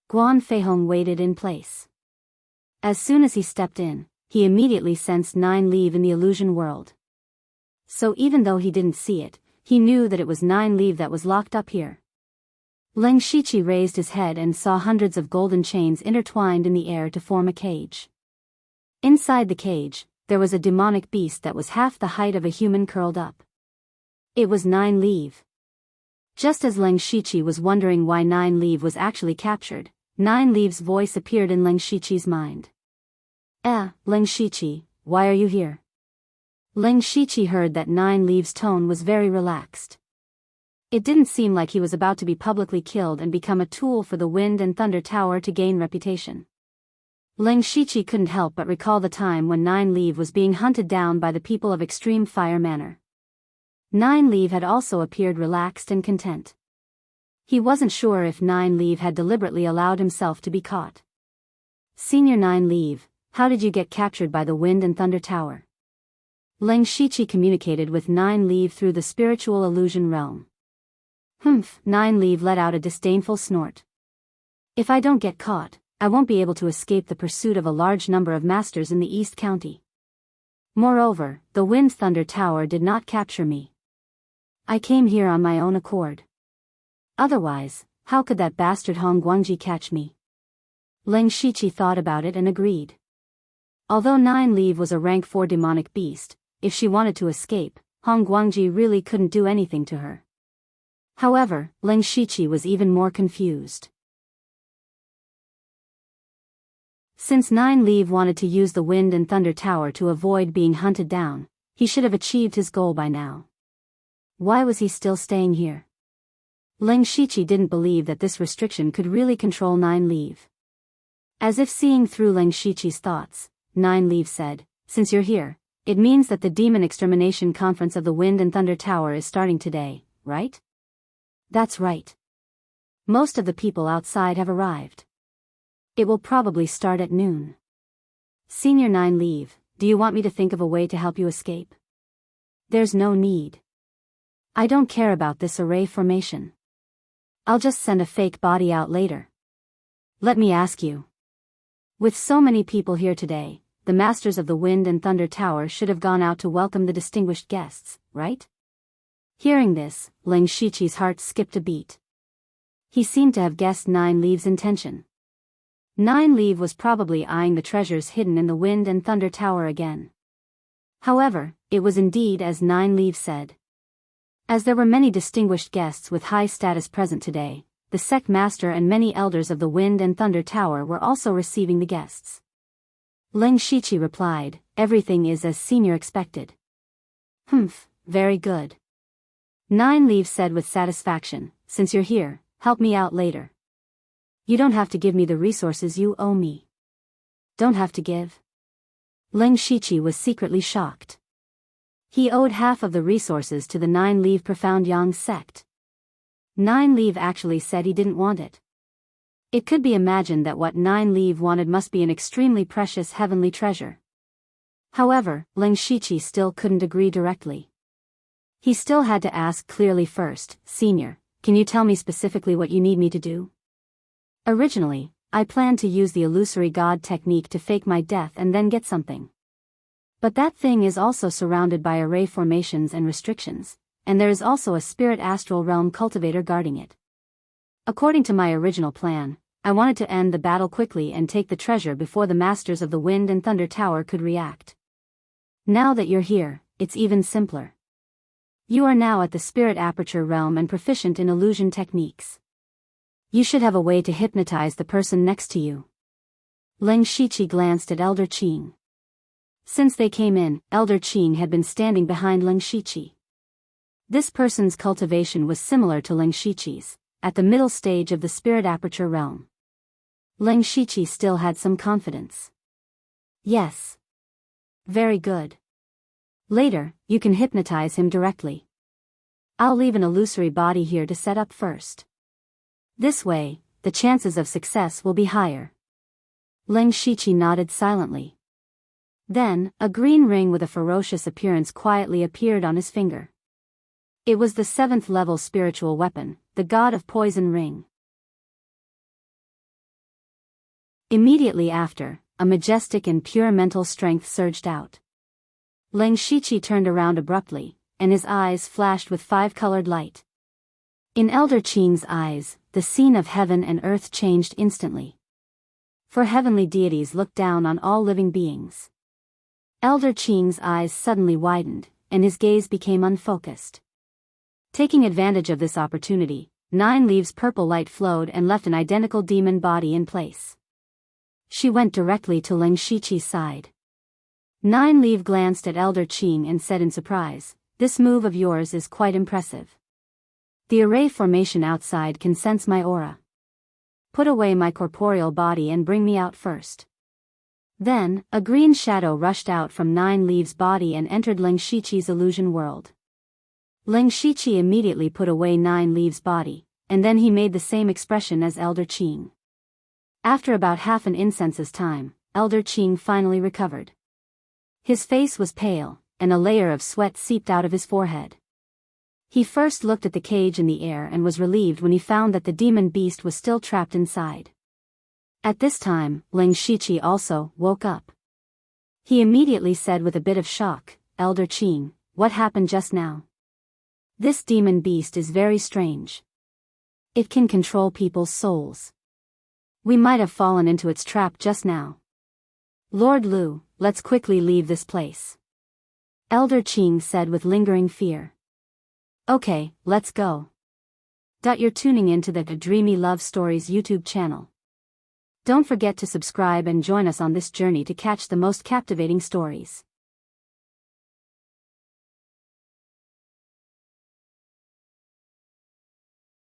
Guan Feihong waited in place. As soon as he stepped in, he immediately sensed 9 Leave in the illusion world. So even though he didn't see it, he knew that it was 9 Leave that was locked up here. Leng Shiqi raised his head and saw hundreds of golden chains intertwined in the air to form a cage. Inside the cage, there was a demonic beast that was half the height of a human curled up. It was 9 Leave. Just as Leng Shiqi was wondering why 9 Leave was actually captured, 9 Leave's voice appeared in Leng Shiqi's mind. Leng Shiqi, why are you here?" Leng Shiqi heard that 9 Leave's tone was very relaxed. It didn't seem like he was about to be publicly killed and become a tool for the Wind and Thunder Tower to gain reputation. Leng Shiqi couldn't help but recall the time when 9 Leave was being hunted down by the people of Extreme Fire Manor. Nine Leaf had also appeared relaxed and content. He wasn't sure if Nine Leaf had deliberately allowed himself to be caught. Senior Nine Leaf, how did you get captured by the Wind and Thunder Tower? Leng Shiqi communicated with Nine Leaf through the spiritual illusion realm. Humph, Nine Leaf let out a disdainful snort. If I don't get caught, I won't be able to escape the pursuit of a large number of masters in the East County. Moreover, the Wind Thunder Tower did not capture me. I came here on my own accord. Otherwise, how could that bastard Hong Guangji catch me? Leng Shiqi thought about it and agreed. Although Nine Leaf was a rank 4 demonic beast, if she wanted to escape, Hong Guangji really couldn't do anything to her. However, Leng Shiqi was even more confused. Since Nine Leaf wanted to use the Wind and Thunder Tower to avoid being hunted down, he should have achieved his goal by now. Why was he still staying here? Leng Shiqi didn't believe that this restriction could really control Nine Leaf. As if seeing through Leng Shiqi's thoughts, Nine Leaf said, "Since you're here, it means that the Demon Extermination Conference of the Wind and Thunder Tower is starting today, right?" "That's right. Most of the people outside have arrived. It will probably start at noon. Senior Nine Leaf, do you want me to think of a way to help you escape?" "There's no need. I don't care about this array formation. I'll just send a fake body out later. Let me ask you. With so many people here today, the Masters of the Wind and Thunder Tower should have gone out to welcome the distinguished guests, right?" Hearing this, Leng Shiqi's heart skipped a beat. He seemed to have guessed Nine Leaf's intention. Nine Leaf was probably eyeing the treasures hidden in the Wind and Thunder Tower again. However, it was indeed as Nine Leaf said. As there were many distinguished guests with high status present today, the sect master and many elders of the Wind and Thunder Tower were also receiving the guests. Leng Shiqi replied, "Everything is as Senior expected." "Humph, very good." Nine Leaf said with satisfaction, "Since you're here, help me out later. You don't have to give me the resources you owe me." "Don't have to give?" Leng Shiqi was secretly shocked. He owed half of the resources to the Nine Leaf Profound Yang sect. Nine Leaf actually said he didn't want it. It could be imagined that what Nine Leaf wanted must be an extremely precious heavenly treasure. However, Leng Shiqi still couldn't agree directly. He still had to ask clearly first, "Senior, can you tell me specifically what you need me to do?" "Originally, I planned to use the illusory god technique to fake my death and then get something. But that thing is also surrounded by array formations and restrictions, and there is also a spirit astral realm cultivator guarding it. According to my original plan, I wanted to end the battle quickly and take the treasure before the Masters of the Wind and Thunder Tower could react. Now that you're here, it's even simpler. You are now at the spirit aperture realm and proficient in illusion techniques. You should have a way to hypnotize the person next to you." Leng Shiqi glanced at Elder Qing. Since they came in, Elder Qing had been standing behind Leng Shiqi. This person's cultivation was similar to Leng Shiqi's, at the middle stage of the spirit aperture realm. Leng Shiqi still had some confidence. "Yes. Very good. Later, you can hypnotize him directly. I'll leave an illusory body here to set up first. This way, the chances of success will be higher." Leng Shiqi nodded silently. Then, a green ring with a ferocious appearance quietly appeared on his finger. It was the 7th level spiritual weapon, the God of Poison Ring. Immediately after, a majestic and pure mental strength surged out. Leng Shiqi turned around abruptly, and his eyes flashed with 5-colored light. In Elder Qing's eyes, the scene of heaven and earth changed instantly. For heavenly deities looked down on all living beings. Elder Qing's eyes suddenly widened, and his gaze became unfocused. Taking advantage of this opportunity, Nine Leaf's purple light flowed and left an identical demon body in place. She went directly to Leng Shiqi's side. Nine Leaf glanced at Elder Qing and said in surprise, "This move of yours is quite impressive. The array formation outside can sense my aura. Put away my corporeal body and bring me out first." Then, a green shadow rushed out from Nine Leaf's body and entered Leng Shiqi's illusion world. Ling Shiqi immediately put away Nine Leaves' body, and then he made the same expression as Elder Qing. After about half an incense's time, Elder Qing finally recovered. His face was pale, and a layer of sweat seeped out of his forehead. He first looked at the cage in the air and was relieved when he found that the demon beast was still trapped inside. At this time, Ling Shiqi also woke up. He immediately said with a bit of shock, "Elder Qing, what happened just now? This demon beast is very strange. It can control people's souls. We might have fallen into its trap just now. Lord Lu, let's quickly leave this place," Elder Qing said with lingering fear. "Okay, let's go." You're tuning in to the Dreamy Love Stories YouTube channel. Don't forget to subscribe and join us on this journey to catch the most captivating stories.